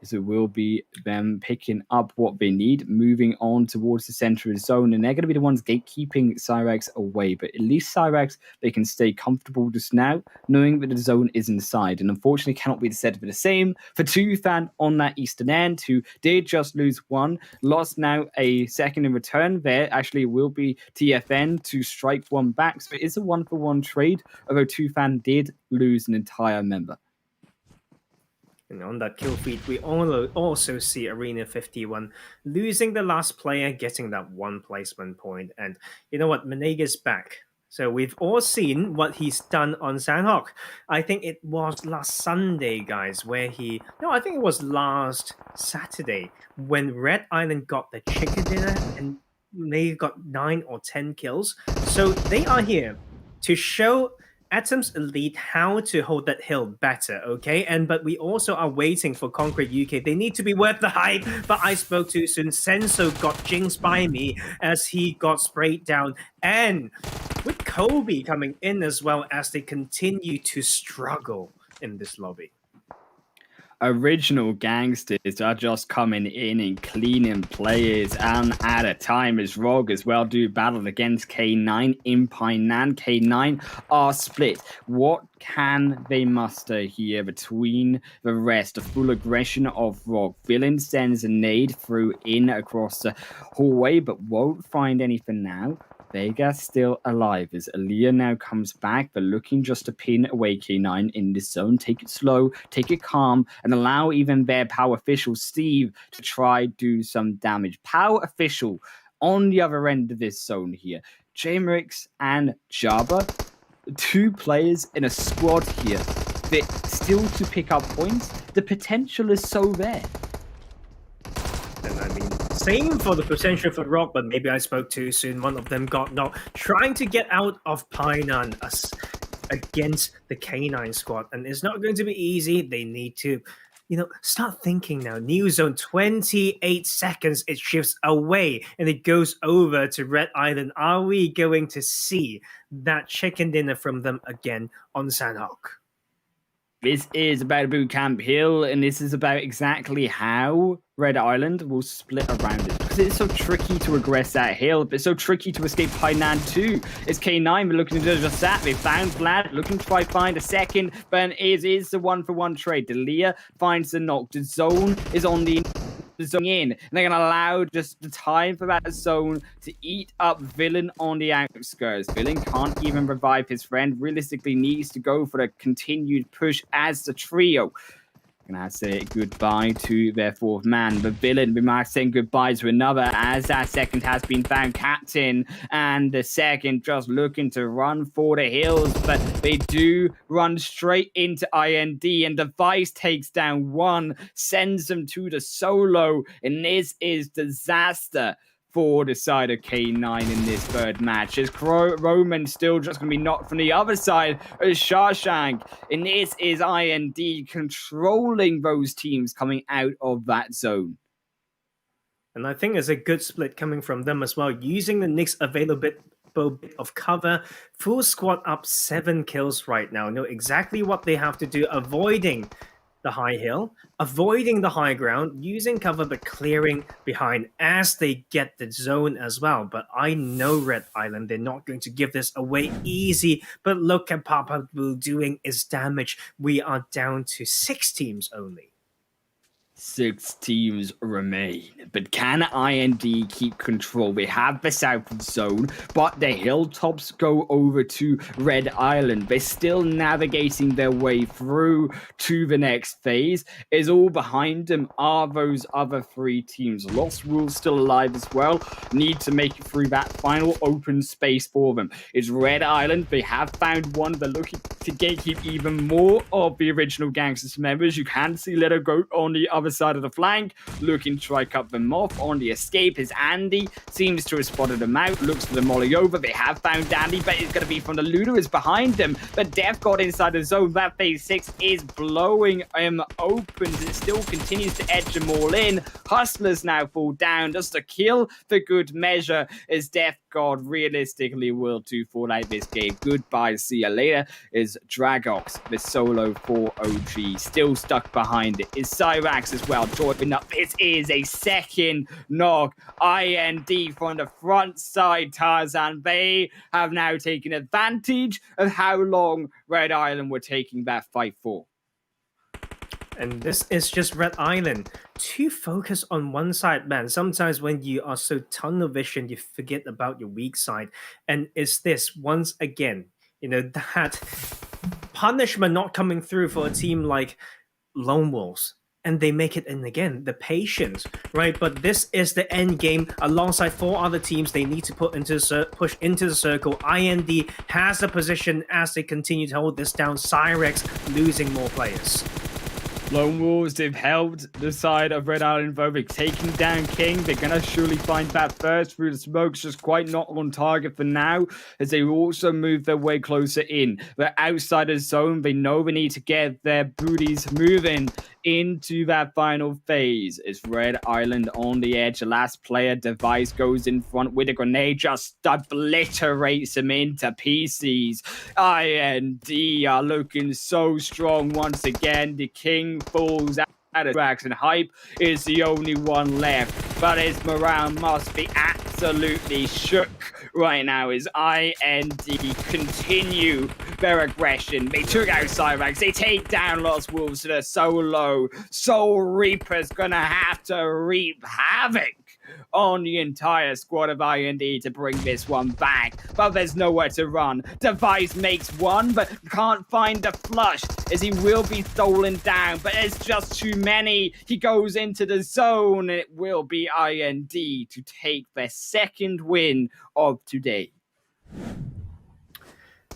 Speaker 4: So it will be them picking up what they need, moving on towards the center of the zone, and they're going to be the ones gatekeeping Cyrax away. But at least Cyrax, they can stay comfortable just now, knowing that the zone is inside. And unfortunately, cannot be said for the same for Toothan on that eastern end, who did just lose one, lost now a second in return. There actually will be TFN to strike one back. So it is a 1-for-1 trade, although Toothan did lose an entire member.
Speaker 3: And on that kill feed, we also see Arena 51 losing the last player, getting that 1 placement point. And you know what? Menega's back. So we've all seen what he's done on Sandhawk. I think it was last Sunday, guys, I think it was last Saturday when Red Island got the chicken dinner and they got 9 or 10 kills. So they are here to show Atom's Elite how to hold that hill better, okay? But we also are waiting for Concrete UK. They need to be worth the hype, but I spoke too soon. Senso got jinxed by me as he got sprayed down. And with Kobe coming in as well as they continue to struggle in this lobby.
Speaker 4: Original gangsters are just coming in and cleaning players and at a time as Rog as well do battle against K9 in Painan. K9 are split. What can they muster here between the rest? The full aggression of Rog. Villain sends a nade through in across the hallway but won't find anything now. Vega's still alive as Aaliyah now comes back, but looking just to pin away K9 in this zone. Take it slow, take it calm, and allow even their power official Steve to try do some damage. Power official on the other end of this zone here. Jamerix and Jabba, 2 players in a squad here that still to pick up points. The potential is so there.
Speaker 3: And I mean, same for the potential for Rock, but maybe I spoke too soon. One of them got knocked, trying to get out of Painan against the K9 squad. And it's not going to be easy. They need to, start thinking now. New zone, 28 seconds, it shifts away and it goes over to Red Island. Are we going to see that chicken dinner from them again on Sandhawk?
Speaker 4: This is about Boot Camp Hill, and this is about exactly how Red Island will split around it. Because it's so tricky to aggress that hill, but it's so tricky to escape Painan too. It's K9 looking to do just that. They found Vlad, looking to try find a second, but it is the 1-for-1 trade. Delia finds the knock. The zone is on the zone in, and they're going to allow just the time for that zone to eat up Villain on the outskirts. Villain can't even revive his friend, realistically needs to go for a continued push as the trio. Gonna have to say goodbye to their fourth man. The Villain, we might say goodbye to another, as that second has been found captain, and the second just looking to run for the hills, but they do run straight into IND, and Device takes down one, sends them to the solo, and this is disaster for the side of K9 in this third match. As Roman still just going to be knocked from the other side as Shawshank. And this is IND controlling those teams coming out of that zone.
Speaker 3: And I think it's a good split coming from them as well, using the Knicks' available bit of cover. Full squad up 7 kills right now. Know exactly what they have to do, avoiding the high hill, avoiding the high ground, using cover but clearing behind as they get the zone as well. But I know Red Island, they're not going to give this away easy. But look at Papa Blue doing his damage. We are down to 6 teams only.
Speaker 4: 6 teams remain, but can IND keep control? They have the south zone, but the hilltops go over to Red Island. They're still navigating their way through to the next phase. Is all behind them are those other 3 teams. Lost Wolves still alive as well, need to make it through that final open space for them. It's Red Island. They have found one. They're looking to gatekeep even more of the original Gangsters members. You can see Little Goat on the other side of the flank, looking to try cut them off. On the escape is Andy, seems to have spotted them out, looks for the molly over. They have found Andy, but it's going to be from the looter is behind them. But Death got inside the zone. That phase 6 is blowing him open. It still continues to edge them all in. Hustlers now fall down, just a kill for good measure, as Death God realistically will to fall out this game. Goodbye, see you later. Is Dragox, the solo for OG, still stuck behind it. Is Cyrax as well, joining up. This is a second knock. IND from the front side, Tarzan. They have now taken advantage of how long Red Island were taking that fight for.
Speaker 3: And this is just Red Island. Too focused on one side, man. Sometimes when you are so tunnel vision, you forget about your weak side. And it's this, once again, that punishment not coming through for a team like Lone Wolves. And they make it in again, the patience, right? But this is the end game. Alongside 4 other teams, they need to push into the circle. IND has the position as they continue to hold this down. Cyrex losing more players.
Speaker 4: Lone Wolves, they've held the side of Red Island, though. They're taking down King. They're going to surely find that first through the smokes, just quite not on target for now, as they also move their way closer in. They're outside the zone. They know they need to get their booties moving into that final phase. It's Red Island on the edge. The last player, Device, goes in front with a grenade, just obliterates him into pieces. IND are looking so strong once again. The King falls out of tracks, and Hype is the only one left. But his morale must be absolutely shook right now as IND continue their aggression. They took out Cyrax. They take down Lost Wolves to the solo. Soul Reaper's gonna have to reap havoc on the entire squad of IND to bring this one back. But there's nowhere to run. Device makes one, but can't find the flush as he will be stolen down. But it's just too many. He goes into the zone. It will be IND to take their second win of today.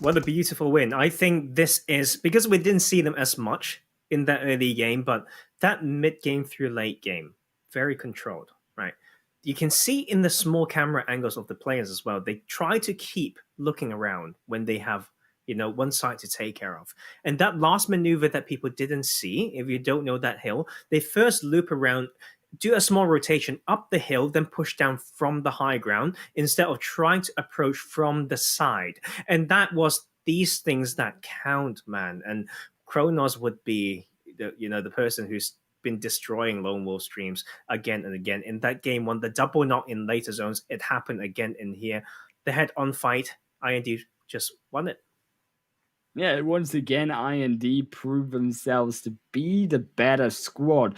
Speaker 3: What a beautiful win. I think this is, because we didn't see them as much in that early game, but that mid-game through late game, very controlled, right? You can see in the small camera angles of the players as well, they try to keep looking around when they have, one side to take care of. And that last maneuver that people didn't see, if you don't know that hill, they first loop around, do a small rotation up the hill, then push down from the high ground instead of trying to approach from the side. And that was these things that count, man. And Kronos would be, the person who's been destroying Lone Wolf streams again and again. In that game one, the double knock in later zones, it happened again in here. The head-on fight, IND just won it.
Speaker 4: Yeah, once again, IND proved themselves to be the better squad.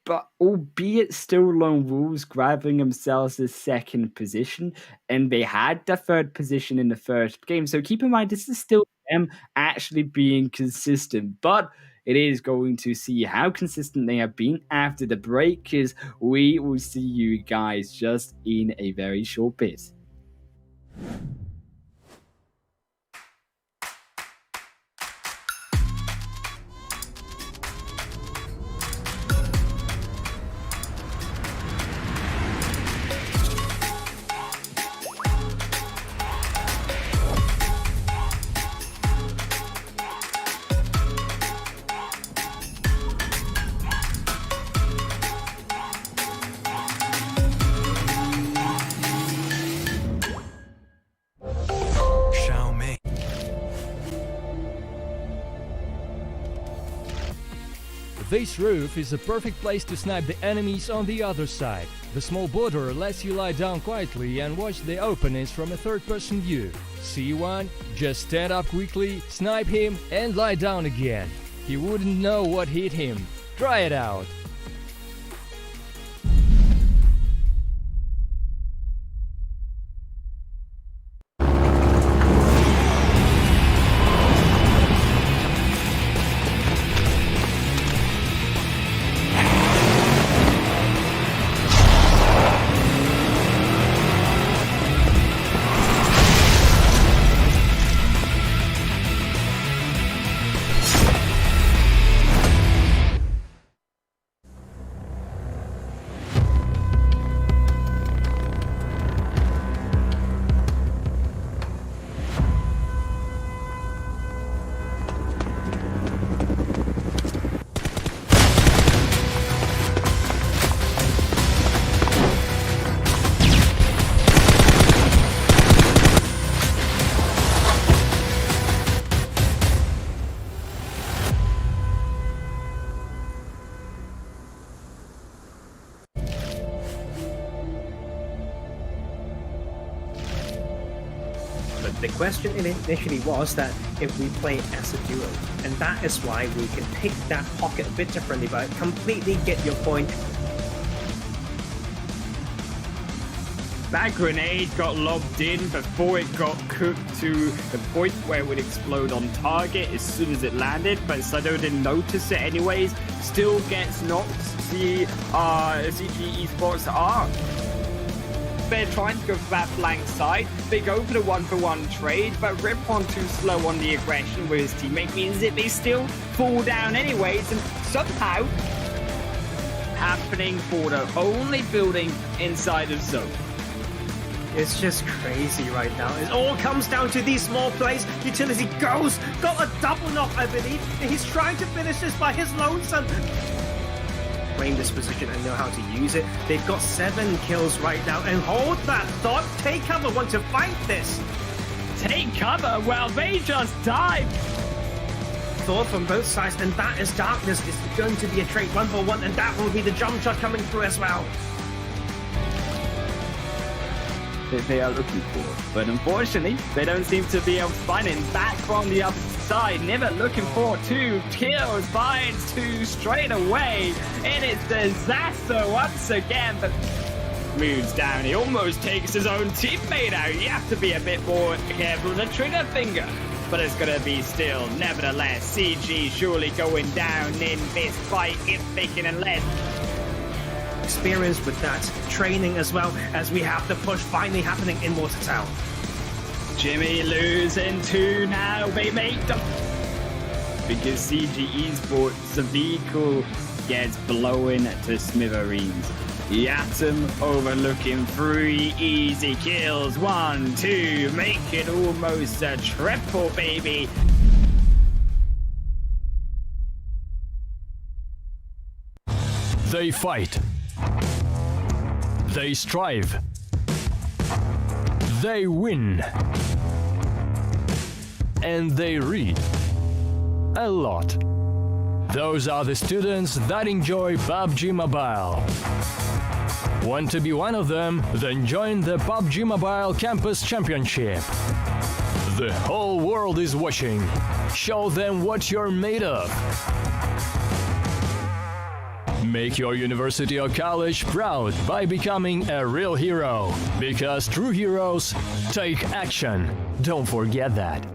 Speaker 4: but albeit still lone wolves grabbing themselves the second position, and they had the third position in the first game. So keep in mind, this is still them actually being consistent, but it is going to see how consistent they have been after the break, because we will see you guys just in a very short bit.
Speaker 5: This roof is a perfect place to snipe the enemies on the other side. The small border lets you lie down quietly and watch the openings from a third-person view. See one? Just stand up quickly, snipe him, and lie down again. He wouldn't know what hit him. Try it out.
Speaker 3: The question initially was that if we play as a duo, and that is why we can pick that pocket a bit differently, but I completely get your point.
Speaker 4: That grenade got lobbed in before it got cooked to the point where it would explode on target as soon as it landed, but Sado didn't notice it anyways. Still gets knocked. The CG Esports are. They're trying to go for that flank side. They go for the one-for-one trade, but Ripon too slow on the aggression with his teammate means that they still fall down anyways, and somehow happening for the only building inside of zone.
Speaker 3: It's just crazy right now. It all comes down to these small plays. Utility got a double knock, I believe, and he's trying to finish this by his lonesome. Claim this position and know how to use it. They've got 7 kills right now, and hold that thought. Take cover, want to fight this.
Speaker 4: Take cover? Well, they just died.
Speaker 3: Thought from both sides, and that is Darkness. It's going to be a trade 1-for-1, and that will be the jump shot coming through as well.
Speaker 4: That they are looking for, but unfortunately they don't seem to be able to find it. Back from the other side, Never looking for 2 kills, finds 2 straight away, and it's disaster once again, but moves down. He almost takes his own teammate out. You have to be a bit more careful with the trigger finger, but it's gonna be still nevertheless CG surely going down in this fight if they can, unless
Speaker 3: experience with that training as well, as we have the push finally happening in Watertown.
Speaker 4: Jimmy losing 2 now. They make them because CG Esports, the vehicle gets blown to smithereens. Yatum overlooking 3 easy kills. 1, 2, make it almost a triple, baby.
Speaker 5: They fight. They strive. They win. And they read a lot. Those are the students that enjoy PUBG Mobile. Want to be one of them? Then join the PUBG MOBILE Campus Championship. The whole world is watching. Show them what you're made of. Make your university or college proud by becoming a real hero. Because true heroes take action. Don't forget that.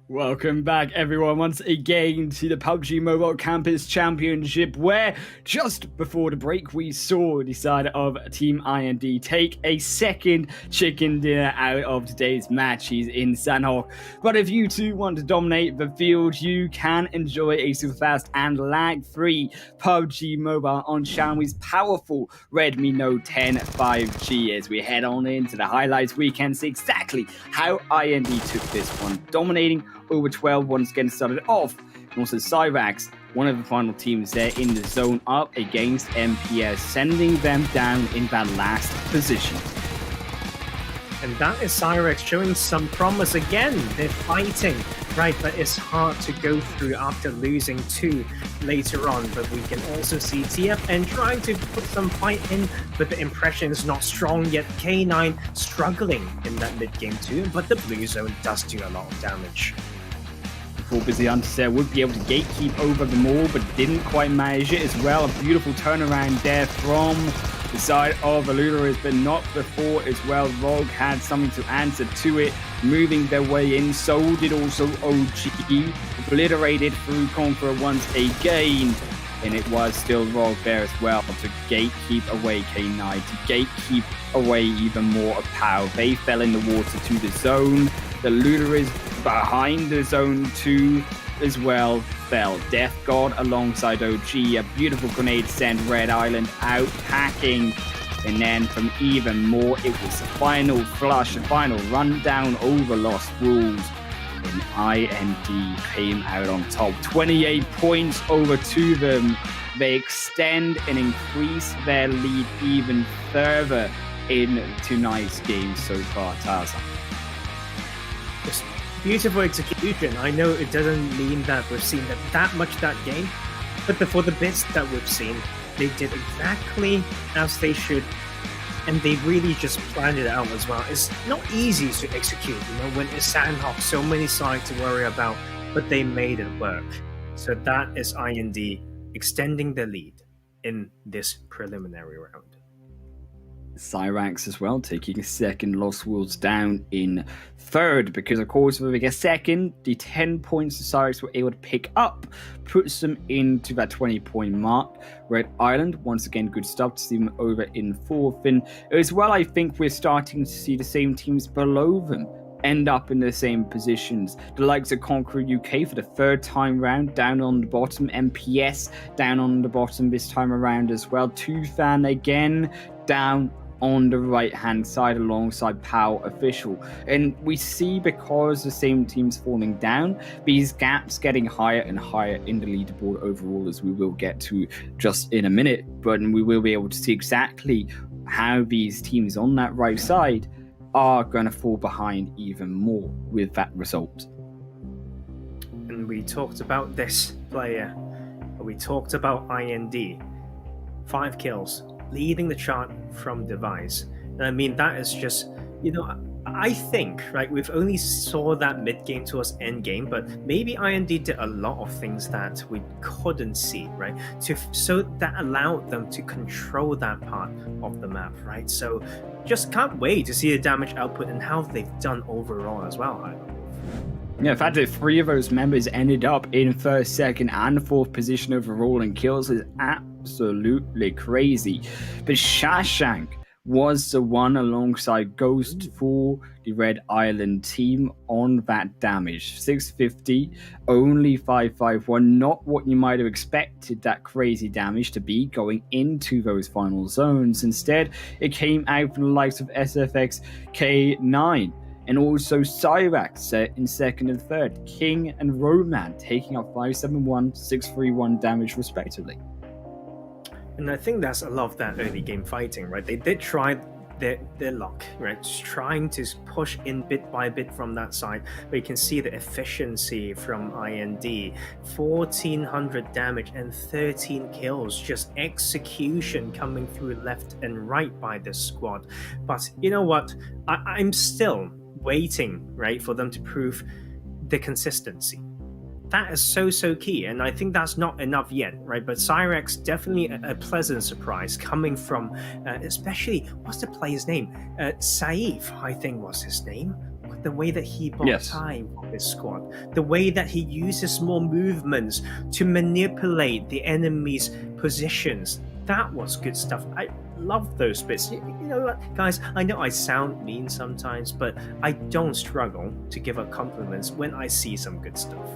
Speaker 4: Welcome back, everyone, once again to the PUBG Mobile Campus Championship, where just before the break we saw the side of Team IND take a second chicken dinner out of today's match. He's in Sandhawk. But if you too want to dominate the field, you can enjoy a super fast and lag-free PUBG Mobile on Xiaomi's powerful Redmi Note 10 5G. As we head on into the highlights, we can see exactly how IND took this one, dominating over 12 once getting started off. And also Cyrax, one of the final teams there in the zone up against MPS, sending them down in that last position.
Speaker 3: And that is Cyrax showing some promise again. They're fighting, right? But it's hard to go through after losing 2 later on. But we can also see TFN trying to put some fight in, but the impression is not strong yet. K9 struggling in that mid game too, but the blue zone does do a lot of damage.
Speaker 4: Before Busy Hunter said would be able to gatekeep over them all, but didn't quite manage it as well. A beautiful turnaround there from the side of Preliminaries, but not before as well. Rogue had something to answer to it, moving their way in. So did also OG, obliterated through Conqueror once again. And it was still Rogue there as well to gatekeep away K9, to gatekeep away even more of POW. They fell in the water to the zone. The Preliminaries behind the zone 2 as well fell. Death God alongside OG, a beautiful grenade sent Red Island out packing. And then from even more, it was the final flush, the final rundown over Lost Rules. And IND came out on top. 28 points over to them. They extend and increase their lead even further in tonight's game so far, Tarzan.
Speaker 3: Just beautiful execution. I know it doesn't mean that we've seen that much that game, but for the bits that we've seen, they did exactly as they should, and they really just planned it out as well. It's not easy to execute, when it's Sandhawk, so many sides to worry about, but they made it work. So that is IND extending the lead in this preliminary round.
Speaker 4: Cyrax as well, taking second. Lost Worlds down in third, because of course if we get second, the 10 points the Cyrax were able to pick up puts them into that 20-point mark. Red Island, once again, good stuff to see them over in fourth. And as well, I think we're starting to see the same teams below them end up in the same positions. The likes of Conqueror UK for the third time round, down on the bottom. MPS down on the bottom this time around as well. Toothan again down on the right hand side alongside POW official. And we see, because the same team's falling down, these gaps getting higher and higher in the leaderboard overall, as we will get to just in a minute. But we will be able to see exactly how these teams on that right side are going to fall behind even more with that result.
Speaker 3: And we talked about this player. We talked about IND. 5 kills, leading the chart from Device. And I mean, that is just, I think, right, we've only saw that mid-game towards end-game, but maybe IND did a lot of things that we couldn't see, right? So that allowed them to control that part of the map, right? So just can't wait to see the damage output and how they've done overall as well, I believe.
Speaker 4: Yeah, in fact, the 3 of those members ended up in first, second, and fourth position overall in kills is absolutely crazy. But Shashank was the one alongside Ghost for the Red Island team on that damage. 650, only 551, not what you might have expected that crazy damage to be going into those final zones. Instead, it came out from the likes of SFX K9. And also Cyrax in second and third. King and Roman taking up 571, 631 damage respectively.
Speaker 3: And I think that's a lot of that early game fighting, right? They did try their luck, right? Just trying to push in bit by bit from that side. But you can see the efficiency from IND. 1,400 damage and 13 kills. Just execution coming through left and right by this squad. But you know what? I'm still waiting, right, for them to prove the consistency. that is so key, and I think that's not enough yet, right? But Cyrex definitely a pleasant surprise coming from, especially what's the player's name? Saif, I think was his name. The way that he bought time for his squad, the way that he uses small movements to manipulate the enemy's positions, that was good stuff. I love those bits. You know what, guys, I know I sound mean sometimes, but I don't struggle to give up compliments when I see some good stuff.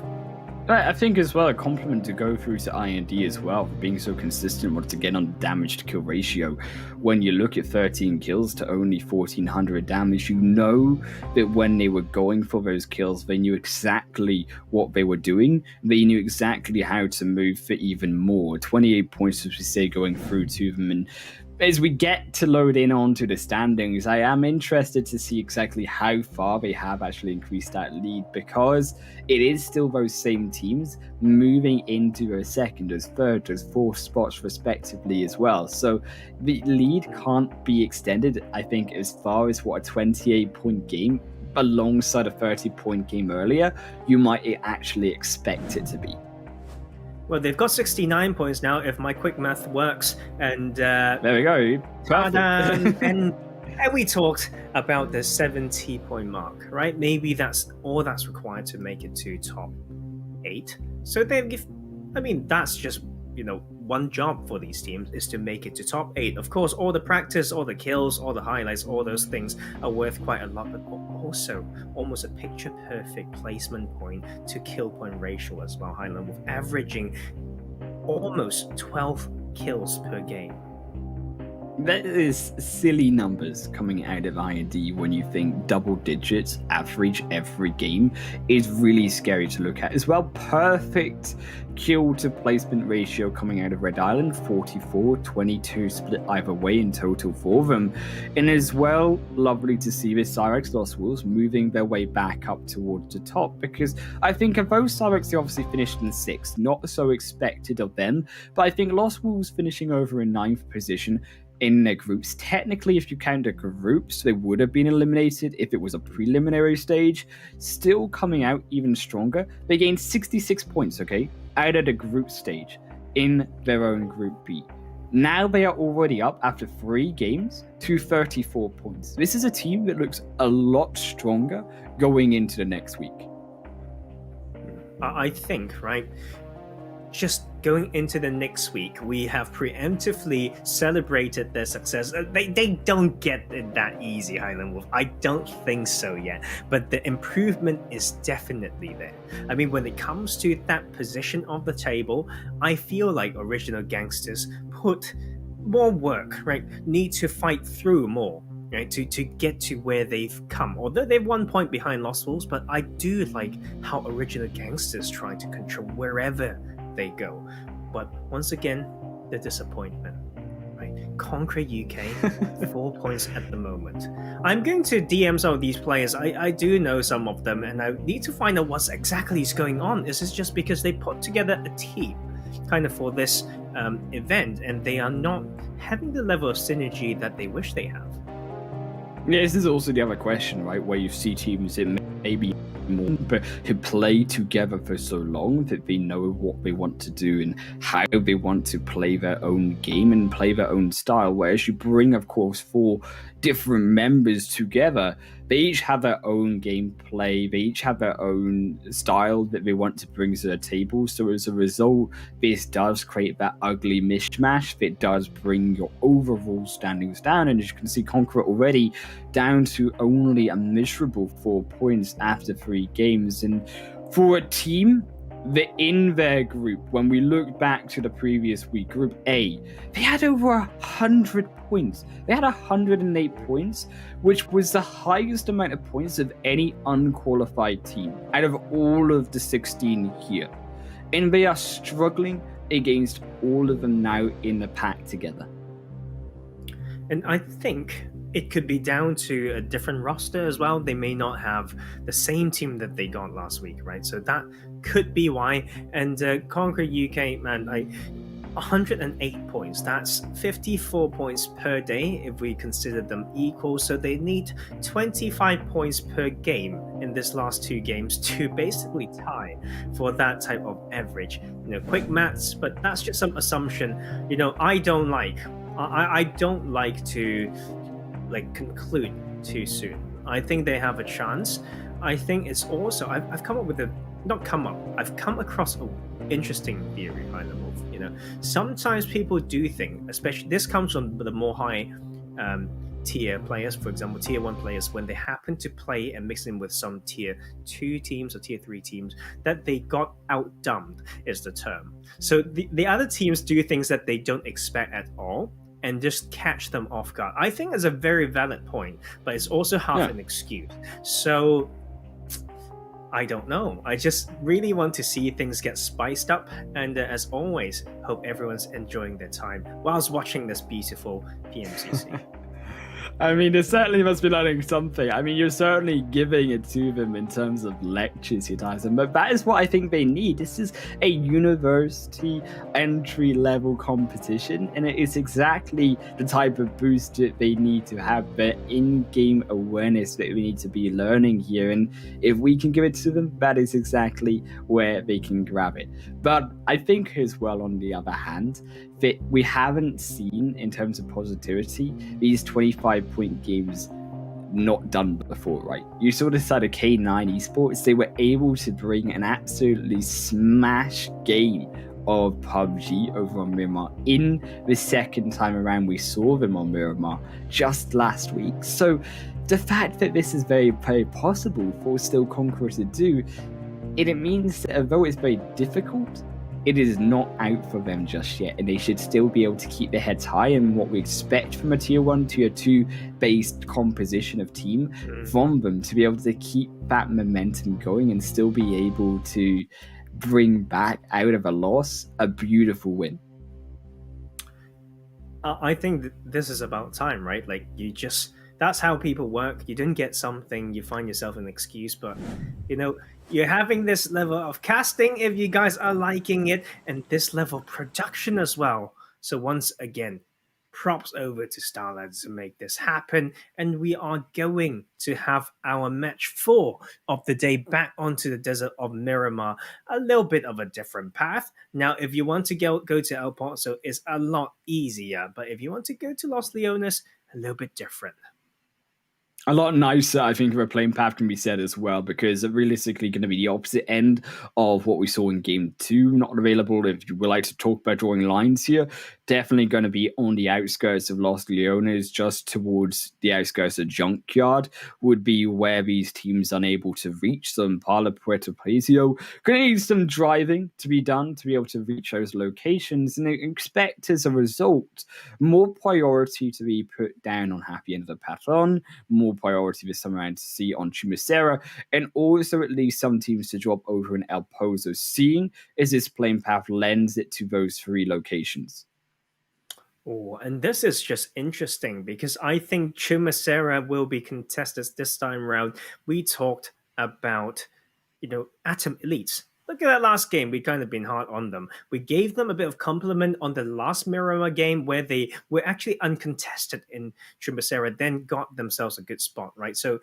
Speaker 4: I think as well, a compliment to go through to IND as well for being so consistent once again on damage to kill ratio. When you look at 13 kills to only 1400 damage, you know that when they were going for those kills, they knew exactly what they were doing. They knew exactly how to move for even more. 28 points, as we say, going through to them. And as we get to load in onto the standings, I am interested to see exactly how far they have actually increased that lead, because it is still those same teams moving into those second, those third, those fourth spots respectively as well. So the lead can't be extended, I think, as far as what a 28-point game alongside a 30-point game earlier you might actually expect it to be.
Speaker 3: Well, they've got 69 points now, if my quick math works. And
Speaker 4: there we go.
Speaker 3: and we talked about the 70-point mark, right? Maybe that's all that's required to make it to top 8. So that's just, one job for these teams is to make it to top 8. Of course, all the practice, all the kills, all the highlights, all those things are worth quite a lot, but also almost a picture-perfect placement point to kill point ratio as well, Highland, with averaging almost 12 kills per game.
Speaker 4: That is silly numbers coming out of IND when you think double digits average every game is really scary to look at. As well, perfect kill to placement ratio coming out of Red Island, 44-22 split either way in total for them. And as well, lovely to see this Cyrex Lost Wolves moving their way back up towards the top, because I think of those Cyrex, they obviously finished in 6th, not so expected of them, but I think Lost Wolves finishing over in 9th position in their groups. Technically, if you count the groups, they would have been eliminated if it was a preliminary stage. Still coming out even stronger. They gained 66 points, out of the group stage in their own Group B. Now they are already up after 3 games to 34 points. This is a team that looks a lot stronger going into the next week.
Speaker 3: I think, right? Just going into the next week, we have preemptively celebrated their success. They don't get it that easy, Highland Wolf. I don't think so yet. But the improvement is definitely there. I mean, when it comes to that position of the table, I feel like Original Gangsters put more work, right? Need to fight through more, right? To get to where they've come. Although they're 1 point behind Lost Wolves, but I do like how Original Gangsters try to control wherever they go. But once again, the disappointment, right? Conquer UK, 4 points at the moment. I'm going to DM some of these players. I do know some of them, and I need to find out what's exactly is going on. Is this just because they put together a team kind of for this event, and they are not having the level of synergy that they wish they have?
Speaker 4: Yeah, this is also the other question, right? Where you see teams that maybe more, but who play together for so long that they know what they want to do and how they want to play their own game and play their own style. Whereas you bring, of course, 4 different members together, they each have their own gameplay, they each have their own style that they want to bring to the table. So as a result, this does create that ugly mishmash that does bring your overall standings down. And as you can see, Conqueror already down to only a miserable 4 points after 3 games. And for a team that in their group, when we look back to the previous week, Group A, they had over 100 points. They had 108 points, which was the highest amount of points of any unqualified team out of all of the 16 here. And they are struggling against all of them now in the pack together.
Speaker 3: And I think it could be down to a different roster as well. They may not have the same team that they got last week, right? So that could be why. And Conquer UK, man, 108 points. That's 54 points per day if we consider them equal. So they need 25 points per game in this last 2 games to basically tie for that type of average. Quick maths, but that's just some assumption. I don't like to conclude too soon. I think they have a chance. I think it's also I've come across an interesting theory, high level. Sometimes people do think, especially this comes from the more high tier players, for example, tier 1 players, when they happen to play and mix in with some tier 2 teams or tier 3 teams, that they got outdumbed is the term. So the other teams do things that they don't expect at all and just catch them off guard. I think it's a very valid point, but it's also half an excuse. So I don't know. I just really want to see things get spiced up, and as always, hope everyone's enjoying their time whilst watching this beautiful PMCC.
Speaker 7: I mean, they certainly must be learning something. I mean, you're certainly giving it to them in terms of lectures here, Tyson, but that is what I think they need. This is a university entry-level competition, and it is exactly the type of boost that they need to have, the in-game awareness that we need to be learning here, and if we can give it to them, that is exactly where they can grab it. But I think as well, on the other hand, that we haven't seen, in terms of positivity, these 25-point games not done before, right? You saw this side of K9 Esports, they were able to bring an absolutely smash game of PUBG over on Miramar in the second time around we saw them on Miramar just last week. So the fact that this is very, very possible for Still Conqueror to do, it means that although it's very difficult, it is not out for them just yet, and they should still be able to keep their heads high in what we expect from a tier 1, tier 2 based composition of team from them, to be able to keep that momentum going and still be able to bring back out of a loss a beautiful win.
Speaker 3: I think this is about time, right? That's how people work. You didn't get something, you find yourself an excuse, but you're having this level of casting if you guys are liking it, and this level of production as well. So once again, props over to Starlads to make this happen, and we are going to have our match 4 of the day back onto the desert of Miramar. A little bit of a different path. Now, if you want to go to El Pozo, it's a lot easier, but if you want to go to Los Leones, a little bit different.
Speaker 7: A lot nicer, I think, of a playing path can be said as well, because it's realistically going to be the opposite end of what we saw in Game 2. Not available, if you would like to talk about drawing lines here. Definitely going to be on the outskirts of Los Leones, just towards the outskirts of Junkyard, would be where these teams are unable to reach. So Impala, Puerto Paisio, going to need some driving to be done to be able to reach those locations, and expect as a result more priority to be put down on Happy End of the Patron, more priority this time around to see on Chumacera, and also at least some teams to drop over in El Pozo, seeing as this playing path lends it to those 3 locations.
Speaker 3: Oh, and this is just interesting because I think Chumacera will be contested this time around. We talked about, Atom Elites. Look at that last game. We kind of been hard on them. We gave them a bit of compliment on the last Miramar game where they were actually uncontested in Chumacera, then got themselves a good spot, right? So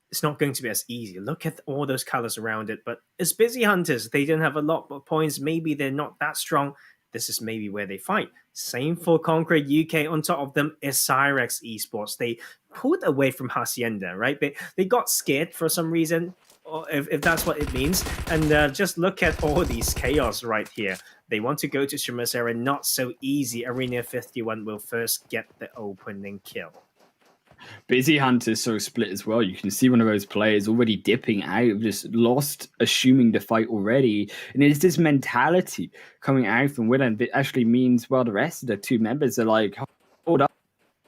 Speaker 3: it's not going to be as easy. Look at all those colors around it, but it's Busy Hunters. They don't have a lot of points. Maybe they're not that strong. This is maybe where they fight. Same for Conqueror UK. On top of them is Cyrex Esports. They pulled away from Hacienda, right? They got scared for some reason, or if that's what it means. And just look at all these chaos right here. They want to go to Chumacera. Not so easy. Arena 51 will first get the opening kill.
Speaker 7: Busy Hunter's so split as well. You can see one of those players already dipping out, just lost, assuming the fight already. And it's this mentality coming out from Willen that actually means, well, the rest of the 2 members are like, hold up,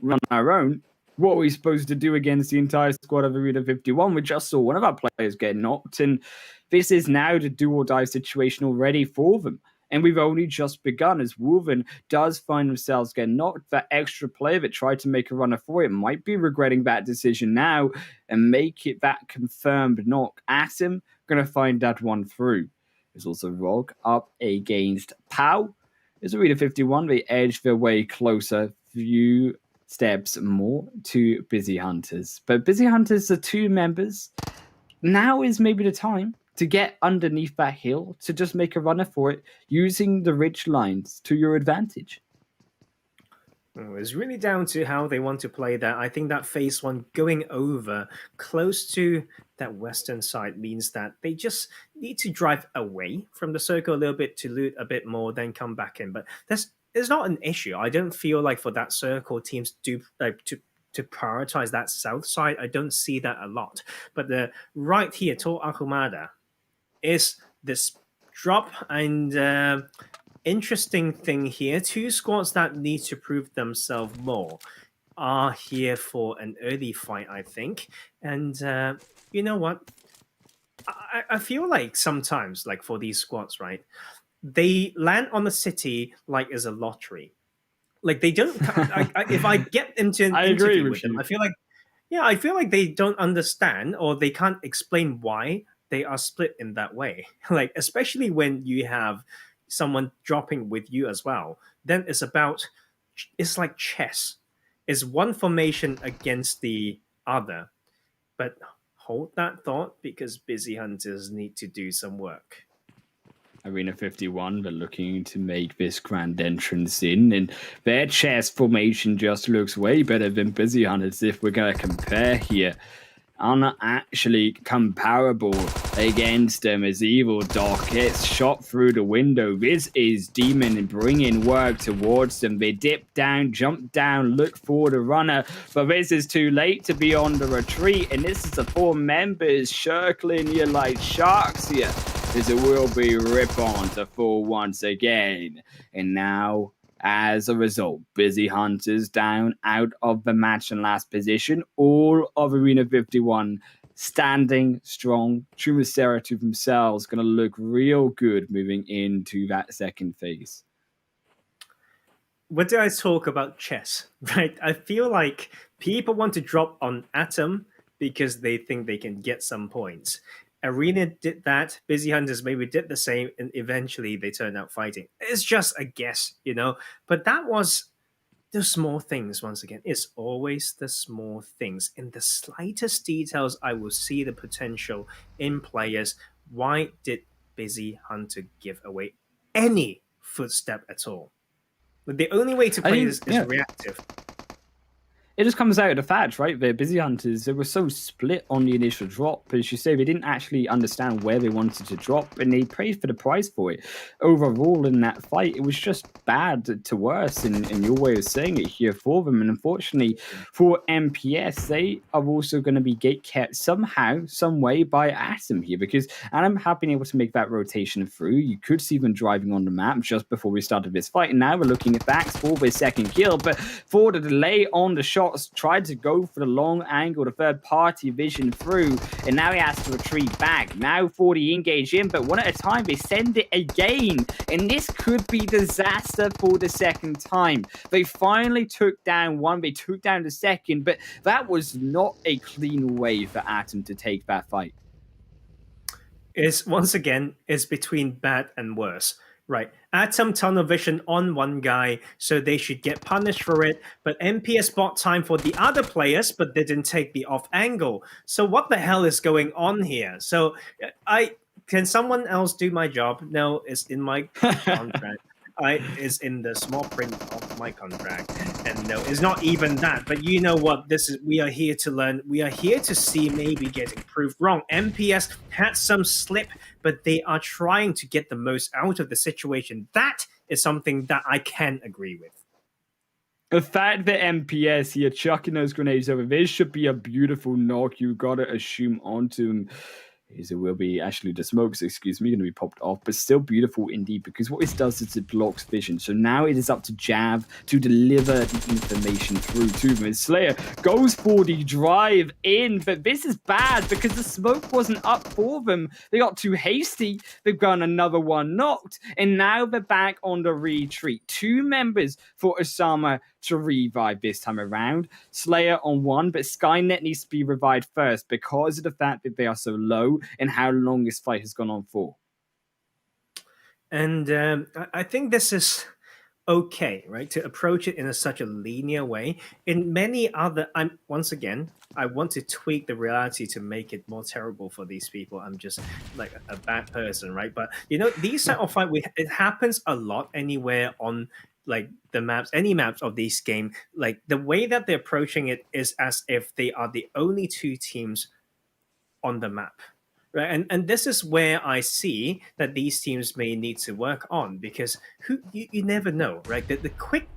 Speaker 7: run our own. What are we supposed to do against the entire squad of Arena 51? We just saw one of our players get knocked, and this is now the do or die situation already for them. And we've only just begun, as Wolven does find themselves getting knocked. That extra player that tried to make a runner for it might be regretting that decision now and make it that confirmed knock. Atom going to find that one through. There's also Rog up against Pow. As Arena 51, they edge their way closer, few steps more to Busy Hunters. But Busy Hunters are 2 members now is maybe the time to get underneath that hill, to just make a runner for it, using the ridge lines to your advantage.
Speaker 3: It's really down to how they want to play that. I think that phase one going over close to that western side means that they just need to drive away from the circle a little bit to loot a bit more, then come back in. But that's it's not an issue. I don't feel like for that circle teams do to prioritize that south side. I don't see that a lot. But the right here, to Akumada, is this drop and. Interesting thing here, two squads that need to prove themselves more are here for an early fight, I think. And you know what? I feel like sometimes, like for these squads, right, they land on the city like it's a lottery. Like they don't. If I get into an interview with them, I feel like, yeah, I feel like they don't understand or they can't explain why they are split in that way. Like especially when you have someone dropping with you as well, then it's like chess. It's one formation against the other. But hold that thought because Busy Hunters need to do some work.
Speaker 7: Arena 51, they're looking to make this grand entrance in, and their chess formation just looks way better than Busy Hunters if we're going to compare here. Are not actually comparable against them as Evil Doc gets shot through the window. This is Demon bringing work towards them. They dip down, jump down, look for the runner, but this is too late to be on the retreat, and this is the four members circling you like sharks here, as it will be rip on to full once again. And now, as a result, Busy Hunters down out of the match in last position. All of Arena 51 standing strong. Trumaceratoop themselves going to look real good moving into that second phase.
Speaker 3: What did I talk about chess? Right? I feel like people want to drop on Atom because they think they can get some points. Arena did that. Busy Hunters maybe did the same, and eventually they turned out fighting. It's just a guess, you know. But that was the small things. Once again, it's always the small things. In the slightest details, I will see the potential in players. Why did Busy Hunter give away any footstep at all? The only way to play this is reactive.
Speaker 7: It just comes out of the fact, right? The Busy Hunters, they were so split on the initial drop. As you say, they didn't actually understand where they wanted to drop, and they paid for the price for it. Overall, in that fight, it was just bad to worse, in your way of saying it here for them. And unfortunately, for MPS, they are also going to be gate-kept somehow, some way by Atom here, because Atom have been able to make that rotation through. You could see them driving on the map just before we started this fight, and now we're looking at Vax for their second kill, but for the delay on the shot, tried to go for the long angle, the third party vision through, and now he has to retreat back. Now 40 engage in, but one at a time, they send it again, and this could be disaster for the second time. They finally took down one, they took down the second, but that was not a clean way for Atom to take that fight.
Speaker 3: It's once again, it's between bad and worse. Right. Atom tunnel vision on one guy, so they should get punished for it. But MPS bought time for the other players, but they didn't take the off angle. So what the hell is going on here? So can someone else do my job? No, it's in my contract. Is in the small print of my contract, and no, it's not even that. But you know what? We are here to learn. We are here to see maybe getting proved wrong. MPS had some slip, but they are trying to get the most out of the situation. That is something that I can agree with.
Speaker 7: The fact that MPS here chucking those grenades over, this should be a beautiful knock. You gotta assume onto him. As it will be actually the smokes, excuse me, going to be popped off, but still beautiful indeed, because what it does is it blocks vision. So now it is up to Jav to deliver the information through to them. And Slayer goes for the drive in, but this is bad because the smoke wasn't up for them. They got too hasty. They've got another one knocked, and now they're back on the retreat. Two members for Osama to revive this time around. Slayer on one, but Skynet needs to be revived first because of the fact that they are so low and how long this fight has gone on for.
Speaker 3: And I think this is okay, right? To approach it in such a linear way. In many other, once again, I want to tweak the reality to make it more terrible for these people. I'm just like a bad person, right? But these type of fight, it happens a lot anywhere on like the maps, any maps of this game. Like the way that they're approaching it is as if they are the only two teams on the map. Right. And this is where I see that these teams may need to work on, because you never know, right? The quick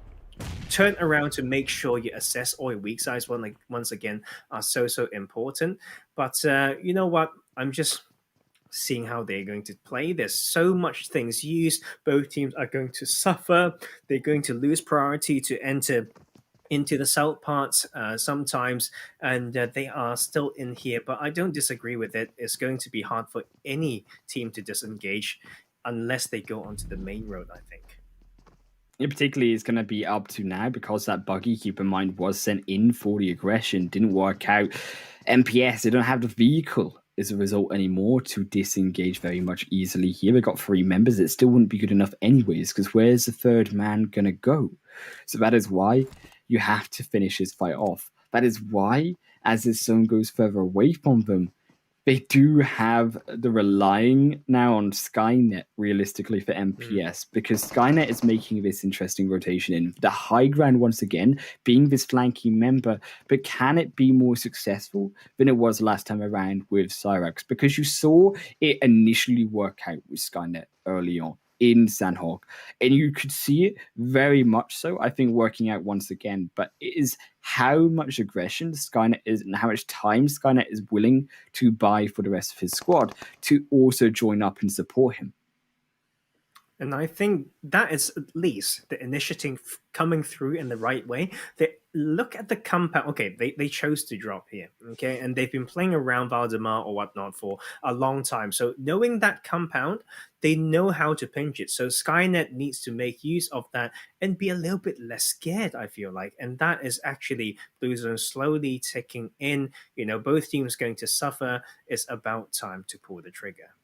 Speaker 3: turn around to make sure you assess all your weak sides once again are so important. But you know what? I'm just seeing how they're going to play. There's so much things used. Both teams are going to suffer. They're going to lose priority to enter into the south parts sometimes, and they are still in here. But I don't disagree with it. It's going to be hard for any team to disengage unless they go onto the main road, I think.
Speaker 7: It particularly is going to be up to now, because that buggy, keep in mind, was sent in for the aggression, didn't work out. MPS, they don't have the vehicle as a result anymore to disengage very much easily here. They got 3 members. It still wouldn't be good enough anyways, because where's the third man going to go? So that is why you have to finish his fight off. That is why, as this zone goes further away from them, they do have the relying now on Skynet, realistically, for MPS, because Skynet is making this interesting rotation in the high ground once again, being this flanking member. But can it be more successful than it was last time around with Cyrax? Because you saw it initially work out with Skynet early on in Sandhawk, and you could see it very much so, I think, working out once again. But it is how much aggression Skynet is and how much time Skynet is willing to buy for the rest of his squad to also join up and support him.
Speaker 3: And I think that is at least the initiative coming through in the right way. They look at the compound. Okay, they chose to drop here. Okay, and they've been playing around Valdemar or whatnot for a long time. So knowing that compound, they know how to pinch it. So Skynet needs to make use of that and be a little bit less scared, I feel like. And that is actually Blue Zone slowly ticking in. Both teams going to suffer. It's about time to pull the trigger.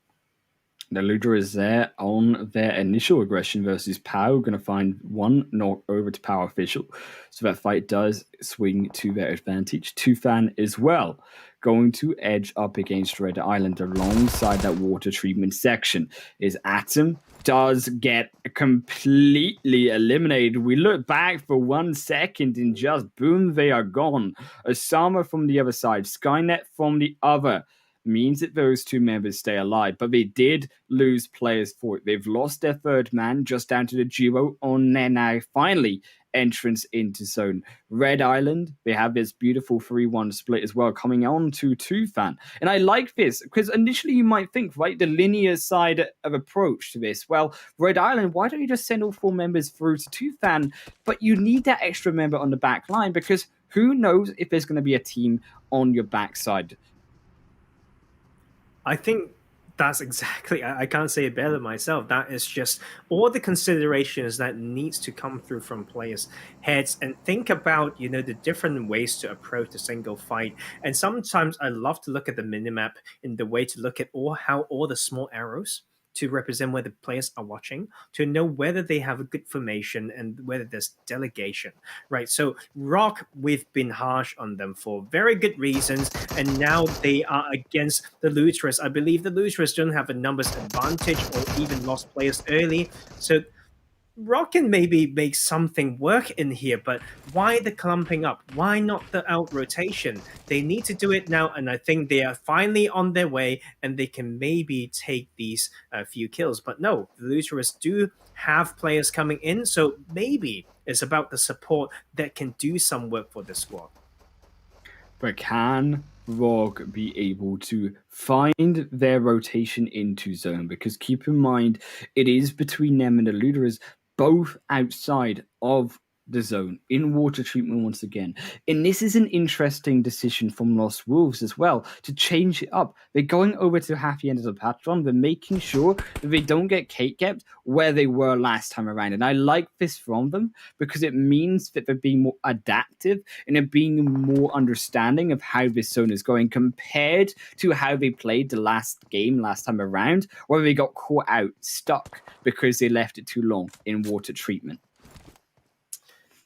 Speaker 7: The Ludra is there on their initial aggression versus Pow. Going to find one knock over to Power Official. So that fight does swing to their advantage. Tufan as well, going to edge up against Red Island alongside that water treatment section. Is Atom does get completely eliminated. We look back for 1 second and just boom, they are gone. Osama from the other side, Skynet from the other. Means that those 2 members stay alive, but they did lose players for it. They've lost their third man, just down to the duo on their now finally entrance into zone. Red Island, they have this beautiful 3-1 split as well, coming on to Tufan. And I like this, because initially you might think, right, the linear side of approach to this. Well, Red Island, why don't you just send all 4 members through to Tufan? But you need that extra member on the back line, because who knows if there's going to be a team on your backside.
Speaker 3: I think that's exactly, I can't say it better myself. That is just all the considerations that needs to come through from players' heads, and think about, the different ways to approach a single fight. And sometimes I love to look at the minimap in the way to look at how all the small arrows to represent where the players are watching, to know whether they have a good formation and whether there's delegation, right? So Rock, we've been harsh on them for very good reasons, and now they are against the Lutras. I believe the Lutras don't have a numbers advantage or even lost players early, so Rock can maybe make something work in here, but why the clumping up? Why not the out rotation? They need to do it now, and I think they are finally on their way, and they can maybe take these few kills. But no, the Lucerans do have players coming in, so maybe it's about the support that can do some work for the squad.
Speaker 7: But can Rogue be able to find their rotation into zone? Because keep in mind, it is between them and the Luderers, both outside of the zone, in water treatment once again. And this is an interesting decision from Lost Wolves as well, to change it up. They're going over to half the end of the patron. They're making sure that they don't get Kate kept where they were last time around. And I like this from them, because it means that they're being more adaptive and they're being more understanding of how this zone is going, compared to how they played the last game last time around, where they got caught out, stuck, because they left it too long in water treatment.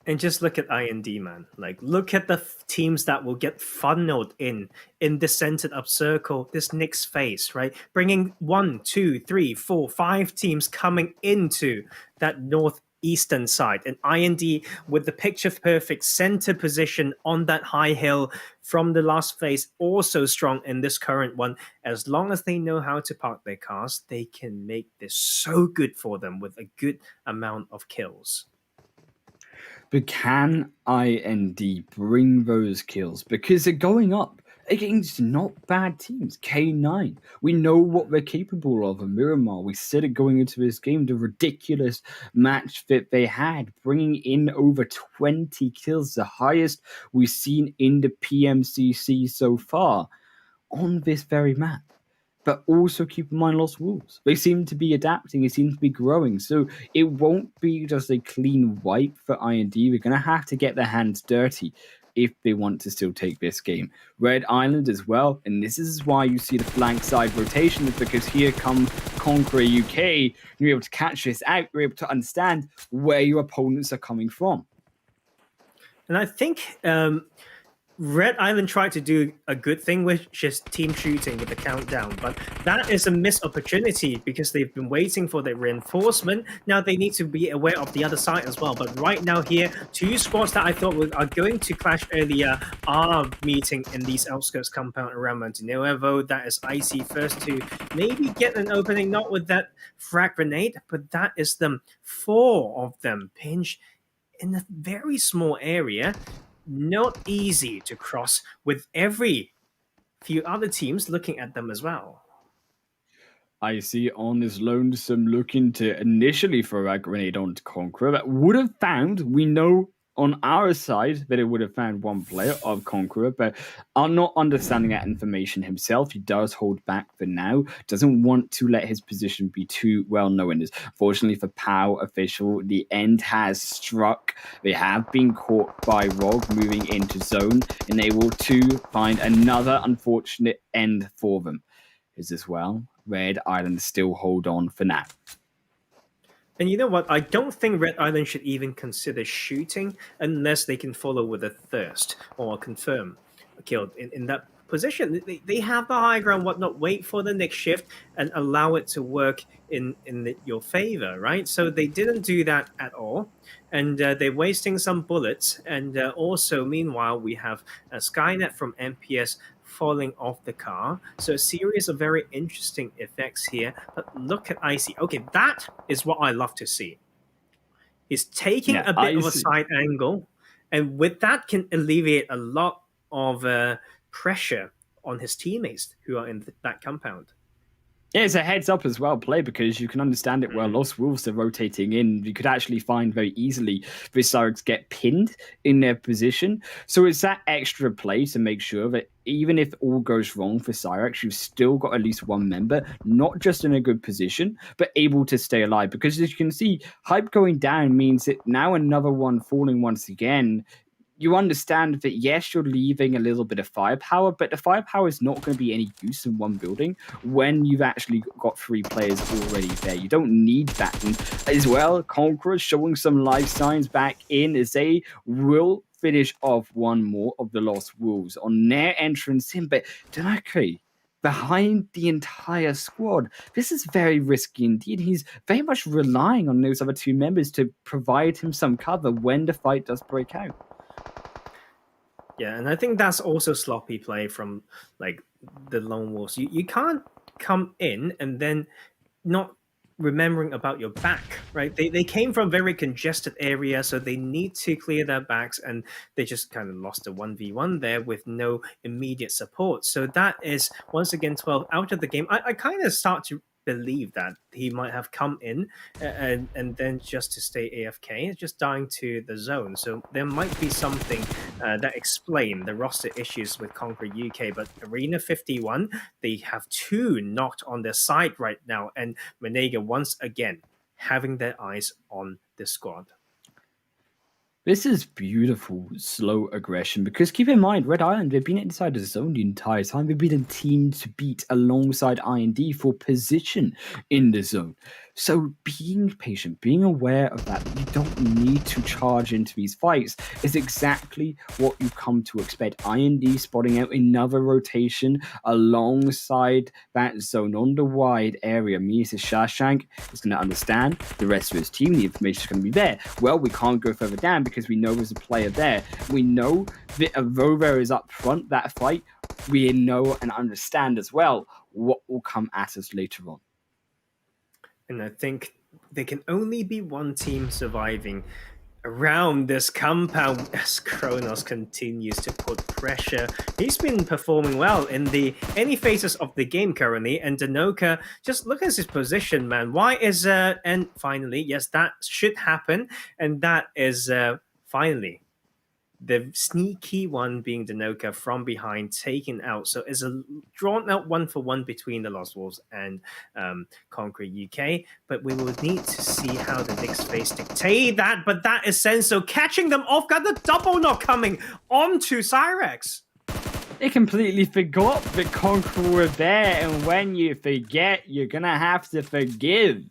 Speaker 3: And just look at IND, man. Like, look at the teams that will get funneled in this centered up circle, this next phase, right? Bringing 1, 2, 3, 4, 5 teams coming into that northeastern side. And IND with the picture perfect center position on that high hill from the last phase, also strong in this current one. As long as they know how to park their cars, they can make this so good for them with a good amount of kills.
Speaker 7: But can IND bring those kills? Because they're going up against not bad teams. K9, we know what they're capable of. And Miramar, we said it going into this game, the ridiculous match that they had, bringing in over 20 kills, the highest we've seen in the PMCC so far on this very map. But also keep in mind Lost Wolves. They seem to be adapting, they seem to be growing. So it won't be just a clean wipe for IND. They're going to have to get their hands dirty if they want to still take this game. Red Island as well, and this is why you see the flank side rotation, is because here come Conqueror UK. You're able to catch this out, you're able to understand where your opponents are coming from.
Speaker 3: And I think Red Island tried to do a good thing, which is team shooting with the countdown, but that is a missed opportunity because they've been waiting for the reinforcement. Now they need to be aware of the other side as well. But right now here, 2 squads that I thought are going to clash earlier are meeting in these outskirts compound around Montenovo. That is Icy first to maybe get an opening, not with that frag grenade, but that is them. 4 of them pinch in a very small area. Not easy to cross with every few other teams looking at them as well.
Speaker 7: I see on this lonesome looking to initially throw a grenade onto Conqueror that would have found, we know on our side that it would have found one player of Conqueror, but are not understanding that information himself. He does hold back for now, doesn't want to let his position be too well known. Fortunately for POW official, the end has struck. They have been caught by Rog moving into zone, and able to find another unfortunate end for them. As well, Red Island still hold on for now.
Speaker 3: And you know what? I don't think Red Island should even consider shooting unless they can follow with a thirst or confirm a kill in that position. They have the high ground, whatnot. Wait for the next shift and allow it to work in your favor, right? So they didn't do that at all. And they're wasting some bullets. And also, meanwhile, we have a Skynet from MPS falling off the car. So a series of very interesting effects here. But look at Icy. Okay, that is what I love to see. He's taking a bit of a side angle, and with that can alleviate a lot of pressure on his teammates who are in that compound.
Speaker 7: Yeah, it's a heads up as well play, because you can understand it where Lost Wolves are rotating in. You could actually find very easily the Cyrex get pinned in their position. So it's that extra play to make sure that even if all goes wrong for Cyrex, you've still got at least one member, not just in a good position, but able to stay alive. Because as you can see, hype going down means that now another one falling once again. You understand that, yes, you're leaving a little bit of firepower, but the firepower is not going to be any use in one building when you've actually got 3 players already there. You don't need that. And as well, Conqueror showing some life signs back in as they will finish off one more of the Lost Wolves on their entrance in. But Danakri, behind the entire squad, this is very risky indeed. He's very much relying on those other 2 members to provide him some cover when the fight does break out.
Speaker 3: Yeah, and I think that's also sloppy play from like the Lone Wolves. You can't come in and then not remembering about your back, right? They came from a very congested area, so they need to clear their backs, and they just kind of lost a 1v1 there with no immediate support. So that is, once again, 12 out of the game. I kind of start to believe that he might have come in and then just to stay AFK, just dying to the zone. So there might be something that explain the roster issues with Conquer UK. But Arena 51, they have 2 knocked on their side right now, and Menega once again having their eyes on this squad.
Speaker 7: This is beautiful, slow aggression, because keep in mind, Red Island, they've been inside the zone the entire time. They've been a team to beat alongside IND for position in the zone. So being patient, being aware of that you don't need to charge into these fights is exactly what you come to expect. IND spotting out another rotation alongside that zone on the wide area means that Shashank is going to understand the rest of his team. The information is going to be there. Well, we can't go further down because we know there's a player there. We know that Aurora is up front that fight. We know and understand as well what will come at us later on.
Speaker 3: And I think there can only be one team surviving around this compound as Kronos continues to put pressure. He's been performing well in any phases of the game currently, and Danoka, just look at his position, man. Why is and finally, yes, that should happen, and that is finally the sneaky one being Danoka from behind taken out. So it's a drawn out 1-for-1 between the Lost Wolves and Concrete UK. But we will need to see how the next phase dictate that. But that is Senso catching them off. Got the double knock coming onto Cyrex.
Speaker 7: They completely forgot that Conqueror were there, and when you forget, you're gonna have to forgive.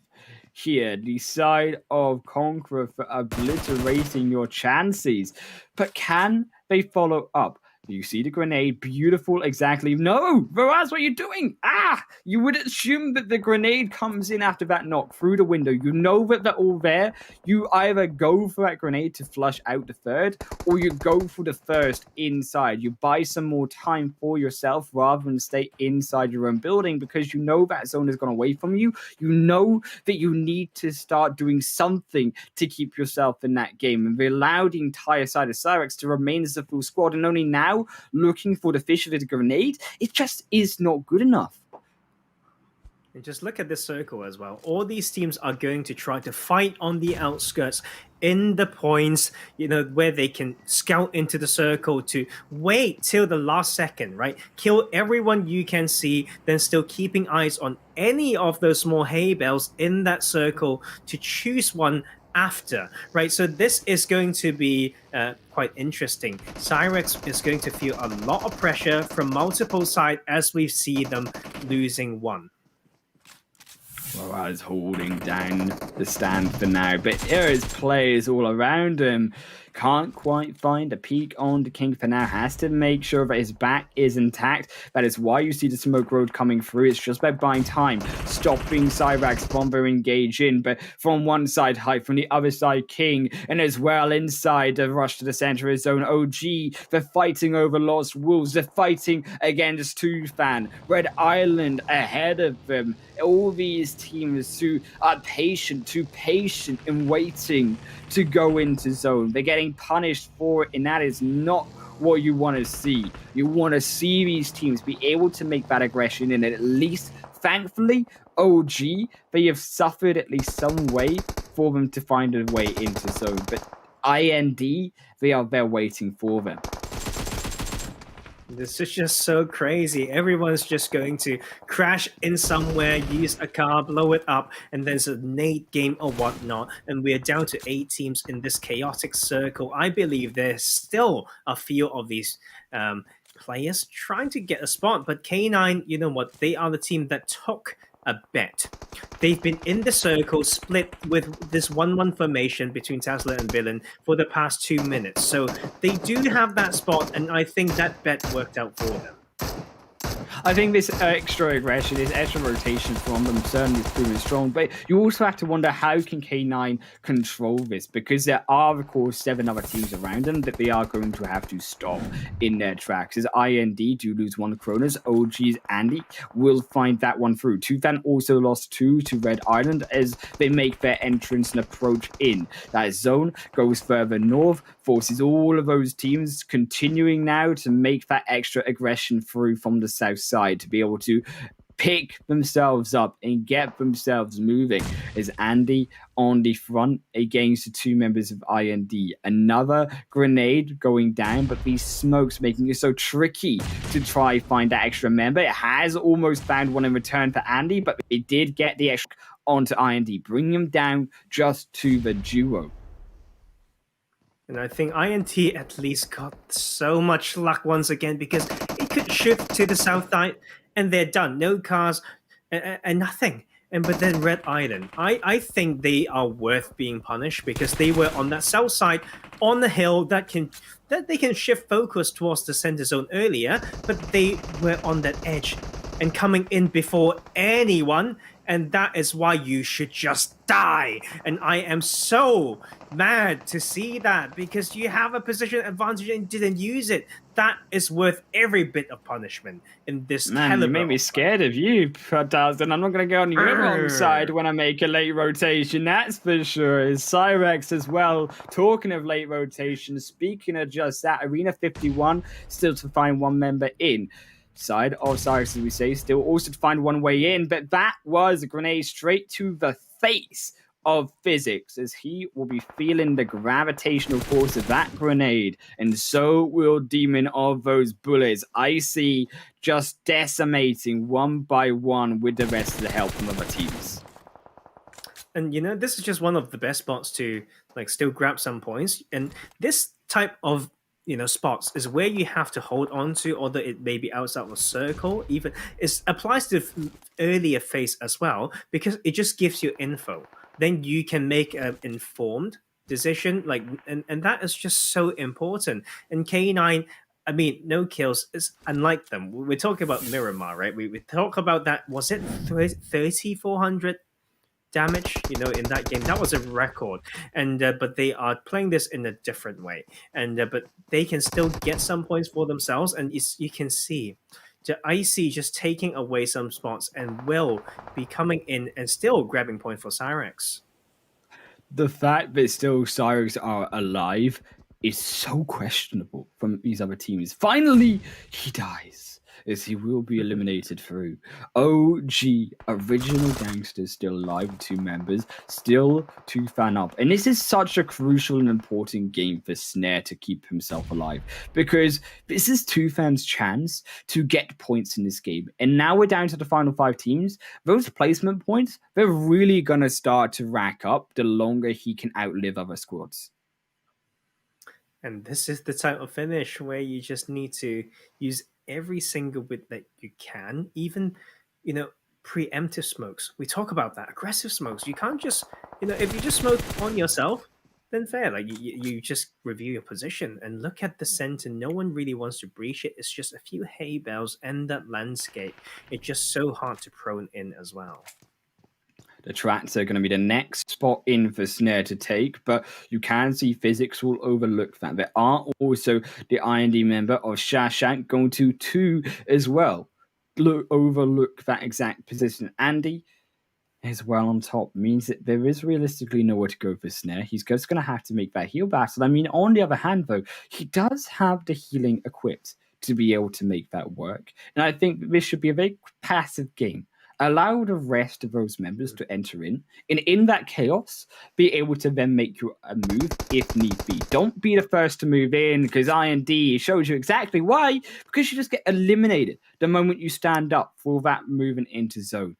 Speaker 7: Here, the side of Conqueror for obliterating your chances. But can they follow up? You see the grenade, beautiful, exactly. No, Varaz, what are you doing? You would assume that the grenade comes in after that knock through the window. You know that they're all there. You either go for that grenade to flush out the third, or you go for the first inside. You buy some more time for yourself rather than stay inside your own building because you know that zone has gone away from you. You know that you need to start doing something to keep yourself in that game. And they allow the entire side of Cyrex to remain as a full squad, and only now looking for the fish with a grenade, it just is not good enough.
Speaker 3: And just look at this circle as well. All these teams are going to try to fight on the outskirts in the points, where they can scout into the circle to wait till the last second, right? Kill everyone you can see, then still keeping eyes on any of those small hay bales in that circle to choose one after, right? So this is going to be quite interesting. Cyrex is going to feel a lot of pressure from multiple sides as we see them losing one.
Speaker 7: Well, I was holding down the stand for now, but there is players all around him. Can't quite find a peek on the King for now. Has to make sure that his back is intact. That is why you see the smoke road coming through. It's just about buying time, stopping Cyrax from their engage in. But from one side, Hype, from the other side, King, and as well inside the rush to the center of his own OG. They're fighting over Lost Wolves. They're fighting against Tufan. Red Island ahead of them. All these teams who are too patient in waiting to go into zone. They're getting punished for it, and that is not what you want to see. You want to see these teams be able to make that aggression, and at least, thankfully, OG, they have suffered at least some way for them to find a way into zone. But IND, they are there waiting for them.
Speaker 3: This is just so crazy. Everyone's just going to crash in somewhere, use a car, blow it up, and there's a nade game or whatnot. And we're down to 8 teams in this chaotic circle. I believe there's still a few of these players trying to get a spot. But K9, you know what? They are the team that took a bet. They've been in the circle, split with this 1-1 formation between Tesla and Villain for the past 2 minutes. So they do have that spot, and I think that bet worked out for them.
Speaker 7: I think this extra aggression, this extra rotation from them certainly is proving strong, but you also have to wonder how can K9 control this, because there are, of course, 7 other teams around them that they are going to have to stop in their tracks. As IND do lose 1 Cronus, OG's Andy will find that one through. Tufan also lost 2 to Red Island as they make their entrance and approach in. That zone goes further north, forces all of those teams continuing now to make that extra aggression through from the south side to be able to pick themselves up and get themselves moving. As Andy on the front against the 2 members of IND. Another grenade going down, but these smokes making it so tricky to try find that extra member. It has almost found one in return for Andy, but it did get the extra onto IND, bringing him down just to the duo.
Speaker 3: And I think INT at least got so much luck once again because it could shift to the south side and they're done. No cars and nothing. but then Red Island, I think they are worth being punished because they were on that south side on the hill that they can shift focus towards the center zone earlier, but they were on that edge and coming in before anyone, and that is why you should just die. And I am so mad to see that because you have a position advantage and didn't use it. That is worth every bit of punishment in this
Speaker 7: Man,
Speaker 3: caliber.
Speaker 7: you make me scared of you, Dazden. I'm not going to go on your wrong side when I make a late rotation, that's for sure. Is Cyrex as well. Talking of late rotation, speaking of just that, Arena 51 still to find one member in. Side of Cyrex, as we say, still also to find one way in, but that was a grenade straight to the face of Physics, as he will be feeling the gravitational force of that grenade, and so will Demon of those bullets. Icy just decimating one by one with the rest of the help from other teams.
Speaker 3: And this is just one of the best spots to still grab some points. And this type of spots is where you have to hold on to, although it may be outside of a circle. Even it applies to the earlier phase as well, because it just gives you info. Then you can make an informed decision, and that is just so important. And K9, I mean, no kills is unlike them. We're talking about Miramar, right? We talk about that. Was it 3,400 damage? In that game, that was a record. And but they are playing this in a different way, and but they can still get some points for themselves. And you can see the IC just taking away some spots and will be coming in and still grabbing point for Cyrex.
Speaker 7: The fact that still Cyrex are alive is so questionable from these other teams. Finally, he dies, as he will be eliminated through. OG, original gangsters, still alive with 2 members, still to fan up. And this is such a crucial and important game for Snare to keep himself alive, because this is 2fan's chance to get points in this game. And now we're down to the final 5 teams. Those placement points, they're really going to start to rack up the longer he can outlive other squads.
Speaker 3: And this is the type of finish where you just need to use every single bit that you can, even, preemptive smokes. We talk about that. Aggressive smokes. You can't just, if you just smoke on yourself, then fair. You just review your position and look at the center. No one really wants to breach it. It's just a few hay bales and that landscape. It's just so hard to prone in as well.
Speaker 7: The tractor are going to be the next spot in for Snare to take, but you can see Physics will overlook that. There are also the IND member of Shashank going to 2 as well. Overlook that exact position. Andy as well on top means that there is realistically nowhere to go for Snare. He's just going to have to make that heal battle. I mean, on the other hand, though, he does have the healing equipped to be able to make that work. And I think this should be a very passive game. Allow the rest of those members to enter in, and in that chaos, be able to then make you a move if need be. Don't be the first to move in, because IND shows you exactly why, because you just get eliminated the moment you stand up for that movement into zone.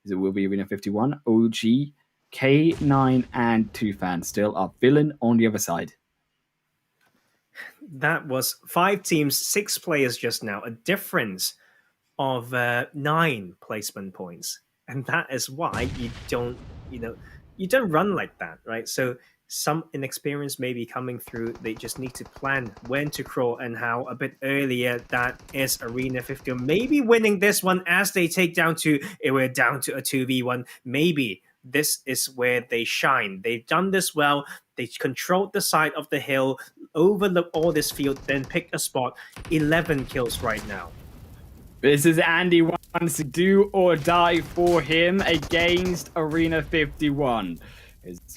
Speaker 7: It will be Arena 51, OG, K9, and 2fan still are villain on the other side.
Speaker 3: That was 5 teams, 6 players just now, a difference of 9 placement points, and that is why you don't run like that, right? So some inexperience may be coming through. They just need to plan when to crawl and how a bit earlier. That is Arena 50, maybe winning this one as they take down to we're down to a 2v1. Maybe this is where they shine. They've done this well. They controlled the side of the hill, overlook all this field, then pick a spot. 11 kills right now.
Speaker 7: This is Andy wants to do or die for him against Arena 51.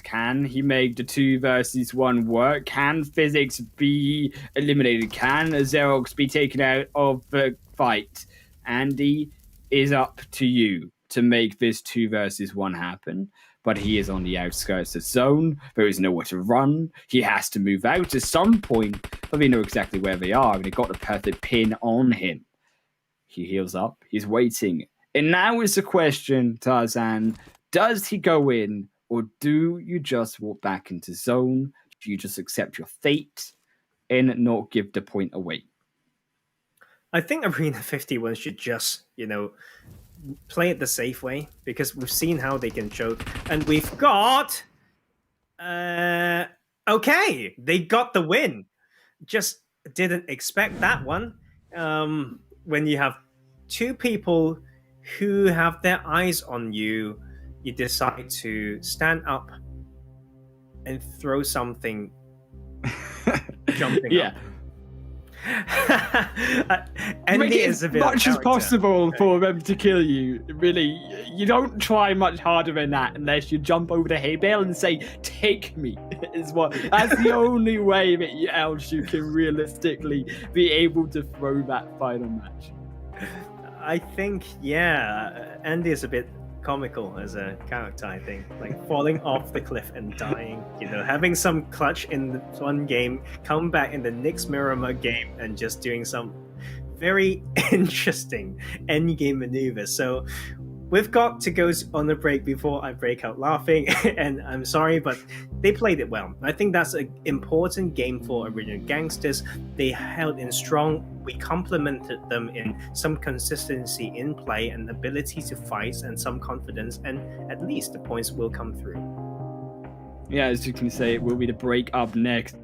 Speaker 7: Can he make the 2 versus 1 work? Can Physics be eliminated? Can Xerox be taken out of the fight? Andy, is up to you to make this 2 versus 1 happen. But he is on the outskirts of zone. There is nowhere to run. He has to move out at some point, but we know exactly where they are, and they got the perfect pin on him. He heals up. He's waiting. And now is the question, Tarzan. Does he go in, or do you just walk back into zone? Do you just accept your fate and not give the point away?
Speaker 3: I think Arena 51 should just, play it the safe way because we've seen how they can choke, and we've got. Okay, they got the win. Just didn't expect that one. When you have two people who have their eyes on you, you decide to stand up and throw something jumping up.
Speaker 7: Make it as much as possible for them to kill you. Really, you don't try much harder than that unless you jump over the hay bale and say, "Take me." That's the only way that else you can realistically be able to throw that final match.
Speaker 3: I think, Andy is a bit comical as a character, I think. Like falling off the cliff and dying, having some clutch in the one game, come back in the next Miramar game and just doing some very interesting endgame maneuvers. So we've got to go on a break before I break out laughing, and I'm sorry, but they played it well. I think that's an important game for Original Gangsters. They held in strong. We complimented them in some consistency in play and ability to fight and some confidence, and at least the points will come through.
Speaker 7: Yeah, as you can say, it will be the break up next.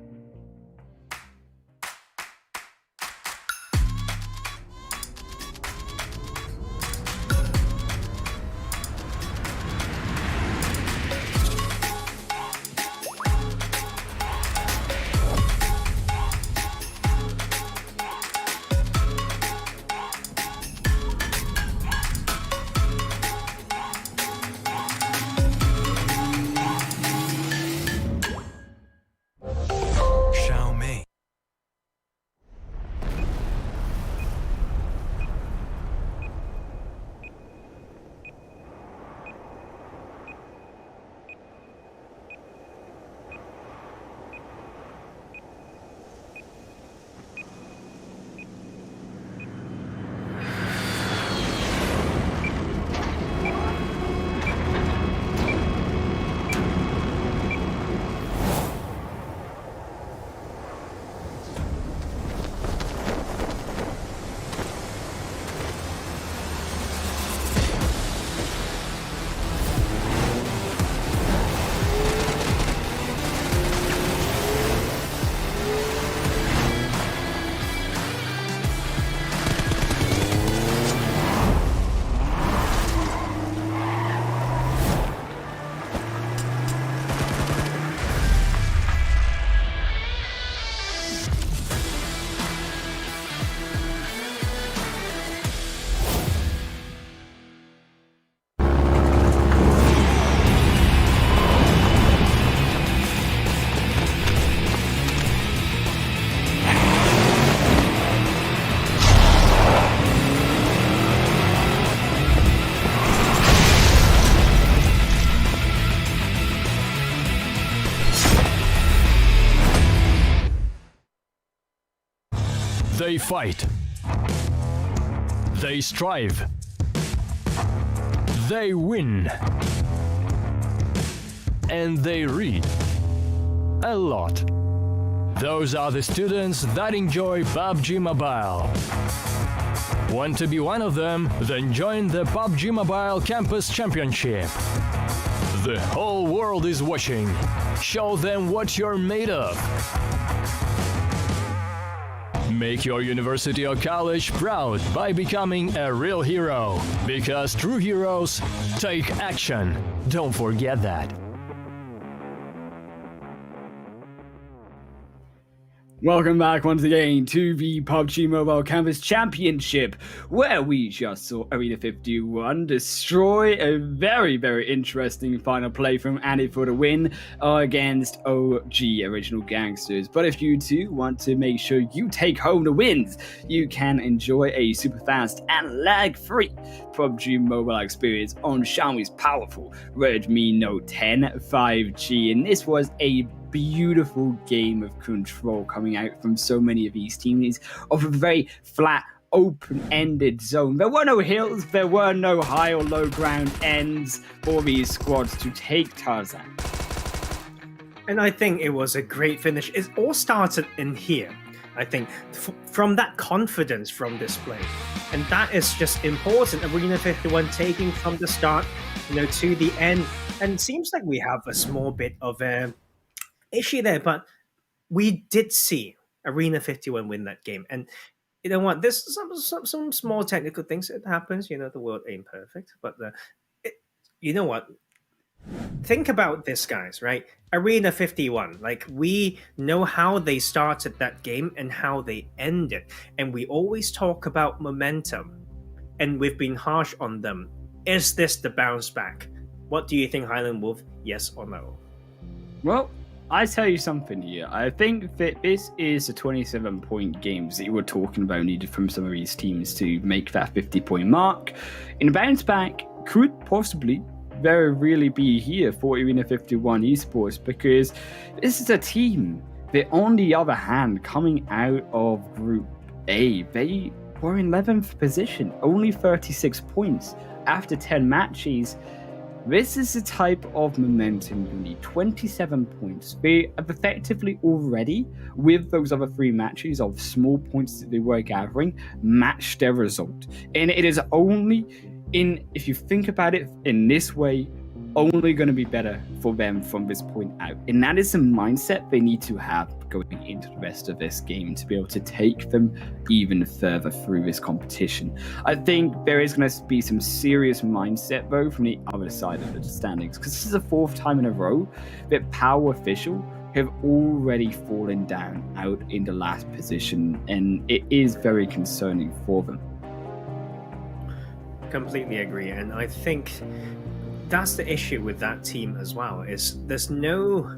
Speaker 5: They fight. They strive. They win. And they read. A lot. Those are the students that enjoy PUBG Mobile. Want to be one of them? Then join the PUBG MOBILE Campus Championship. The whole world is watching. Show them what you're made of. Make your university or college proud by becoming a real hero. Because true heroes take action. Don't forget that.
Speaker 7: Welcome back once again to the PUBG Mobile Campus Championship, where we just saw Arena 51 destroy a very, very interesting final play from Andy for the win against OG Original Gangsters. But if you too want to make sure you take home the wins, you can enjoy a super fast and lag-free PUBG Mobile experience on Xiaomi's powerful Redmi Note 10 5G. And this was a beautiful game of control coming out from so many of these teams of a very flat, open-ended zone. There were no hills, there were no high or low ground ends for these squads to take Tarzan.
Speaker 3: And I think it was a great finish. It all started in here, I think, from that confidence from this play. And that is just important. Arena 51 taking from the start, to the end. And it seems like we have a small bit of a issue there, but we did see Arena 51 win that game. And you know what? There's some small technical things that happens. The world ain't perfect, but you know what? Think about this, guys, right? Arena 51, like, we know how they started that game and how they ended. And we always talk about momentum, and we've been harsh on them. Is this the bounce back? What do you think, Highland Wolf? Yes or no?
Speaker 7: Well, I tell you something here. I think that this is the 27-point games that you were talking about needed from some of these teams to make that 50-point mark. In a bounce back, could possibly very really be here for Arena 51 Esports, because this is a team that, on the other hand, coming out of Group A, they were in 11th position, only 36 points after 10 matches. This is the type of momentum you need. 27 points. They have effectively already, with those other 3 matches of small points that they were gathering, matched their result. And it is only if you think about it in this way, only going to be better for them from this point out. And that is the mindset they need to have going into the rest of this game to be able to take them even further through this competition. I think there is going to be some serious mindset, though, from the other side of the standings, because this is the 4th time in a row that Power Official have already fallen down out in the last position, and it is very concerning for them.
Speaker 3: Completely agree, and I think that's the issue with that team as well. Is there's no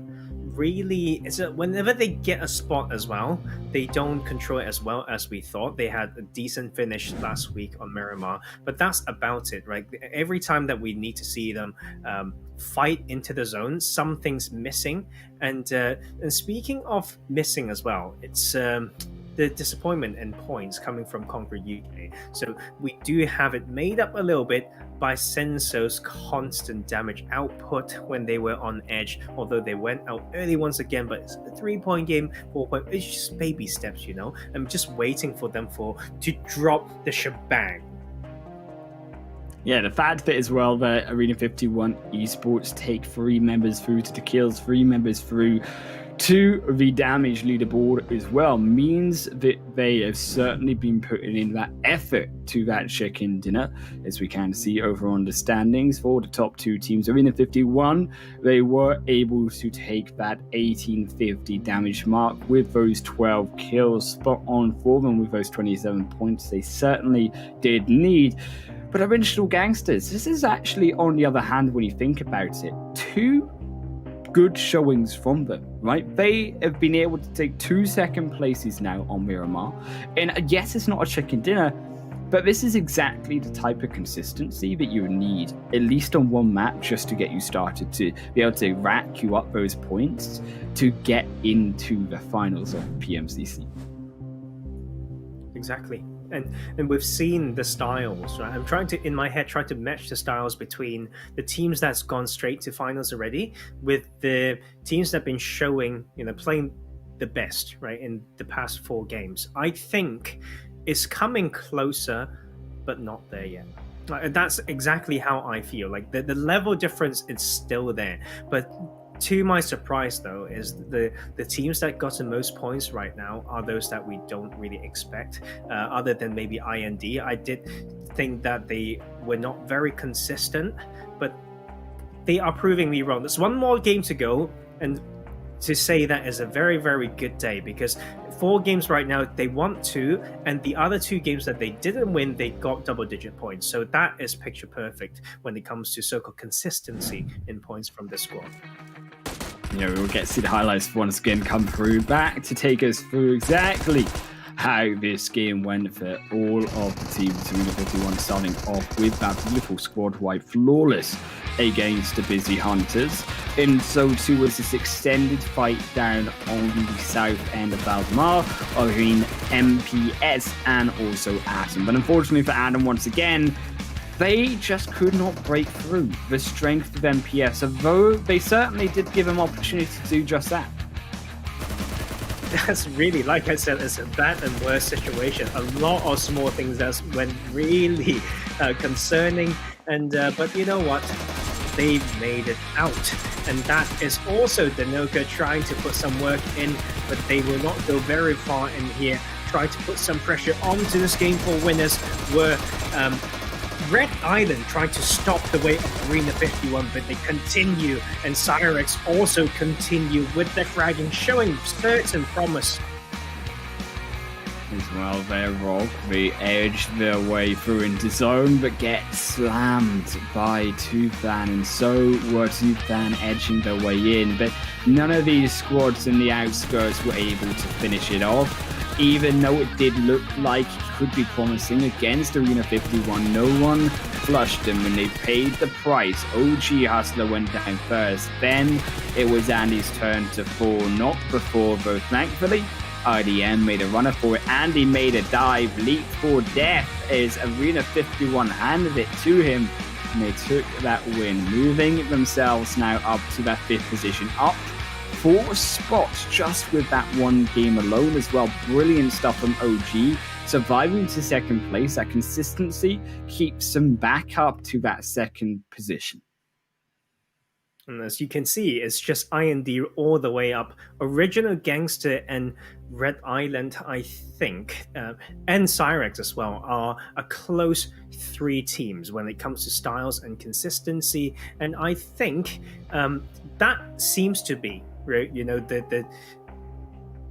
Speaker 3: really, whenever they get a spot as well, they don't control it as well as we thought. They had a decent finish last week on Miramar, but that's about it, right? Every time that we need to see them fight into the zone, something's missing. And speaking of missing as well, it's the disappointment and points coming from Concrete UK. So we do have it made up a little bit by Senso's constant damage output when they were on edge, although they went out early once again. But it's a 3-point game, 4-point, it's just baby steps, I'm just waiting for them to drop the shebang.
Speaker 7: Yeah, the fact that as well that Arena 51 Esports take 3 members through to the kills, 3 members through to the damage leaderboard as well means that they have certainly been putting in that effort to that chicken dinner, as we can see over on the standings for the top 2 teams. Arena 51, they were able to take that 1850 damage mark with those 12 kills, spot on for them with those 27 points they certainly did need. But Original Gangsters, this is actually, on the other hand, when you think about it, 2 good showings from them, right? They have been able to take 2 second places now on Miramar. And yes, it's not a chicken dinner, but this is exactly the type of consistency that you need, at least on one map, just to get you started, to be able to rack you up those points to get into the finals of PMCC.
Speaker 3: Exactly. And we've seen the styles, right? I'm trying to, in my head, try to match the styles between the teams that's gone straight to finals already with the teams that have been showing, playing the best, right, in the past 4 games. I think it's coming closer, but not there yet. That's exactly how I feel. Like the level difference is still there, but to my surprise, though, is the teams that got the most points right now are those that we don't really expect, other than maybe IND. I did think that they were not very consistent, but they are proving me wrong. There's 1 more game to go, and to say that is a very, very good day, because 4 games right now, they won 2, and the other 2 games that they didn't win, they got double-digit points. So that is picture perfect when it comes to so-called consistency in points from the squad.
Speaker 7: We will get to see the highlights once again come through, back to take us through exactly how this game went for all of the teams. Arena 51 starting off with that beautiful squad-wide flawless against the Busy Hunters. And so too was this extended fight down on the south end of Valdemar between MPS and also Atom. But unfortunately for Atom, once again, they just could not break through the strength of MPS, although they certainly did give him opportunity to do just that.
Speaker 3: that's really, like I said, it's a bad and worse situation. A lot of small things that went really concerning, and but you know what? They made it out, and that is also Danoka trying to put some work in, but they will not go very far in here. Try to put some pressure onto this game for winners. Were Red Island trying to stop the way of Arena 51, but they continue, and Cyrex also continue with their fragging, showing certain promise.
Speaker 7: As well, their Rock, they edge their way through into zone, but get slammed by Toothan, and so were Toothan edging their way in, but none of these squads in the outskirts were able to finish it off. Even though it did look like it could be promising against Arena 51, no one flushed them when they paid the price. OG Hustler went down first, then it was Andy's turn to fall, not before, though thankfully IDM made a runner for it. Andy made a dive, leap for death as Arena 51 handed it to him, and they took that win, moving themselves now up to that 5th position, up 4 spots just with that one game alone as well. Brilliant stuff from OG, surviving to 2nd place. That consistency keeps them back up to that 2nd position.
Speaker 3: And as you can see, it's just IND all the way up. Original Gangster and Red Island, I think, and Cyrex as well, are a close 3 teams when it comes to styles and consistency. And I think that seems to be, right, you know,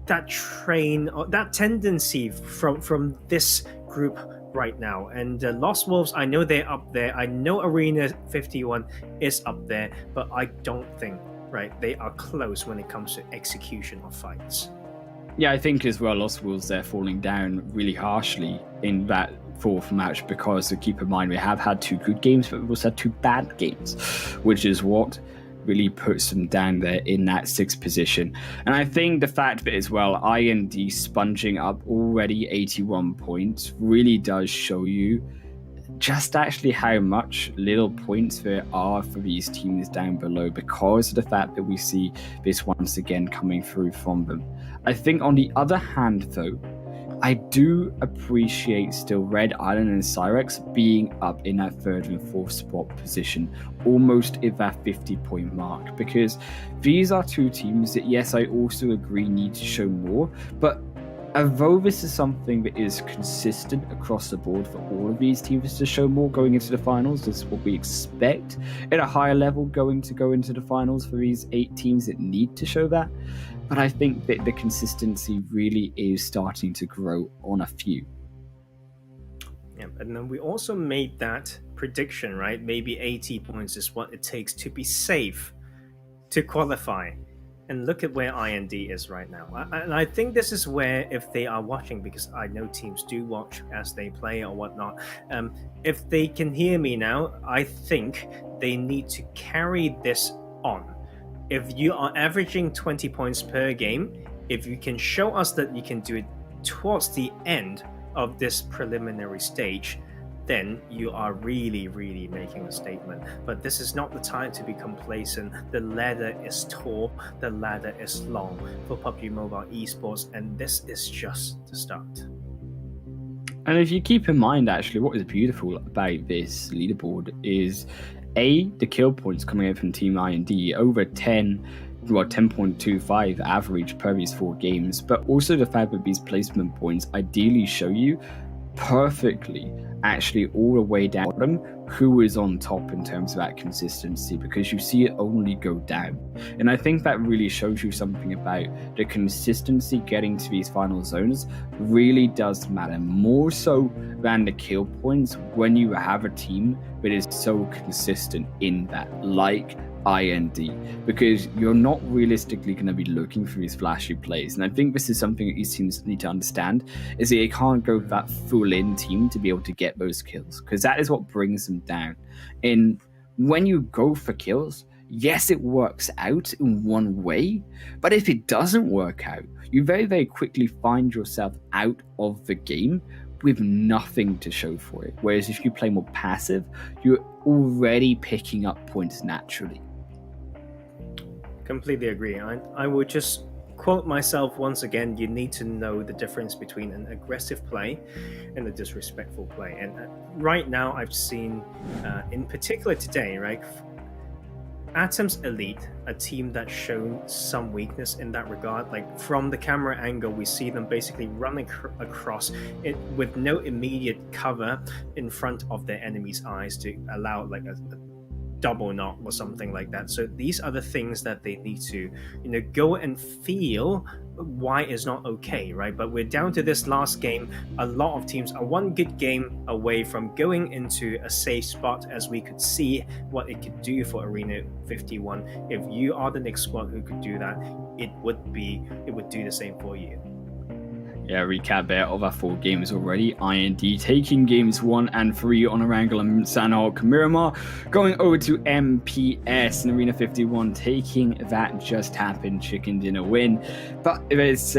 Speaker 3: that train, or that tendency from this group right now. And Lost Wolves, I know they're up there. I know Arena 51 is up there, but I don't think, right, they are close when it comes to execution of fights.
Speaker 7: Yeah, I think as well, Lost Wolves, they're falling down really harshly in that 4th match because, so keep in mind, we have had 2 good games, but we've also had 2 bad games, which is what really puts them down there in that 6th position. And I think the fact that as well, IND sponging up already 81 points really does show you just actually how much little points there are for these teams down below because of the fact that we see this once again coming through from them. I think on the other hand though, I do appreciate still Red Island and Cyrex being up in that 3rd and 4th spot position, almost at that 50-point mark, because these are 2 teams that, yes, I also agree need to show more, but although this is something that is consistent across the board for all of these teams to show more going into the finals, this is what we expect at a higher level go into the finals for these 8 teams that need to show that. But I think that the consistency really is starting to grow on a few.
Speaker 3: Yeah, and then we also made that prediction, right? Maybe 80 points is what it takes to be safe to qualify. And look at where IND is right now. And I think this is where, if they are watching, because I know teams do watch as they play or whatnot, if they can hear me now, I think they need to carry this on. If you are averaging 20 points per game, if you can show us that you can do it towards the end of this preliminary stage, then you are really, really making a statement. But this is not the time to be complacent. The ladder is tall, the ladder is long for PUBG Mobile esports, and this is just the start.
Speaker 7: And if you keep in mind, actually, what is beautiful about this leaderboard is the kill points coming in from Team IND, over 10.25 average per these 4 games, but also the fact that these placement points ideally show you perfectly actually all the way down who is on top in terms of that consistency, because you see it only go down. And I think that really shows you something about the consistency getting to these final zones really does matter, more so than the kill points when you have a team that is so consistent in that, like IND, because you're not realistically going to be looking for these flashy plays. And I think this is something that these teams need to understand, is that they can't go that full in team to be able to get those kills, because that is what brings them down. And when you go for kills, yes, it works out in one way, but if it doesn't work out, you very, very quickly find yourself out of the game with nothing to show for it. Whereas if you play more passive, you're already picking up points naturally.
Speaker 3: Completely agree. I would just quote myself once again, you need to know the difference between an aggressive play and a disrespectful play. And right now, I've seen, in particular today, right, Atom's Elite, a team that's shown some weakness in that regard. Like from the camera angle, we see them basically running across it with no immediate cover in front of their enemy's eyes to allow like a double knock or something like that. So these are the things that they need to, go and feel why it's not okay, right? But we're down to this last game. A lot of teams are one good game away from going into a safe spot, as we could see what it could do for Arena 51. If you are the next squad who could do that, it would do the same for you.
Speaker 7: Yeah, recap there of our 4 games already. IND taking games 1 and 3 on Erangel and Sanhok Miramar. Going over to MPS and Arena 51 taking that just happened chicken dinner win. But there's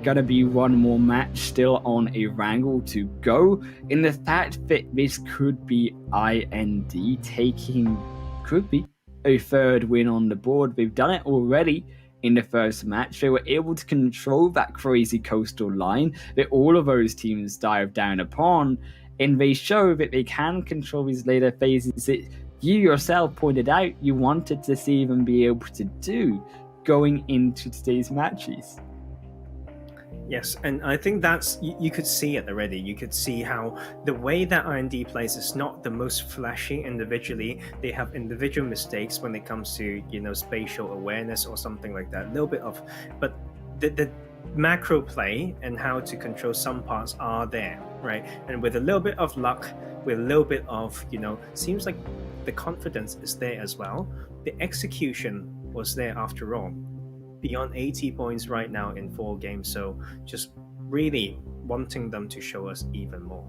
Speaker 7: gonna be one more match still on Erangel to go. In the fact that this could be IND taking, could be a 3rd win on the board. They've done it already. In the first match, they were able to control that crazy coastal line that all of those teams dive down upon, and they show that they can control these later phases that you yourself pointed out you wanted to see them be able to do going into today's matches.
Speaker 3: Yes, and I think that's, you could see it already. You could see how the way that IND plays is not the most flashy individually. They have individual mistakes when it comes to, spatial awareness or something like that. A little bit of, but the macro play and how to control some parts are there, right? And with a little bit of luck, with a little bit of, seems like the confidence is there as well. The execution was there after all. Beyond 80 points right now in 4 games, so just really wanting them to show us even more.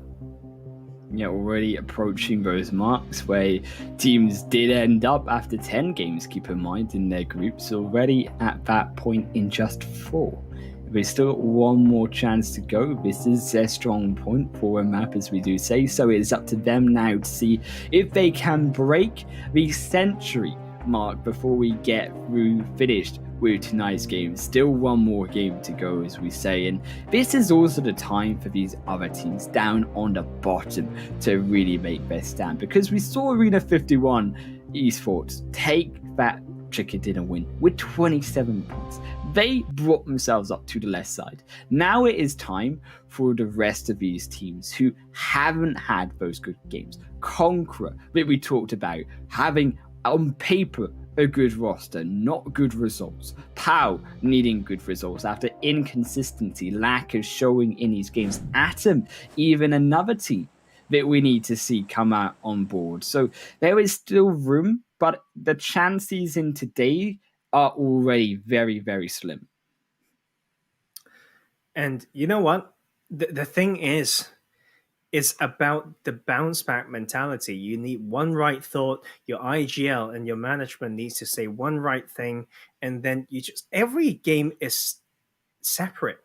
Speaker 7: Yeah, already approaching those marks where teams did end up after 10 games, keep in mind, in their groups, already at that point in just 4. There's still one more chance to go. This is their strong point for a map, as we do say, so it's up to them now to see if they can break the century mark before we get through finished with tonight's game. Still one more game to go, as we say, and this is also the time for these other teams down on the bottom to really make their stand, because we saw Arena 51 Esports take that chicken dinner win with 27 points. They brought themselves up to the left side. Now it is time for the rest of these teams who haven't had those good games. Conqueror, that we talked about, having on paper a good roster, not good results. POW needing good results after inconsistency, lack of showing in these games. Atom, even another team that we need to see come out on board. So there is still room, but the chances in today are already very, very slim.
Speaker 3: And you know what? The thing is, it's about the bounce back mentality. You need one right thought. Your IGL and your management needs to say one right thing, and then every game is separate.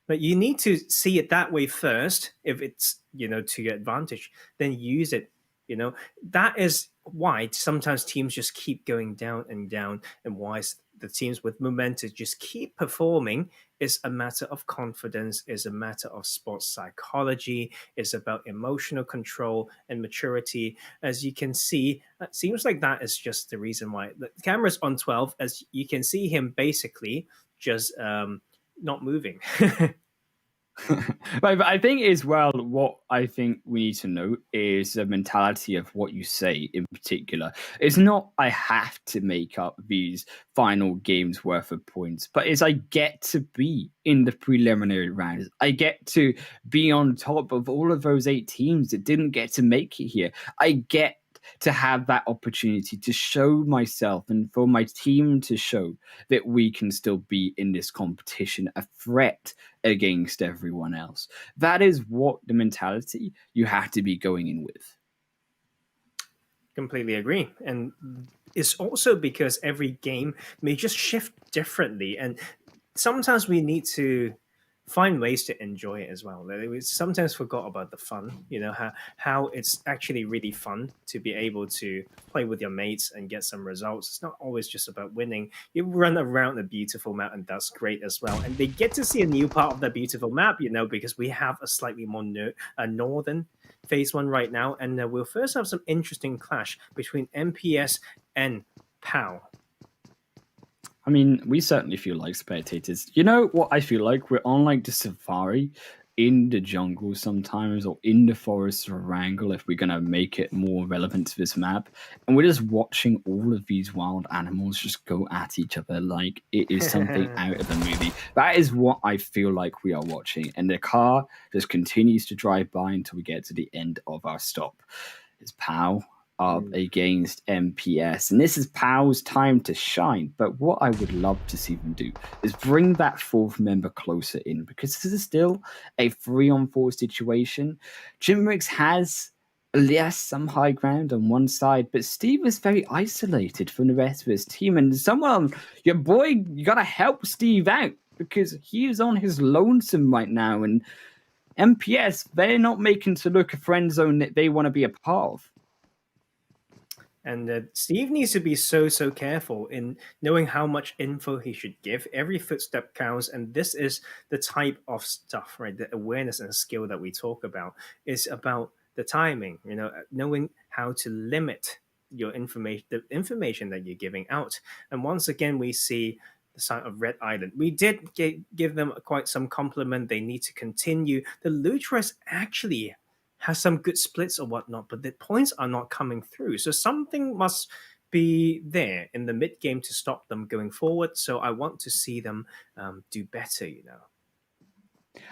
Speaker 3: But you need to see it that way first. If it's to your advantage, then use it. That is why sometimes teams just keep going down and down, and why the teams with momentum just keep performing. Is a matter of confidence, is a matter of sports psychology, is about emotional control and maturity. As you can see, it seems like that is just the reason why the camera's on 12, as you can see him basically just not moving.
Speaker 7: But I think as well, what I think we need to know is the mentality of what you say in particular. It's not I have to make up these final games worth of points, but it's I get to be in the preliminary rounds. I get to be on top of all of those 8 teams that didn't get to make it here. I get to have that opportunity to show myself and for my team to show that we can still be in this competition, a threat against everyone else. That is what the mentality you have to be going in with.
Speaker 3: Completely agree. And it's also because every game may just shift differently. And sometimes we need to find ways to enjoy it as well. Like, we sometimes forgot about the fun, how it's actually really fun to be able to play with your mates and get some results. It's not always just about winning. You run around a beautiful map, and that's great as well. And they get to see a new part of the beautiful map, because we have a slightly more northern phase one right now. And we'll first have some interesting clash between MPS and POW.
Speaker 7: I mean, we certainly feel like spectators. You know what I feel like? We're on like the safari in the jungle sometimes, or in the forest or wrangle, if we're going to make it more relevant to this map. And we're just watching all of these wild animals just go at each other like it is something out of a movie. That is what I feel like we are watching. And the car just continues to drive by until we get to the end of our stop. It's POW up against MPS, and this is POW's time to shine. But what I would love to see them do is bring that fourth member closer in, because this is still a 3-on-4 situation. Jimrix has, yes, some high ground on one side, but Steve is very isolated from the rest of his team, and your boy, you gotta help Steve out, because he is on his lonesome right now, and MPS, they're not making to look a friend zone that they want to be a part of.
Speaker 3: And Steve needs to be so careful in knowing how much info he should give. Every footstep counts, and this is the type of stuff, right? The awareness and skill that we talk about is about the timing, knowing how to limit your information, the information that you're giving out. And once again, we see the sign of Red Island. We did give them quite some compliment. They need to continue. The Lutras actually has some good splits or whatnot, but the points are not coming through. So something must be there in the mid game to stop them going forward. So I want to see them do better,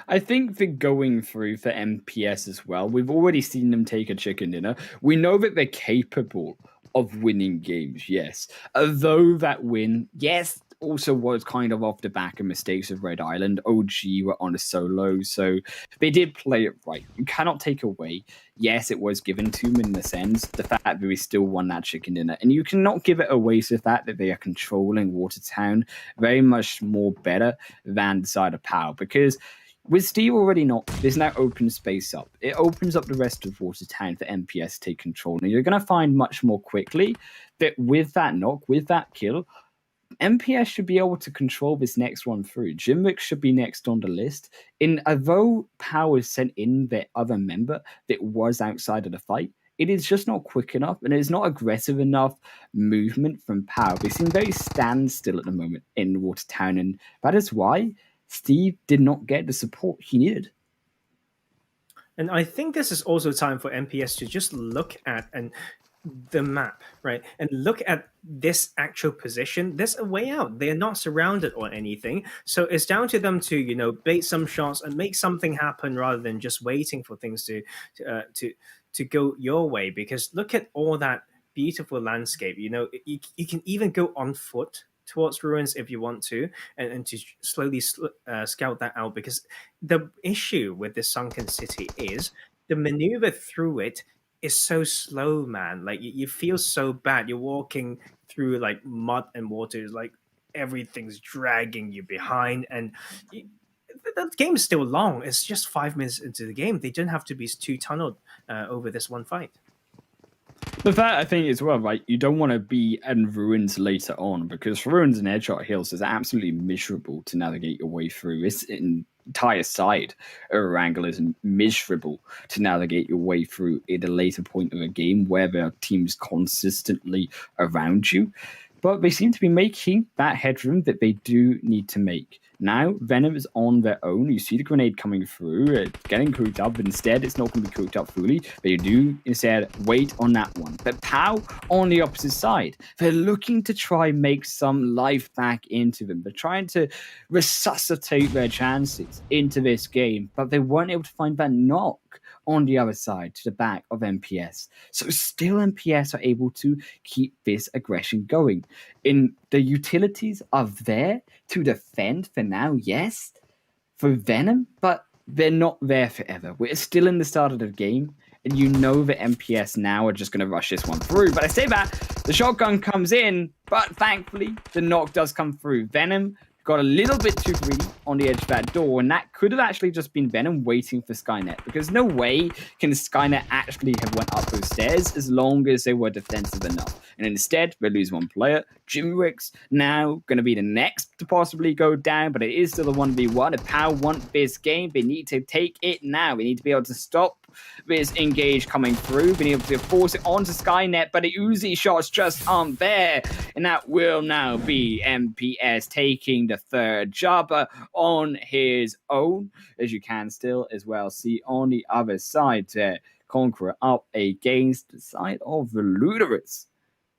Speaker 7: I think they're going through for MPS as well. We've already seen them take a chicken dinner. We know that they're capable of winning games, yes. Although that win, yes, also was kind of off the back of mistakes of Red Island. OG were on a solo, so they did play it right. You cannot take away, yes, it was given to them in the sense, the fact that we still won that chicken dinner. And you cannot give it away to the fact that they are controlling Watertown very much more better than the side of POW, because with Steve already not, there's now open space up. It opens up the rest of Watertown for MPS to take control. And you're going to find much more quickly that with that knock, with that kill, MPS should be able to control this next one through. Jimrick should be next on the list. Although Power sent in their other member that was outside of the fight, it is just not quick enough, and it is not aggressive enough movement from Power. They seem very standstill at the moment in Watertown, and that is why Steve did not get the support he needed.
Speaker 3: And I think this is also time for MPS to just look at the map, right? And look at this actual position. There's a way out. They're not surrounded or anything. So it's down to them to, bait some shots and make something happen rather than just waiting for things to go your way. Because look at all that beautiful landscape. You can even go on foot towards ruins if you want to, and to slowly scout that out. Because the issue with this sunken city is the maneuver through it is so slow, man. Like you feel so bad. You're walking through like mud and water. It's like everything's dragging you behind, and the game is still long. It's just 5 minutes into the game. They don't have to be too tunneled over this one fight.
Speaker 7: But that, I think, as well, right? You don't want to be in ruins later on, because ruins and Headshot Hills is absolutely miserable to navigate your way through. It's entire side of Wrangle is miserable to navigate your way through at a later point of a game where there are teams consistently around you. But they seem to be making that headroom that they do need to make. Now, Venom is on their own. You see the grenade coming through, getting cooked up, but instead it's not going to be cooked up fully. They do instead wait on that one. But POW on the opposite side, they're looking to try make some life back into them. They're trying to resuscitate their chances into this game, but they weren't able to find that knock on the other side to the back of MPS. So still MPS are able to keep this aggression going. In the utilities are there to defend for now, yes, for Venom, but they're not there forever. We're still in the start of the game, and you know that MPS now are just going to rush this one through. But I say that, the shotgun comes in, but thankfully the knock does come through. Venom got a little bit too greedy on the edge of that door, and that could have actually just been Venom waiting for Skynet, because no way can Skynet actually have went up those stairs as long as they were defensive enough. And instead, we lose one player. Jimmy Ricks now going to be the next to possibly go down, but it is still a 1v1. If POW want this game, they need to take it now. We need to be able to stop this engage coming through, being able to force it onto Skynet, but the Uzi shots just aren't there, and that will now be MPS taking the third job on his own, as you can still as well see on the other side there. Conqueror up against the side of the Ludicrous.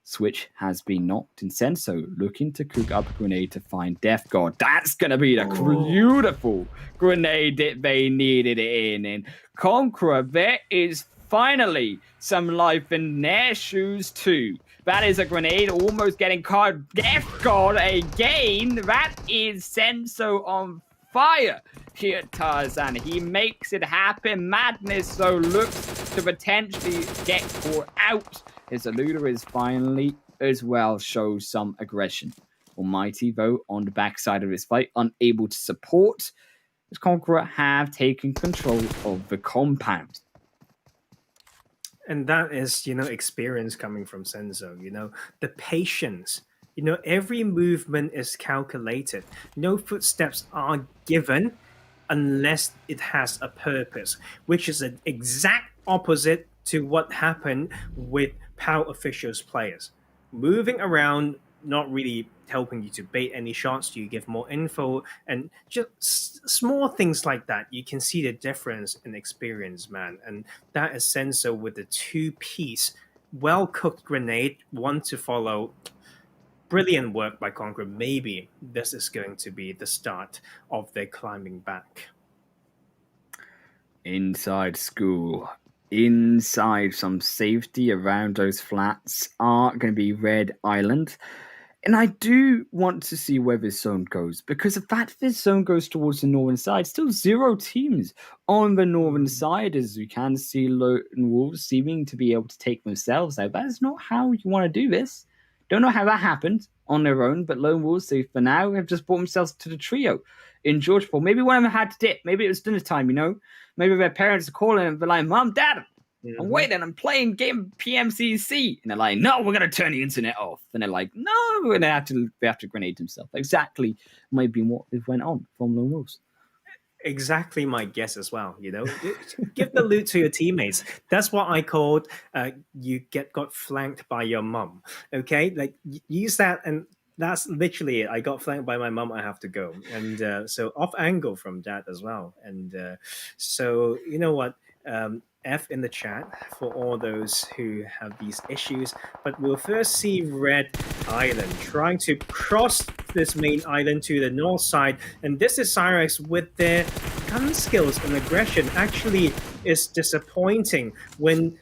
Speaker 7: Switch has been knocked, and Senso looking to cook up a grenade to find Death God. That's going to be the beautiful grenade that they needed it in. And Conqueror, there is finally some life in their shoes too. That is a grenade almost getting caught. Death God again. That is Senso on fire here, Tarzan. He makes it happen. Madness, though, looks to potentially get caught out. His eluder is finally as well shows some aggression. Almighty, though, on the backside of his fight, unable to support, as Conqueror have taken control of the compound.
Speaker 3: And that is, experience coming from Senzo, the patience. Every movement is calculated. No footsteps are given unless it has a purpose, which is an exact opposite to what happened with POW officials players. Moving around, not really helping you to bait any shots, you give more info, and just small things like that. You can see the difference in experience, man. And that is Senso with the two-piece, well-cooked grenade, one to follow. Brilliant work by Conqueror. Maybe this is going to be the start of their climbing back.
Speaker 4: Inside school. Inside some safety around those flats are going to be Red Island. And I do want to see where this zone goes, because the fact this zone goes towards the northern side, still 0 teams on the northern side, as you can see Lone Wolves seeming to be able to take themselves out. That is not how you want to do this. Don't know how that happened on their own, but Lone Wolves, they for now have just brought themselves to the trio in Georgeport. Maybe one of them had to dip. Maybe it was dinner time, Maybe their parents are calling and they're like, Mom, Dad, I'm waiting, I'm playing game PMCC. And they're like, no, we're going to turn the internet off. And they're like, no, and they have to grenade themselves. Exactly might be what went on from Lone Wolves.
Speaker 3: Exactly my guess as well, Give the loot to your teammates. That's what I called you got flanked by your mum, okay? Like, use that, and that's literally it. I got flanked by my mum, I have to go. And so off angle from that as well. And so, you know what? F in the chat for all those who have these issues. But we'll first see Red Island trying to cross this main island to the north side. And this is Cyrex with their gun skills and aggression actually is disappointing when,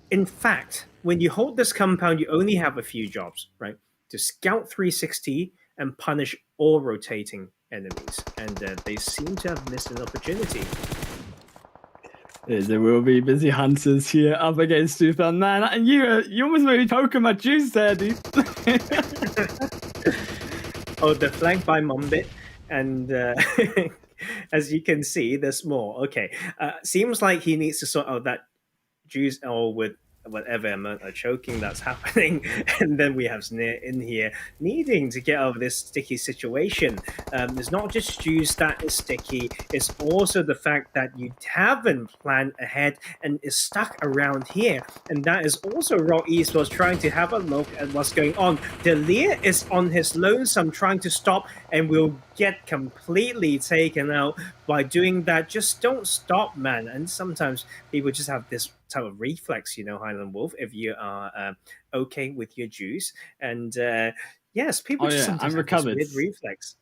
Speaker 3: in fact, when you hold this compound, you only have a few jobs, right? To scout 360 and punish all rotating enemies. And they seem to have missed an opportunity.
Speaker 7: There will be busy hunters here up against Superman. And you almost made me poke my juice there, dude.
Speaker 3: Oh, the flank by mom bit. And as you can see, there's more. Okay. Seems like he needs to sort out that juice or with whatever amount of choking that's happening. And then we have Sneer in here needing to get out of this sticky situation. It's not just juice that is sticky, it's also the fact that you haven't planned ahead and is stuck around here. And that is also Rock Esports trying to have a look at what's going on. Delia is on his lonesome trying to stop and will get completely taken out by doing that. Just don't stop, man. And sometimes people just have this type of reflex, Highland Wolf, if you are okay with your juice. And yes, people just sometimes have this weird reflex.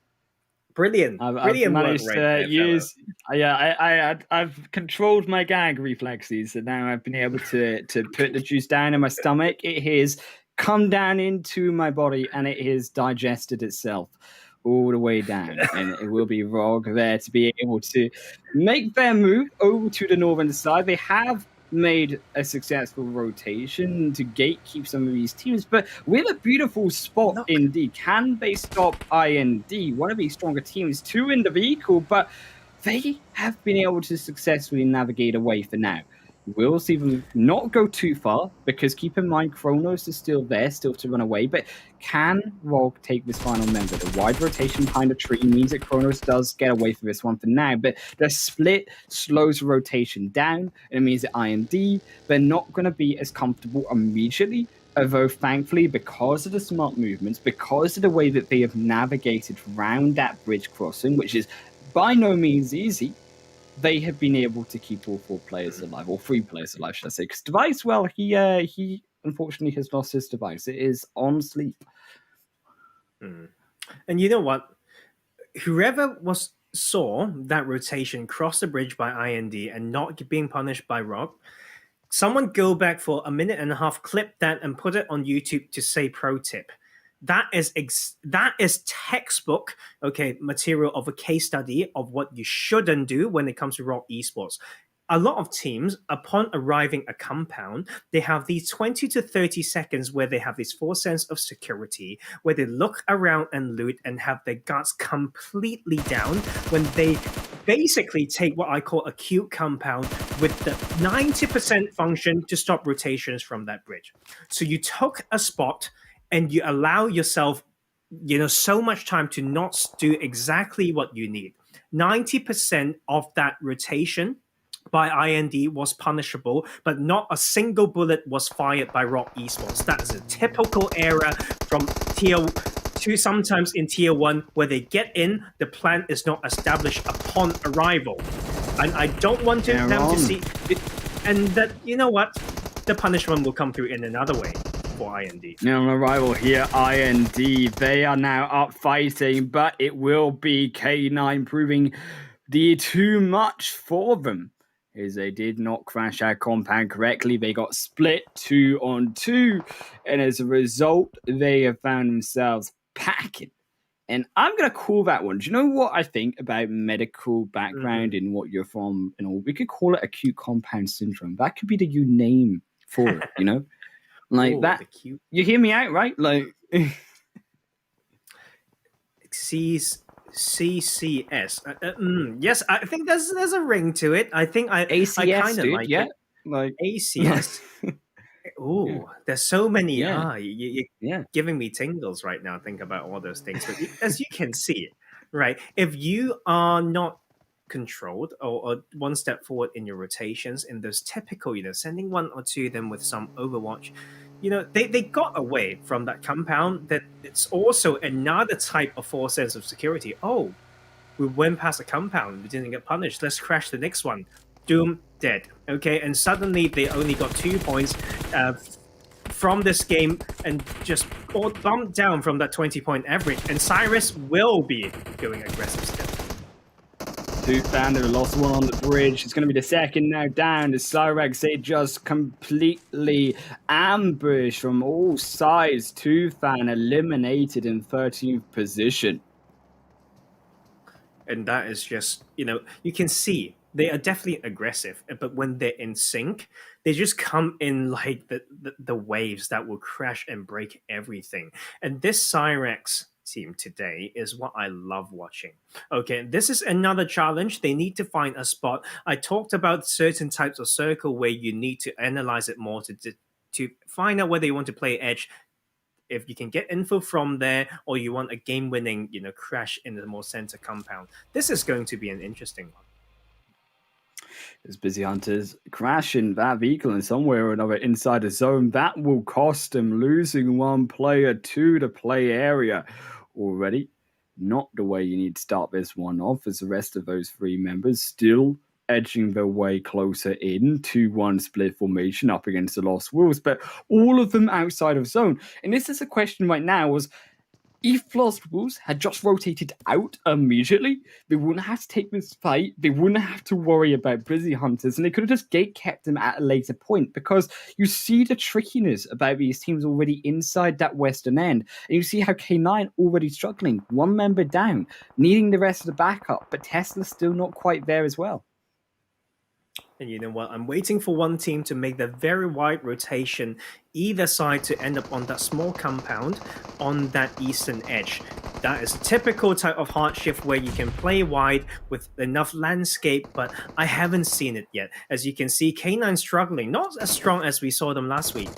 Speaker 3: Brilliant. Brilliant
Speaker 7: managed
Speaker 3: work right
Speaker 7: to use. I've controlled my gag reflexes, and now I've been able to put the juice down in my stomach. It has come down into my body, and it has digested itself all the way down, and it will be Rog there to be able to make their move over to the northern side. They have made a successful rotation to gatekeep some of these teams, but with a beautiful spot indeed. Can they stop IND, one of these stronger teams, two in the vehicle, but they have been able to successfully navigate away for now. We'll see them not go too far, because keep in mind, Kronos is still there, still to run away, but can Rogue take this final member? The wide rotation behind the tree means that Kronos does get away from this one for now, but the split slows the rotation down, and it means that IND, they're not going to be as comfortable immediately, although thankfully, because of the smart movements, because of the way that they have navigated around that bridge crossing, which is by no means easy, they have been able to keep all four players alive, or three players alive, should I say. Because Device, well, he unfortunately has lost his device. It is on sleep.
Speaker 3: And you know what? Whoever saw that rotation cross the bridge by IND and not being punished by Rock, someone go back for a minute and a half, clip that, and put it on YouTube to say pro tip. That is textbook, material of a case study of what you shouldn't do when it comes to Rock Esports. A lot of teams, upon arriving a compound, they have these 20 to 30 seconds where they have this false sense of security, where they look around and loot and have their guards completely down, when they basically take what I call a cute compound with the 90% function to stop rotations from that bridge. So you took a spot and you allow yourself, so much time to not do exactly what you need. 90% of that rotation by IND was punishable, but not a single bullet was fired by Rock Esports. That is a typical error from Tier 2, sometimes in Tier 1, where they get in, the plan is not established upon arrival. And I don't want them to see it, and that, you know what, the punishment will come through in another way for IND.
Speaker 7: Now on arrival here, IND, they are now up fighting, but it will be K9 proving the too much for them, as they did not crash our compound correctly. They got split 2 on 2, and as a result, they have found themselves packing. And I'm going to call that one. Do you know what I think about medical background and what you're from? We could call it acute compound syndrome. That could be the new name for it, Like that, you hear me out, right? Like
Speaker 3: CCS. Yes, I think there's a ring to it. I think
Speaker 7: ACS,
Speaker 3: I kind of like it.
Speaker 7: Like
Speaker 3: ACS. Oh, there's so many.
Speaker 7: Yeah.
Speaker 3: You're giving me tingles right now. Think about all those things. But as you can see, right? If you are not controlled or one step forward in your rotations, in those typical, sending 1 or 2 of them with some Overwatch, they got away from that compound. That it's also another type of false sense of security. Oh, we went past a compound, we didn't get punished, let's crash the next one. Doom, dead. Okay, and suddenly they only got 2 points from this game, and just bumped down from that 20-point average, and Cyrus will be going aggressive still.
Speaker 7: 2 down, they lost 1 on the bridge. It's going to be the second now down. The Cyrex, they just completely ambushed from all sides. 2 fan eliminated in 13th position.
Speaker 3: And that is just, you can see they are definitely aggressive, but when they're in sync, they just come in like the waves that will crash and break everything. And this Cyrex team today is what I love watching. Okay, this is another challenge. They need to find a spot. I talked about certain types of circle where you need to analyze it more to find out whether you want to play edge. If you can get info from there, or you want a game-winning, crash in the more center compound, this is going to be an interesting one.
Speaker 7: As Busy Hunters crashing that vehicle in somewhere or another inside the zone, that will cost them losing 1 player to the play area already. Not the way you need to start this one off, as the rest of those 3 members still edging their way closer in to 1 split formation up against the Lost Wolves, but all of them outside of zone. And this is a question right now, was if Lost Wolves had just rotated out immediately, they wouldn't have to take this fight, they wouldn't have to worry about Busy Hunters, and they could have just gate-kept them at a later point, because you see the trickiness about these teams already inside that western end, and you see how K9 already struggling, 1 member down, needing the rest of the backup, but Tesla's still not quite there as well.
Speaker 3: And you know what? I'm waiting for one team to make the very wide rotation either side to end up on that small compound on that eastern edge. That is a typical type of hard shift where you can play wide with enough landscape, but I haven't seen it yet. As you can see, K9 struggling, not as strong as we saw them last week.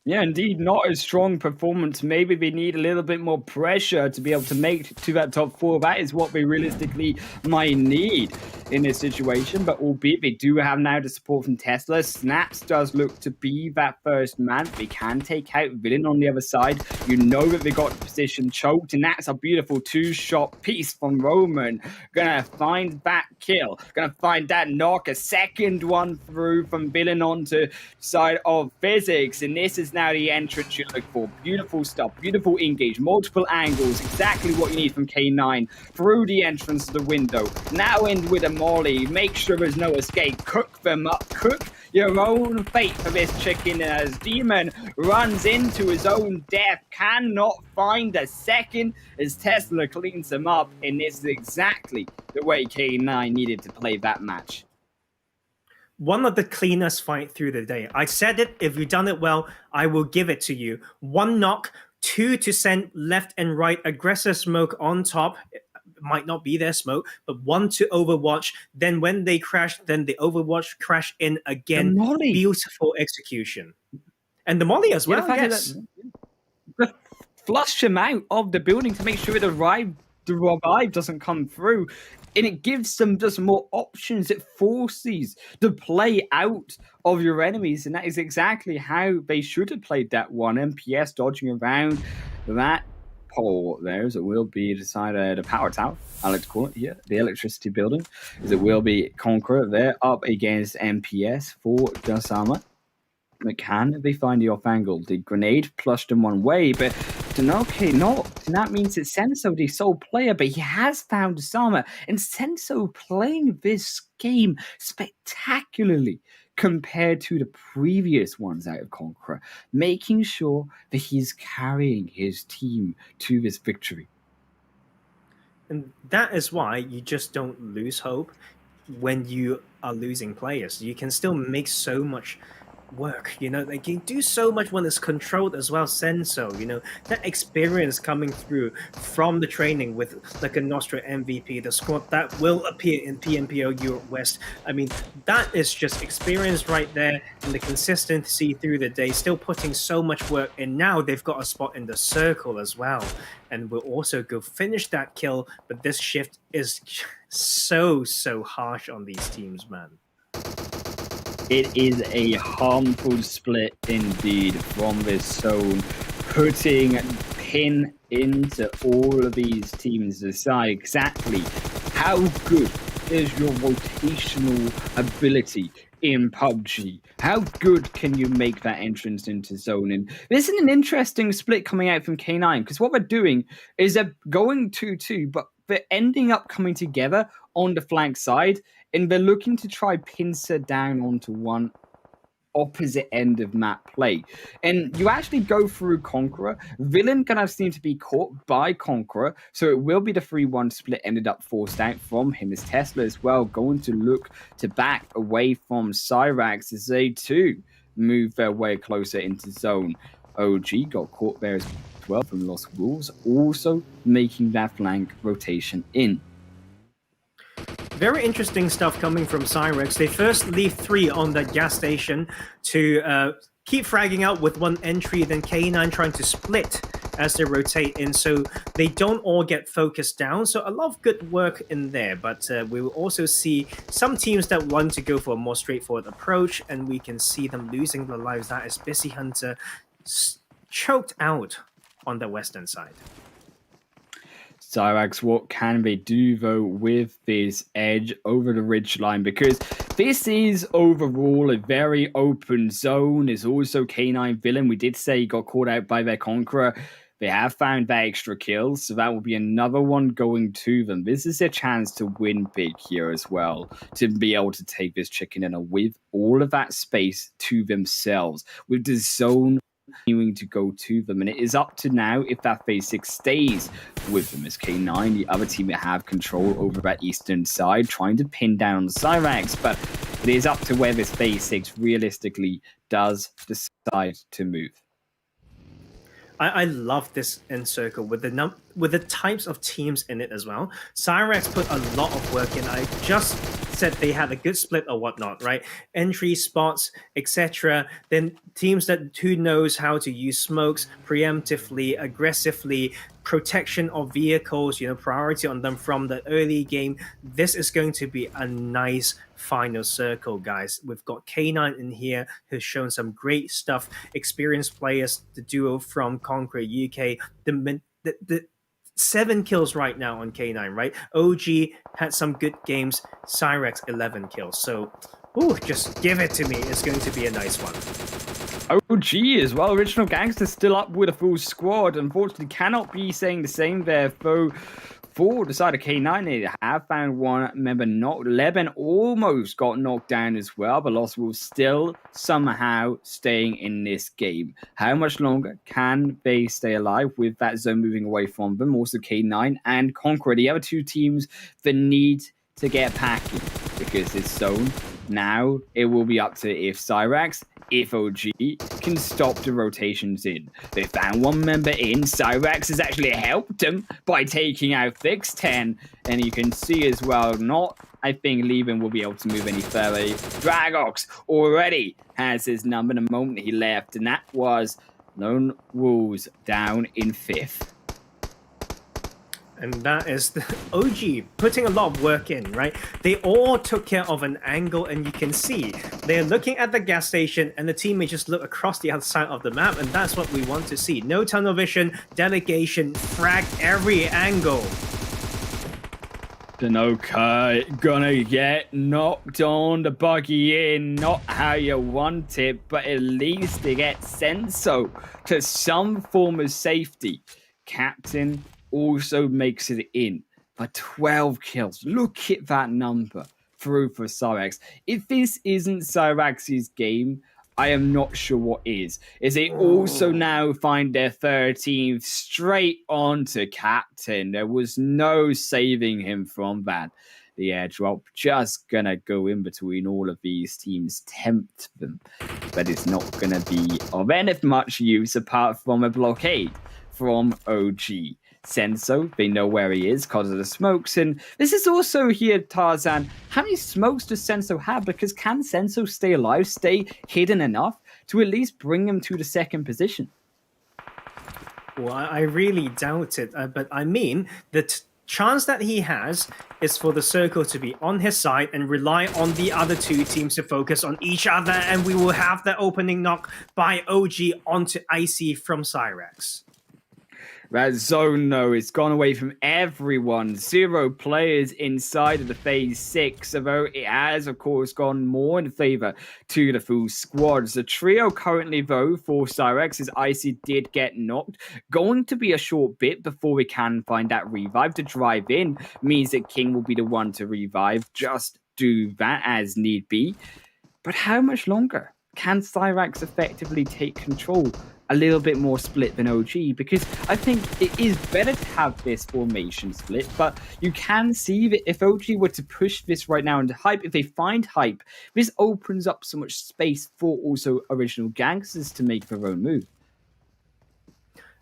Speaker 7: Yeah, indeed, not a strong performance. Maybe they need a little bit more pressure to be able to make to that top 4. That is what they realistically might need in this situation. But albeit they do have now the support from Tesla, Snaps does look to be that first man. They can take out Villain on the other side. You know that they got the position choked, and that's a beautiful 2-shot piece from Roman. Gonna find that kill. Gonna find that knock. A second one through from Villain onto side of Physics, and this is now the entrance you look for. Beautiful stuff, beautiful engage, multiple angles, exactly what you need from K9 through the entrance of the window. Now end with a molly, make sure there's no escape, cook them up, cook your own fate for this chicken as Demon runs into his own death, cannot find a second as Tesla cleans him up, and this is exactly the way K9 needed to play that match.
Speaker 3: One of the cleanest fight through the day. I said it, if you've done it well, I will give it to you. 1 knock, 2 to send left and right, aggressive smoke on top. It might not be their smoke, but 1 to Overwatch. Then when they crash, then the Overwatch crash in again. Beautiful execution. And the molly as well, yes.
Speaker 7: Flush him out of the building to make sure the revive doesn't come through. And it gives them just more options. It forces the play out of your enemies. And that is exactly how they should have played that one. MPS dodging around that pole there, as it will be decided the power tower, I like to call it here, the electricity building, as it will be Conqueror there up against MPS for Gasama. Can they find the off angle? The grenade flushed in one way, but Tanoke not. And that means it's Senso, the sole player, but he has found Osama. And Senso playing this game spectacularly compared to the previous ones out of Conqueror, making sure that he's carrying his team to this victory.
Speaker 3: And that is why you just don't lose hope when you are losing players. You can still make so much work, you know, they can do so much when it's controlled as well. Senso, you know, that experience coming through from the training with like a Nostra MVP, the squad that will appear in PMPO Europe West. I mean, that is just experience right there, and the consistency through the day, still putting so much work in. Now they've got a spot in the circle as well, and will also go finish that kill. But this shift is so harsh on these teams, man.
Speaker 7: It is a harmful split indeed from this zone, putting pin into all of these teams to decide exactly how good is your rotational ability in PUBG. How good can you make that entrance into zone? And this is an interesting split coming out from K9, because what they're doing is they're going 2-2, but they're ending up coming together on the flank side, and they're looking to try pincer down onto one opposite end of map play. And you actually go through Conqueror. Villain kind of seemed to be caught by Conqueror, so it will be the 3-1 split ended up forced out from him, as Tesla as well going to look to back away from Cyrax as they too move their way closer into zone. OG got caught there as well from Lost Wolves, also making that flank rotation in.
Speaker 3: Very interesting stuff coming from Cyrex. They first leave 3 on that gas station to keep fragging out with 1 entry, then K9 trying to split as they rotate in, so they don't all get focused down. So a lot of good work in there, but we will also see some teams that want to go for a more straightforward approach, and we can see them losing their lives. That is Busy Hunter choked out on the western side.
Speaker 7: Cyrax, what can they do though with this edge over the ridgeline? Because this is overall a very open zone. There's also K9 Villain. We did say he got caught out by their Conqueror. They have found that extra kill, so that will be another one going to them. This is a chance to win big here as well, to be able to take this chicken dinner with all of that space to themselves, with the zone continuing to go to them. And it is up to now if that phase 6 stays with them as K9, the other team that have control over that eastern side, trying to pin down Cyrax. But it is up to where this phase 6 realistically does decide to move.
Speaker 3: I love this in circle with the types of teams in it as well. Cyrax put a lot of work in. I just said they had a good split or whatnot, right? Entry spots, etc. Then teams who knows how to use smokes preemptively, aggressively, protection of vehicles, priority on them from the early game. This is going to be a nice final circle, guys. We've got K9 in here who's shown some great stuff. Experienced players, the duo from Conquer UK, the 7 kills right now on K9, right? OG had some good games. Cyrax 11 kills. So, just give it to me. It's going to be a nice one.
Speaker 7: OG as well. Original Gangster still up with a full squad. Unfortunately, cannot be saying the same there. For the side of K9, they have found one member knocked. Leben almost got knocked down as well, but Lost Wolves still somehow staying in this game. How much longer can they stay alive with that zone moving away from them? Also K9 and Conqueror, the other two teams that need to get packing, because this zone now, it will be up to if Cyrax, if OG can stop the rotations in. They found one member in. Cyrax has actually helped him by taking out Fix10. And you can see as well, I think Leben will be able to move any further. Dragox already has his number the moment he left. And that was Lone Wolves down in 5th.
Speaker 3: And that is the OG putting a lot of work in, right? They all took care of an angle, and you can see they're looking at the gas station, and the team may just look across the other side of the map, and that's what we want to see. No tunnel vision, delegation, frag every angle.
Speaker 7: Danoka gonna get knocked on the buggy in, not how you want it, but at least they get Senso to some form of safety. Captain also makes it in for 12 kills. Look at that number through for Cyrax. If this isn't Cyrax's game, I am not sure what is. As they also now find their 13th straight on to Captain. There was no saving him from that. The airdrop just gonna go in between all of these teams, tempt them. But it's not gonna be of any much use apart from a blockade from OG. Senso, they know where he is because of the smokes. And this is also here, Tarzan. How many smokes does Senso have? Because can Senso stay alive, stay hidden enough to at least bring him to the 2nd position?
Speaker 3: Well, I really doubt it. But I mean, the chance that he has is for the circle to be on his side and rely on the other two teams to focus on each other. And we will have the opening knock by OG onto Icy from Cyrax.
Speaker 7: That zone, though, it's gone away from everyone. 0 players inside of the phase 6, although it has, of course, gone more in favor to the full squads. The trio currently, though, for Cyrax, as Icy did get knocked, going to be a short bit before we can find that revive. To drive in means that King will be the one to revive. Just do that as need be. But how much longer can Cyrax effectively take control? A little bit more split than OG, because I think it is better to have this formation split, but you can see that if OG were to push this right now into hype, if they find hype, this opens up so much space for also original gangsters to make their own move.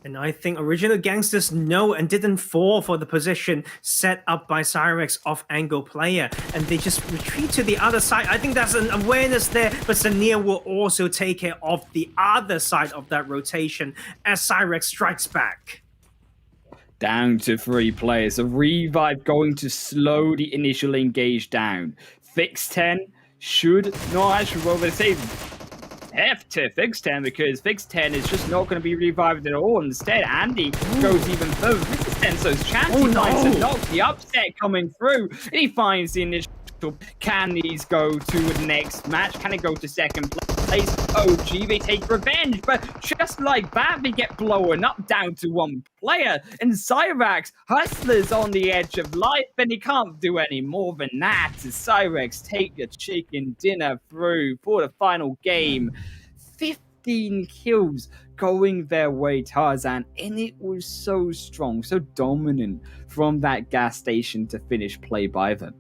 Speaker 3: And I think original gangsters know and didn't fall for the position set up by Cyrax off-angle player. And they just retreat to the other side. I think that's an awareness there. But Sania will also take care of the other side of that rotation as Cyrax strikes back.
Speaker 7: Down to 3 players. A revive going to slow the initial engage down. Fix10 should not actually roll the save. F to Fix10, because Fix10 is just not going to be revived at all. Instead, Andy goes even further. This is Senso's chance. He finds a knock, the upset coming through. And he finds the initial. Can these go to the next match? Can it go to 2nd place? OG, they take revenge. But just like that, they get blown up down to 1 player. And Cyrax, Hustlers on the edge of life, and he can't do any more than that as Cyrax take a chicken dinner through for the final game. 15 kills going their way, Tarzan, and it was so strong, so dominant from that gas station to finish play by them.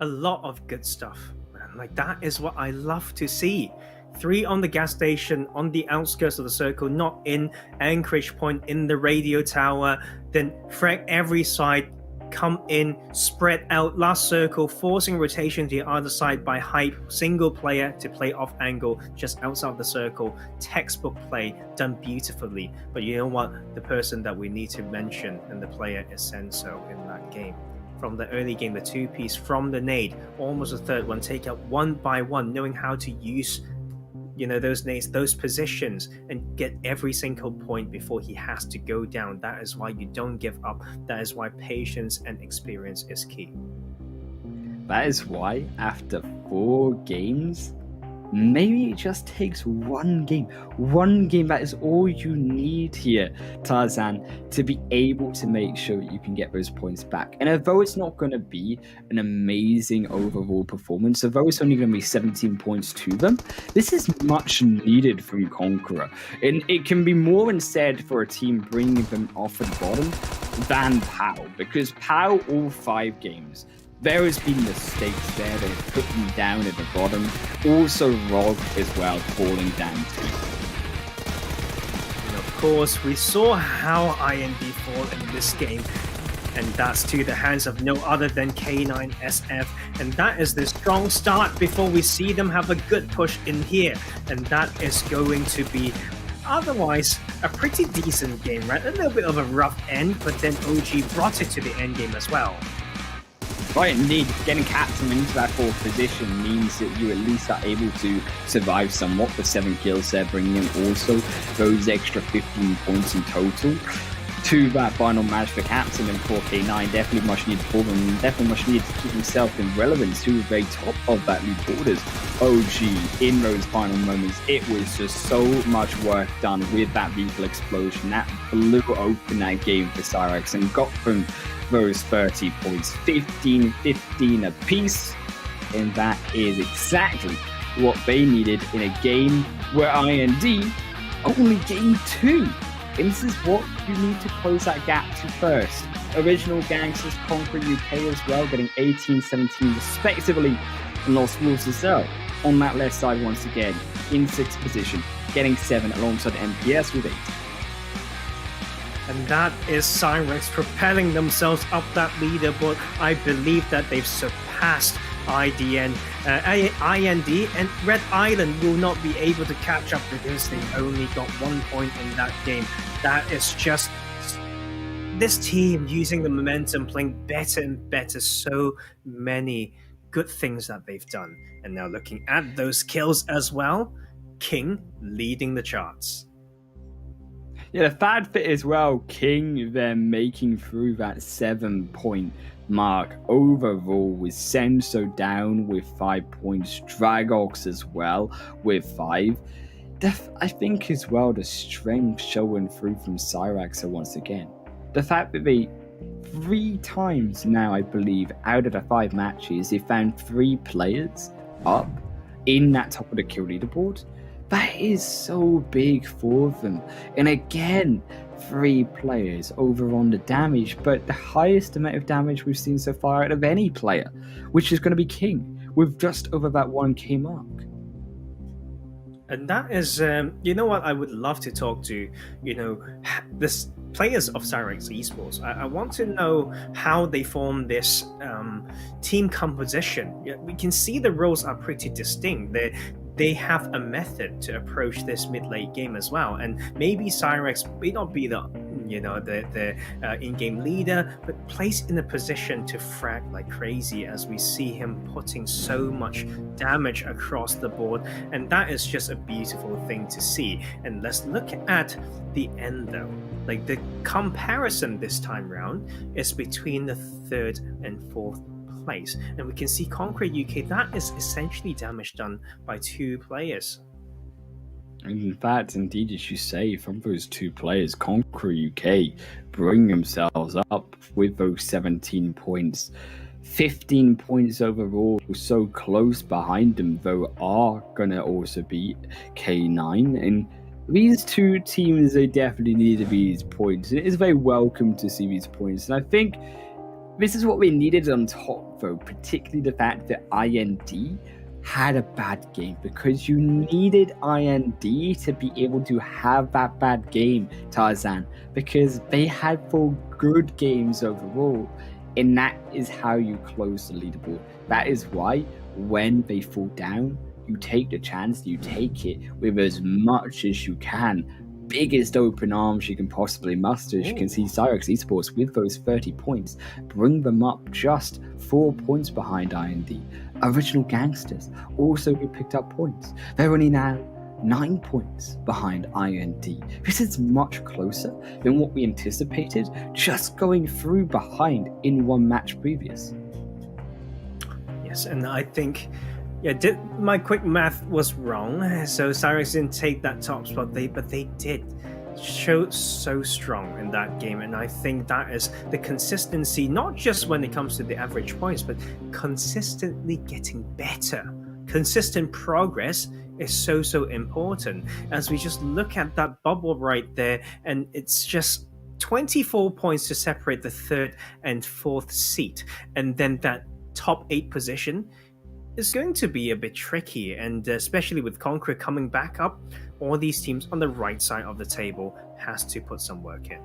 Speaker 3: A lot of good stuff, man. Like, that is what I love to see. 3 on the gas station, on the outskirts of the circle, not in anchorage point, in the radio tower, then frag every side, come in, spread out, last circle, forcing rotation to the other side by hype, single player to play off angle, just outside the circle, textbook play, done beautifully. But you know what? The person that we need to mention and the player is Senso in that game. From the early game, the 2-piece from the nade, almost a third one, take out one by one, knowing how to use those nades, those positions, and get every single point before he has to go down. That is why you don't give up. That is why patience and experience is key.
Speaker 7: That is why after 4 games, maybe it just takes one game. One game, that is all you need here, Tarzan, to be able to make sure that you can get those points back. And although it's not going to be an amazing overall performance, although it's only going to be 17 points to them, this is much needed from Conqueror. And it can be more than said for a team bringing them off the bottom than POW, because POW all 5 games, there has been mistakes there that have put them down at the bottom. Also ROG as well, falling down too.
Speaker 3: And of course, we saw how IND fall in this game, and that's to the hands of no other than K9SF. And that is the strong start before we see them have a good push in here. And that is going to be otherwise a pretty decent game, right? A little bit of a rough end, but then OG brought it to the end game as well.
Speaker 7: Right, indeed. Getting Captain into that 4th position means that you at least are able to survive somewhat. The 7 kills there, bringing in also those extra 15 points in total to that final match for Captain, and 4K9 definitely much needed for them, and definitely much needed to keep himself in relevance to the very top of that league borders. OG in those final moments, it was just so much work done with that vehicle explosion that blew open that game for Cyrex and got them those 30 points, 15-15 apiece, and that is exactly what they needed in a game where IND only gained 2. And this is what you need to close that gap to first. Original Gangsters, Conquer UK as well, getting 18-17 respectively, and Lost Wolves as well. On that left side once again, in 6th position, getting 7 alongside MPS with 8.
Speaker 3: And that is Cyrex propelling themselves up that leaderboard. I believe that they've surpassed IND, and Red Island will not be able to catch up because they only got 1 point in that game. That is just this team using the momentum, playing better and better. So many good things that they've done. And now looking at those kills as well, King leading the charts.
Speaker 7: Yeah, the fact that as well, King then making through that 7-point mark overall, with Senso down with 5 points, Dragox as well with 5. I think as well the strength showing through from Cyrax once again. The fact that they 3 times now, I believe, out of the 5 matches, they found 3 players up in that top of the kill leaderboard. That is so big for them. And again, 3 players over on the damage, but the highest amount of damage we've seen so far out of any player, which is going to be King, with just over that 1k mark.
Speaker 3: And that is, you know what, I would love to talk to, this players of Cyrex Esports. I want to know how they form this team composition. We can see the roles are pretty distinct. They have a method to approach this mid-late game as well, and maybe Cyrex may not be the in-game leader, but placed in a position to frag like crazy as we see him putting so much damage across the board, and that is just a beautiful thing to see. And let's look at the end though. Like, the comparison this time round is between the 3rd and 4th place, and we can see Conquer UK, that is essentially damage done by 2 players.
Speaker 7: In fact, indeed, as you say, from those 2 players, Conquer UK bring themselves up with those 17 points, 15 points overall. So close behind them, though, are gonna also be K9, and these two teams, they definitely needed these points. It is very welcome to see these points. And I think this is what we needed on top, though, particularly the fact that IND had a bad game, because you needed IND to be able to have that bad game, Tarzan, because they had 4 good games overall, and that is how you close the leaderboard. That is why when they fall down, you take the chance, you take it with as much as you can. Biggest open arms you can possibly muster. As you can see, Cyrex Esports with those 30 points bring them up just 4 points behind IND. Original Gangsters also who picked up points. They're only now 9 points behind IND. This is much closer than what we anticipated just going through behind in one match previous.
Speaker 3: Yes, and I think my quick math was wrong. So Cyrex didn't take that top spot, but they did show so strong in that game, and I think that is the consistency, not just when it comes to the average points, but consistently getting better. Consistent progress is so important. As we just look at that bubble right there, and it's just 24 points to separate the 3rd and 4th seat, and then that top 8 position is going to be a bit tricky, and especially with Conqueror coming back up, all these teams on the right side of the table has to put some work in.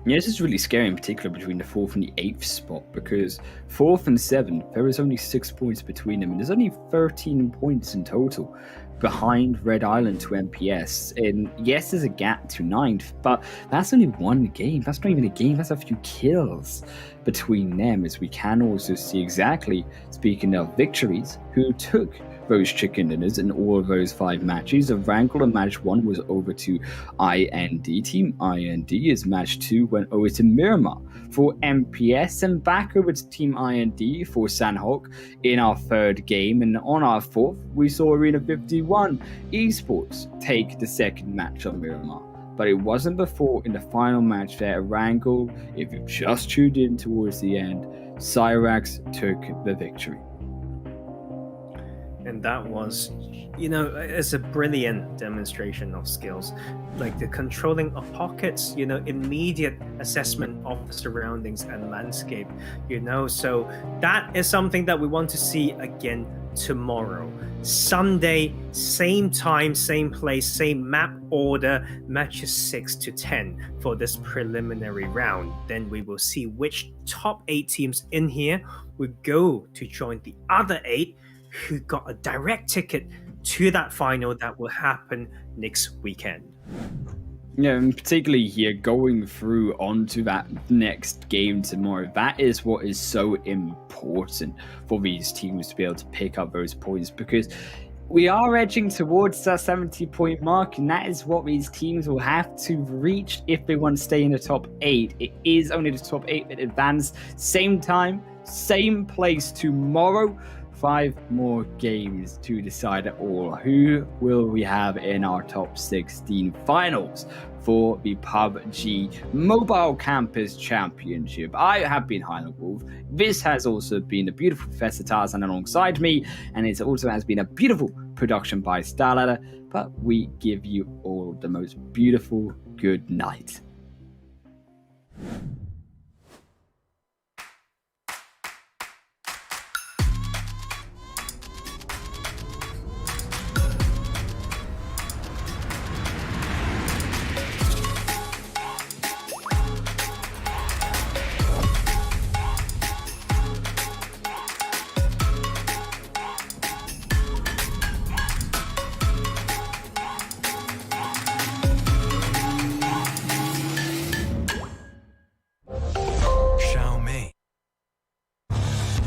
Speaker 7: Yeah, this is really scary in particular between the 4th and the 8th spot, because 4th and 7th, there is only 6 points between them, and there's only 13 points in total behind Red Island to MPS. And yes, there's a gap to 9th, but that's only one game. That's not even a game, that's a few kills between them, as we can also see exactly, speaking of victories, who took those chicken dinners in all of those 5 matches. The Wrangle in match 1 was over to IND. Team IND as match 2 went over to Miramar for MPS, and back over to Team IND for Sandhawk in our 3rd game. And on our 4th, we saw Arena 51 Esports take the 2nd match on Miramar. But it wasn't before in the final match there, Wrangle, if you just tuned in towards the end, Cyrax took the victory.
Speaker 3: And that was, it's a brilliant demonstration of skills, like the controlling of pockets, immediate assessment of the surroundings and landscape, so that is something that we want to see again tomorrow. Sunday, same time, same place, same map order, matches 6 to 10 for this preliminary round. Then we will see which top 8 teams in here will go to join the other 8 who got a direct ticket to that final that will happen next weekend.
Speaker 7: Yeah, and particularly here, going through onto that next game tomorrow, that is what is so important for these teams to be able to pick up those points, because we are edging towards that 70-point mark, and that is what these teams will have to reach if they want to stay in the top 8. It is only the top 8 that advance. Same time, same place tomorrow. 5 more games to decide it all. Who will we have in our top 16 finals for the PUBG Mobile Campus Championship? I have been Highland Wolf. This has also been a beautiful Professor Tarzan alongside me, and it also has been a beautiful production by Starladder. But we give you all the most beautiful good night.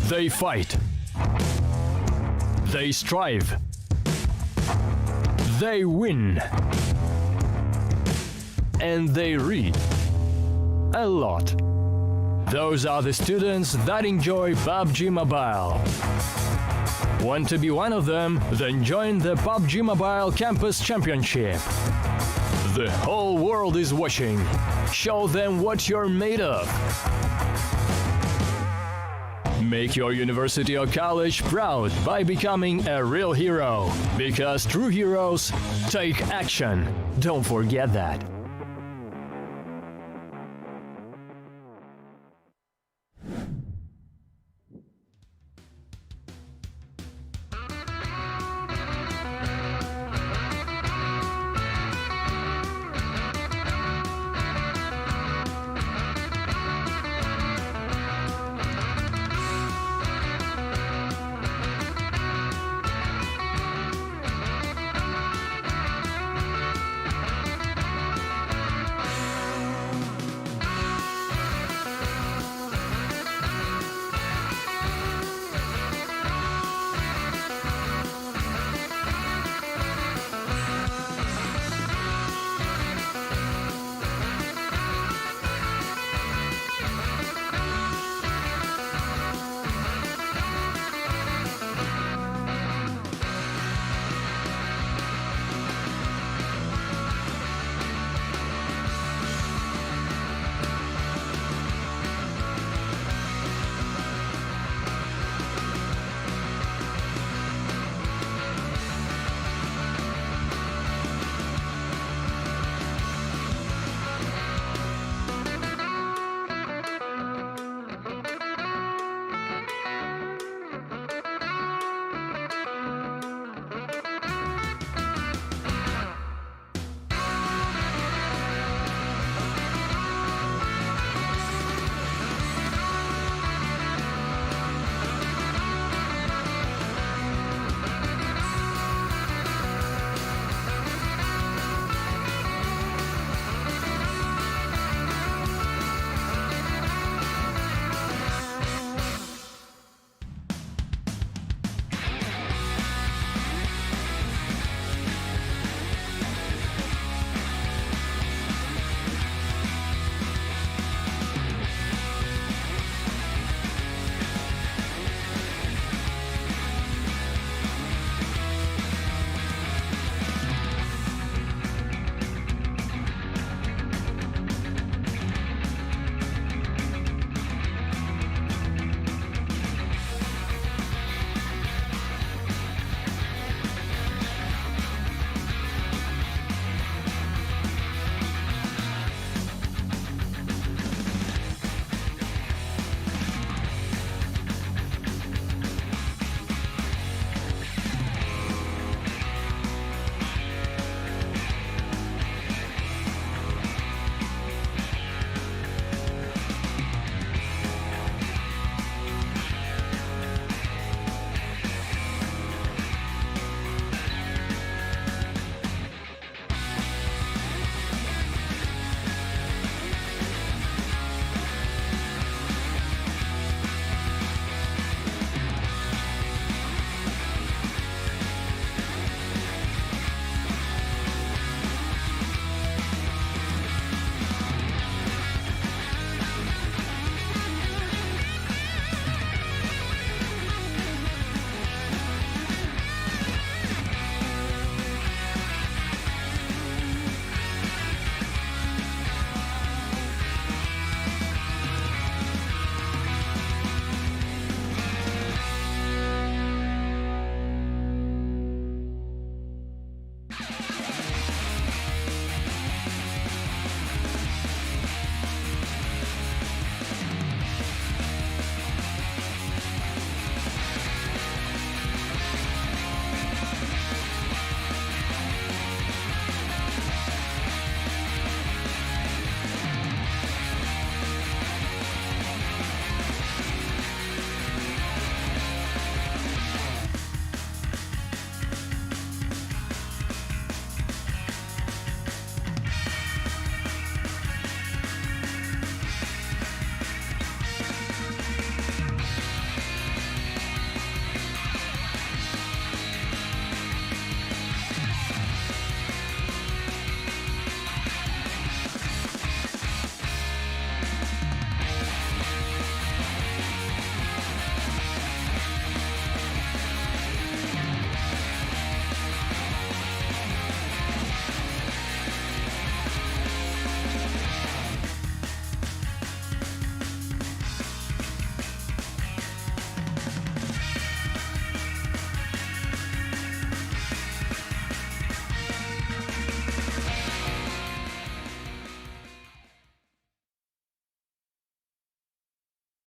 Speaker 5: They fight. They strive. They win. And they read a lot. Those are the students that enjoy PUBG Mobile. Want to be one of them? Then join the PUBG Mobile Campus Championship. The whole world is watching. Show them what you're made of. Make your university or college proud by becoming a real hero. Because true heroes take action. Don't forget that.